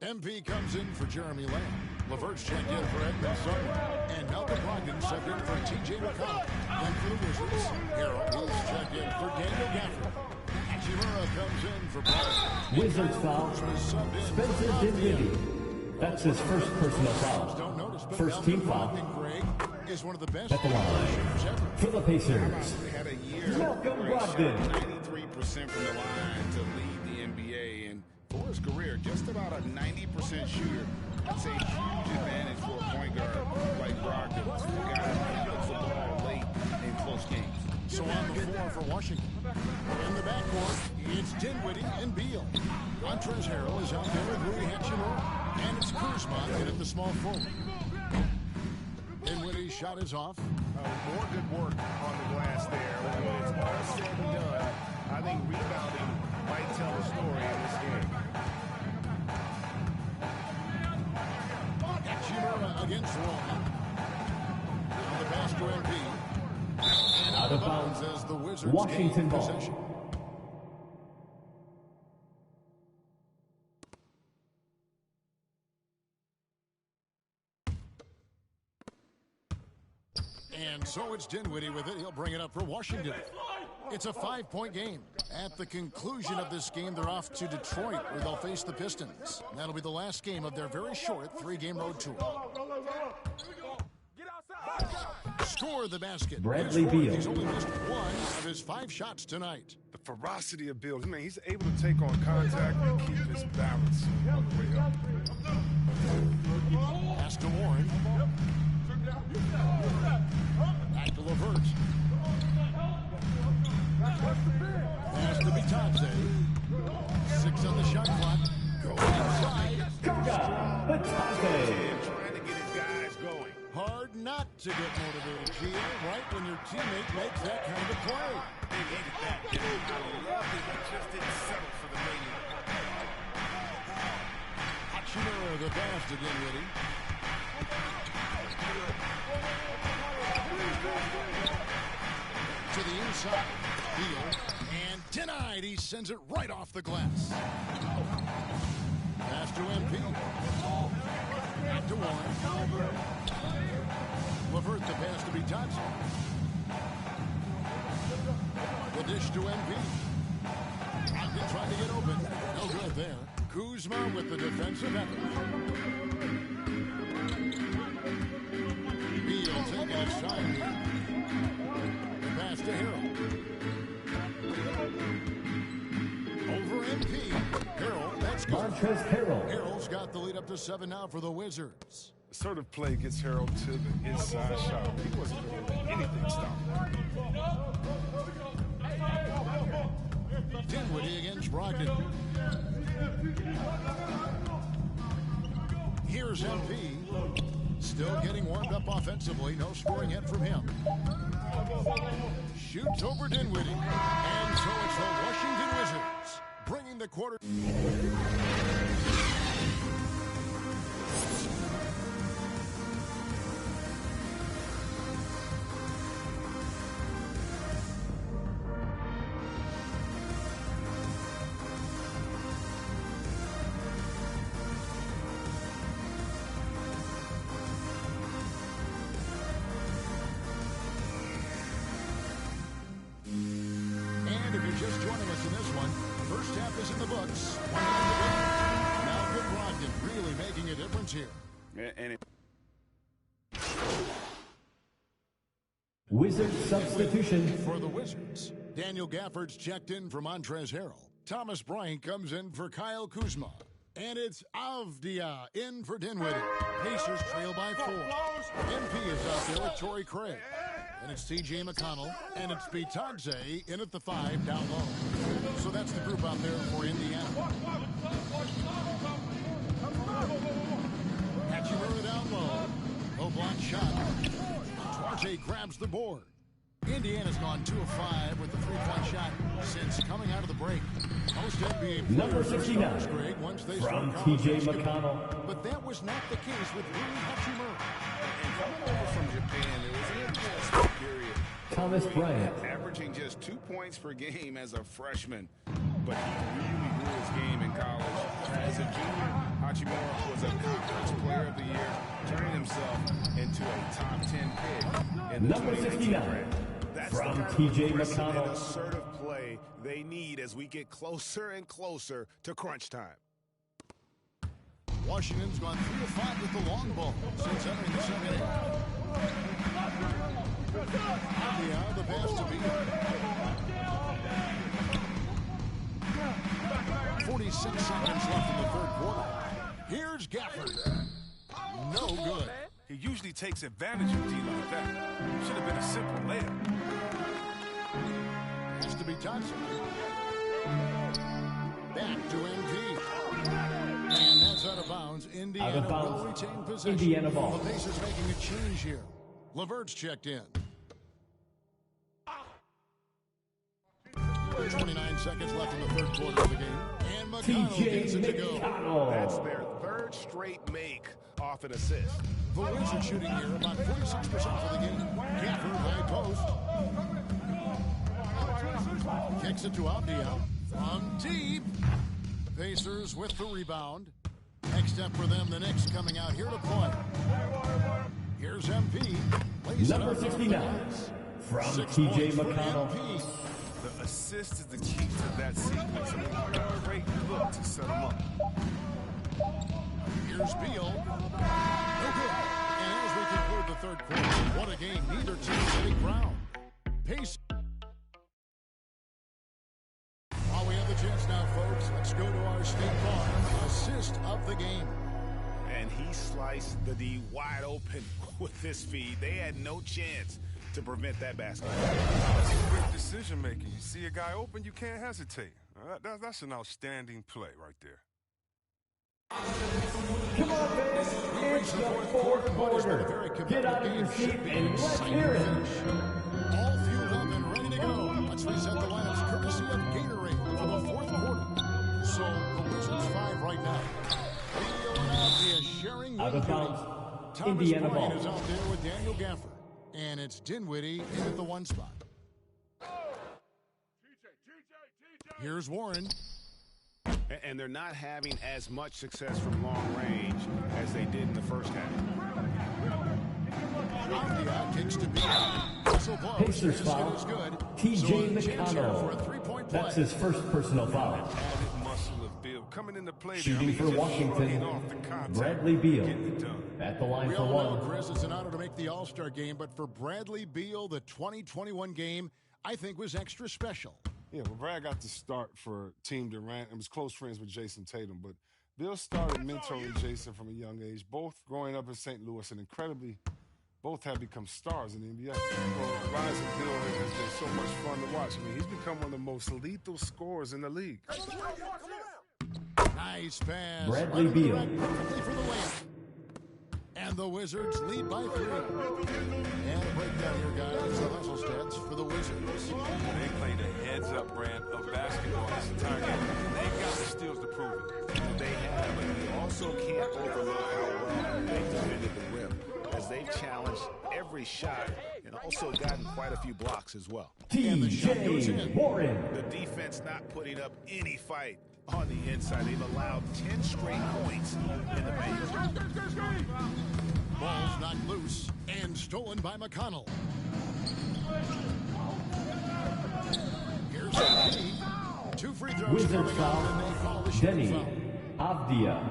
MP comes in for Jeremy Lamb. LeVert's checked in for Edmund Sumner. And Malcolm Brogdon stepped in for T.J. McConnell. And for the Wizards, Harold is checked in for Daniel Gafford. Hachimura comes in for Bryant. Wizards foul. Spencer Dinwiddie. That's his first personal foul. Don't notice, but First team foul. Greg is one of the best At the line. For the Pacers. Had a year Malcolm where he shot Brogdon. 93% from the line to lead the NBA, and for his career, just about a 90% shooter. That's a huge advantage for a point guard like Brogdon, who got to handle the ball late in close games. So on the floor for Washington. In the backcourt, it's Dinwiddie and Beal. Montrezl Harrell is out there with Rui Hachimura. And it's Kuzma in at the small forward. Dinwiddie's shot is off. More good work on the glass there. When it's all said and done, I think rebounding might tell a story in this game. Hachimura against Roman. Now the pass to MP. And Out of bounds as the Wizards Washington gain ball. possession. And so it's Dinwiddie with it. He'll bring it up for Washington. It's a 5-point game. At the conclusion of this game, they're off to Detroit, where they'll face the Pistons. That'll be the last game of their very short 3-game road tour. Score the basket. Bradley Beal. He's only missed 1 of his 5 shots tonight. The ferocity of Beal. Man, he's able to take on contact and keep his balance on the way up. Pass to Warren. Back to LeVert. Pass to Bitadze. 6 on the shot clock. Inside. Bitadze. Trying to get his guys going. Hard not to get motivated, Gio, right when your teammate makes that kind of play. They needed that. I love that he just didn't settle for the lady. Hachimura the pass to Dinwiddie. To the inside. Beal. And denied. He sends it right off the glass. Pass to MP. Back to Warren. LeVert the pass to Bitadze. The dish to MP. Brogdon trying to get open. No good there. Kuzma with the defensive effort. Beal taking his time here. The pass to Harrell. Over MP. Harrell, that's good. Montrezl Harrell. Harrell's got the lead up to 7 now for the Wizards. The sort of play gets Harrell to the inside shot. He wasn't going to let anything stop him. Dinwiddie against Brogdon. Here's MP. Still getting warmed up offensively. No scoring yet from him. Shoots over Dinwiddie. And so it's the Washington Wizards bringing the quarter. Just joining us in this one. First half is in the books. Now good Brogdon really making a difference here. Wizard substitution. For the Wizards, Daniel Gafford's checked in for Montrezl Harrell. Thomas Bryant comes in for Kyle Kuzma. And it's Avdia in for Dinwiddie. Pacers trail by 4. MP is out there with Torrey Craig. And it's T.J. McConnell, and it's Bitadze in at the 5 down low. So that's the group out there for Indiana. Hachimura down low. No block shot. Duarte grabs the board. Indiana's gone 2 of 5 with the 3-point shot since coming out of the break. Most NBA Number players 69 Greg, once they from start T.J. college McConnell. But that was not the case with Rui Hachimura. And coming over from Japan, there was an adjustment period. Thomas Bryant. Averaging just 2 points per game as a freshman. But he really grew his game in college. As a junior, Hachimura was a conference player of the year, turning himself into a top 10 pick. In the Number 69 from T.J. McConnell. Assertive play they need as we get closer and closer to crunch time. Washington's gone 3 of 5 with the long ball since entering the second half. The pass to Beal. 46 seconds left in the third quarter. Here's Gafford. No good. He usually takes advantage of D like that. Should have been a simple layup. Dinwiddie touched. Back to MP. And that's out of bounds. Indiana will retain possession. Indiana ball. The Pacers making a change here. LeVert's checked in. 29 seconds left in the third quarter of the game. And McConnell gets it to go. That's their third straight make off an assist. The Wizards shooting here about 46% for the game. Gaffer high post. Kicks it to Avdia from deep. Pacers with the rebound. Next step for them, the Knicks coming out here to play. Here's MP. Number 69 from T.J. McConnell. The assist is the key to that sequence. A great look to set him up. Here's Beal. No good. And as we conclude the third quarter, what a game. Neither team getting ground. Pace. While we have the chance now, folks, let's go to our State Farm assist of the game. And he sliced the D wide open with this feed. They had no chance to prevent that basket. That's quick decision making. You see a guy open, you can't hesitate. That's an outstanding play right there. Come on, Vince. It's the fourth quarter. Get out of your seat and let's hear it. All fueled up and ready to go. Let's reset the lineups courtesy of Gatorade for the fourth quarter. So the Wizards 5 right now. Beal and Avdia sharing out of bounds. Thomas Indiana Bryant ball. is out there with Daniel Gaffer. And it's Dinwiddie in at the one spot. Here's Warren. And they're not having as much success from long range as they did in the first half. Avdia kicks to Beal. Pacers foul. T.J. McConnell. That's his first personal foul. Added muscle of Beal coming into play. Shooting for Washington, Bradley Beal at the line we for all know, one. Chris, it's an honor to make the All-Star game, but for Bradley Beal, the 2021 game, I think was extra special. Yeah, well, Brad got to start for Team Durant and was close friends with Jason Tatum, but Bill started mentoring Jason from a young age, both growing up in St. Louis, and incredibly, both have become stars in the NBA. Well, the rise of Bill has been so much fun to watch. I mean, he's become one of the most lethal scorers in the league. Nice pass. Bradley Beal. Perfectly for the layup. And the Wizards lead by 3. And a breakdown here, guys. The hustle stats for the Wizards. They played a heads-up brand of basketball this entire game. They've got the steals to prove it. They have, but you also can't overlook how well they defended the rim, as they've challenged every shot and also gotten quite a few blocks as well. T.J. Warren. The defense not putting up any fight on the inside. They've allowed 10 straight points in the paint. Ball's knocked loose and stolen by McConnell. Here's MP. 2 free throws. Wizards foul. Denny Avdia.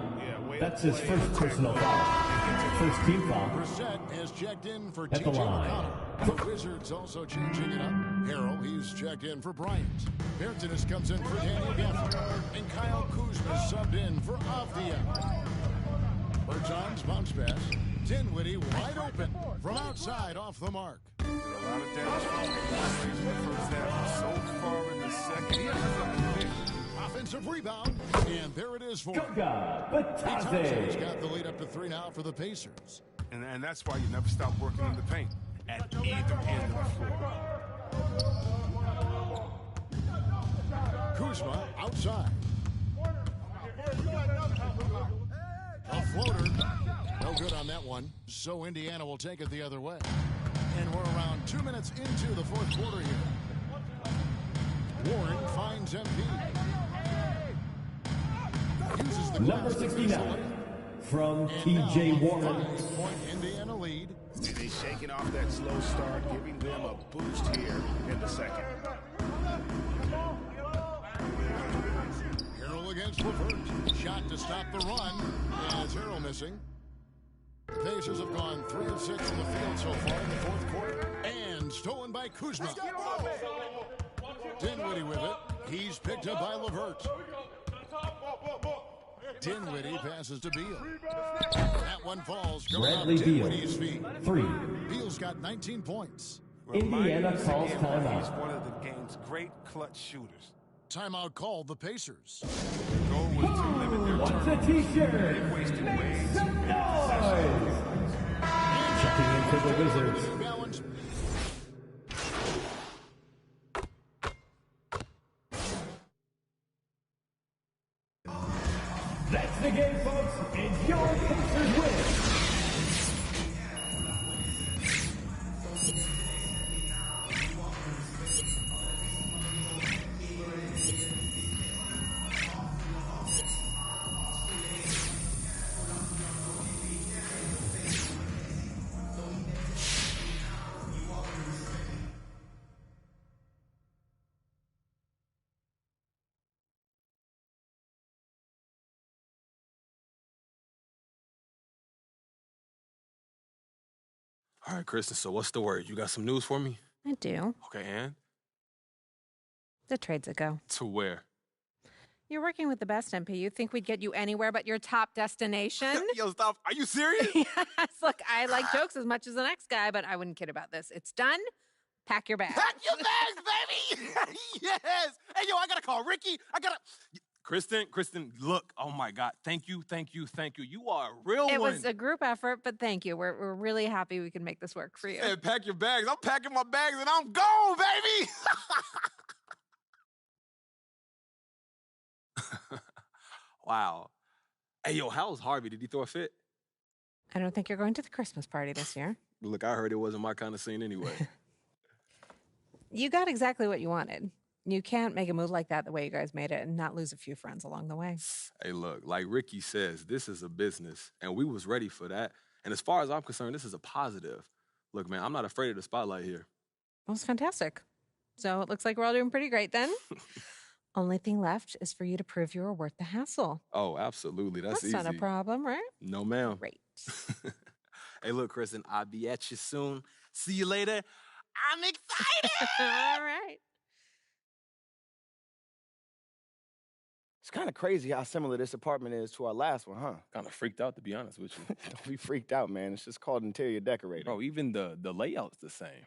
That's his first personal foul. First team foul. Brissett has checked in for At the T.J. line. McConnell. The Wizards also changing it up. Harrell, he's checked in for Bryant. Bertinus comes in for Daniel Gaffer. And Kyle Kuzma subbed in for Avdia. Bertans bounce pass. Dinwiddie wide open from outside off the mark. Did a lot of damage from the first half. So far in the second, he has up the offensive rebound, and there it is for Goga Batadze. Got the lead up to 3 now for the Pacers. And that's why you never stop working in the paint at either end of the floor. Kuzma outside. A floater. No good on that one. So Indiana will take it the other way. And we're around 2 minutes into the fourth quarter here. Warren finds MP. Uses the number 69 from T.J. Warren. 5-point Indiana lead. And he's shaking off that slow start, giving them a boost here in the second. Harrell against LeVert. Shot to stop the run. And it's Harrell missing. The Pacers have gone 3 of 6 in the field so far in the fourth quarter. And stolen by Kuzma. Dinwiddie with it. He's picked up by LeVert. Dinwiddie passes to Beal. That one falls. Bradley Beal. 3. Beal's Beal's got 19 points. Indiana calls timeout. He's one of the game's great clutch shooters. Timeout called the Pacers. The goal was to limit their What's a turnovers. t-shirt? They wasted way Make too some many noise! Checking into the Wizards. Balance. That's the game, folks. And your Pacers win. All right, Kristen, so what's the word? You got some news for me? I do. Okay, and? The trade's a go. To where? You're working with the best, MP. You think we'd get you anywhere but your top destination? Yo, stop. Are you serious? Yes. Look, I like jokes as much as the next guy, but I wouldn't kid about this. It's done. Pack your bags. Pack your bags, baby! Yes! Hey, yo, I gotta call Ricky. Kristen, look. Oh, my God. Thank you. You are a real It one. was a group effort, but thank you. We're really happy we can make this work for you. Hey, pack your bags. I'm packing my bags and I'm gone, baby! Wow. Hey, yo, how's Harvey? Did he throw a fit? I don't think you're going to the Christmas party this year. Look, I heard it wasn't my kind of scene anyway. You got exactly what you wanted. You can't make a move like that the way you guys made it and not lose a few friends along the way. Hey, look, like Ricky says, this is a business, and we was ready for that. And as far as I'm concerned, this is a positive. Look, man, I'm not afraid of the spotlight here. Well, it's fantastic. So it looks like we're all doing pretty great then. Only thing left is for you to prove you're worth the hassle. Oh, absolutely. That's easy. Not a problem, right? No, ma'am. Great. Hey, look, Kristen, I'll be at you soon. See you later. I'm excited. All right. It's kind of crazy how similar this apartment is to our last one, huh? Kind of freaked out, to be honest with you. Don't be freaked out, man. It's just called interior decorating. Bro, even the layout's the same.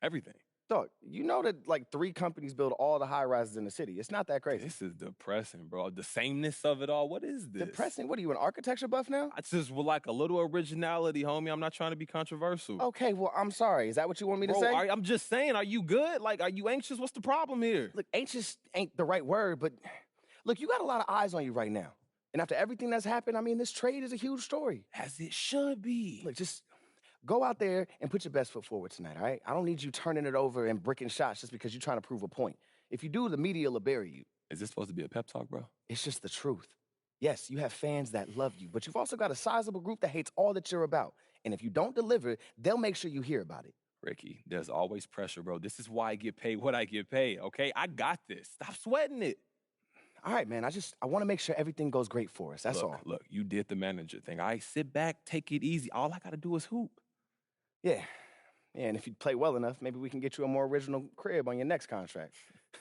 Everything. Dog, you know that like 3 companies build all the high rises in the city. It's not that crazy. This is depressing, bro. The sameness of it all. What is this? Depressing? What are you, an architecture buff now? I just would like a little originality, homie. I'm not trying to be controversial. Okay, well, I'm sorry. Is that what you want me to Bro, say? I'm just saying, are you good? Like, are you anxious? What's the problem here? Look, anxious ain't the right word, but look, you got a lot of eyes on you right now. And after everything that's happened, I mean, this trade is a huge story. As it should be. Look, just go out there and put your best foot forward tonight, all right? I don't need you turning it over and bricking shots just because you're trying to prove a point. If you do, the media will bury you. Is this supposed to be a pep talk, bro? It's just the truth. Yes, you have fans that love you, but you've also got a sizable group that hates all that you're about. And if you don't deliver, they'll make sure you hear about it. Ricky, there's always pressure, bro. This is why I get paid what I get paid, okay? I got this. Stop sweating it. All right, man, I want to make sure everything goes great for us. That's all. Look, you did the manager thing. All right, sit back, take it easy. All I got to do is hoop. Yeah, and if you play well enough, maybe we can get you a more original crib on your next contract.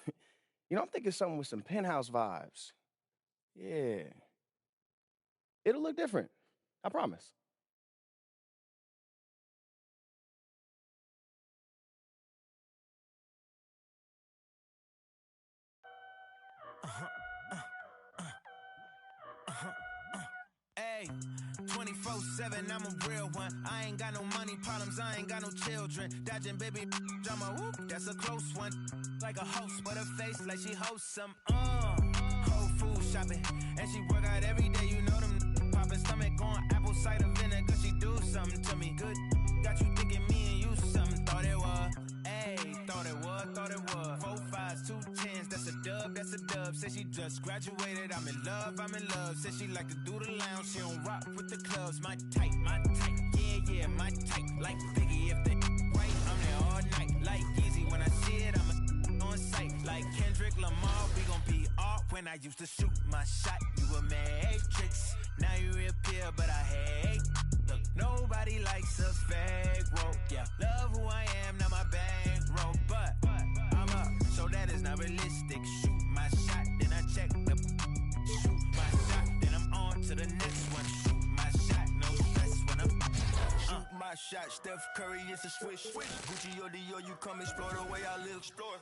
You know, I'm thinking something with some penthouse vibes. Yeah. It'll look different. I promise. Hey, 24/7, I'm a real one. I ain't got no money problems, I ain't got no children. Dodging baby, drama, whoop, that's a close one. Like a host, but her face like she hosts some, Whole food shopping. And she work out every day, you know them popping stomach on apple cider vinegar. She do something to me good. Got you thinking me and you something, thought it was. Ayy, thought it was. 4 5s, 2 10s, that's a dub. Said she just graduated, I'm in love. Said she like to do the lounge, she don't rock with the clubs. My type, yeah, my type. Like Biggie, if they right, I'm there all night. Like Easy, when I see it, I'm on sight. Like Kendrick Lamar, we gon' be off. When I used to shoot my shot, you a matrix. Now you reappear, but I hate. Look, nobody likes a fake rope. Yeah, love who I am, not my bankroll. But I'm up, so that is not realistic. Shoot my shot, then I check the. Shoot my shot, then I'm on to the next one. Shoot my shot, no stress when I'm. Shoot my shot. Steph Curry, it's a swish. Gucci or Dior, you come explore the way I live. Explore.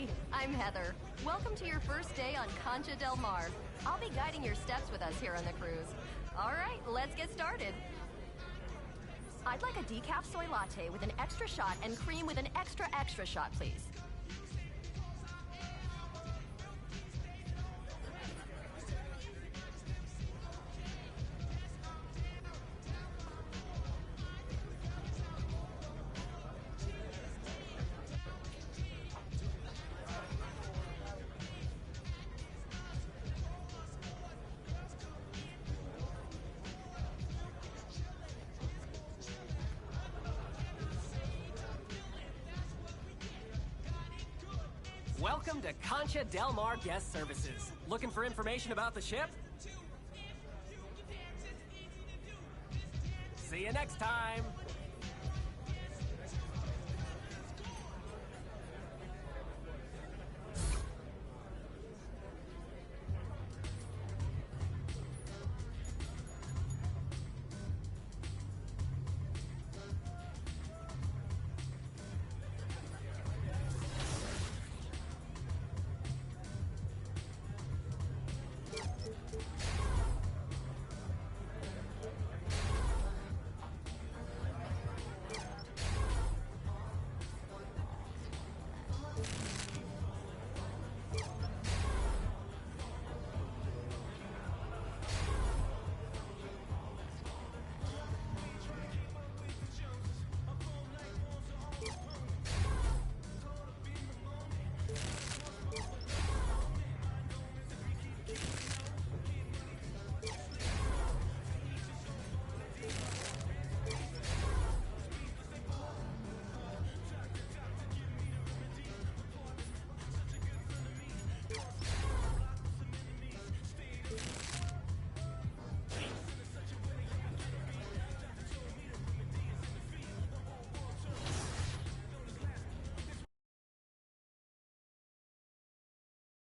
Hi, I'm Heather. Welcome to your first day on Concha Del Mar. I'll be guiding your steps with us here on the cruise. All right, let's get started. I'd like a decaf soy latte with an extra shot and cream with an extra shot, please. Welcome to Concha Del Mar Guest Services. Looking for information about the ship? See you next time.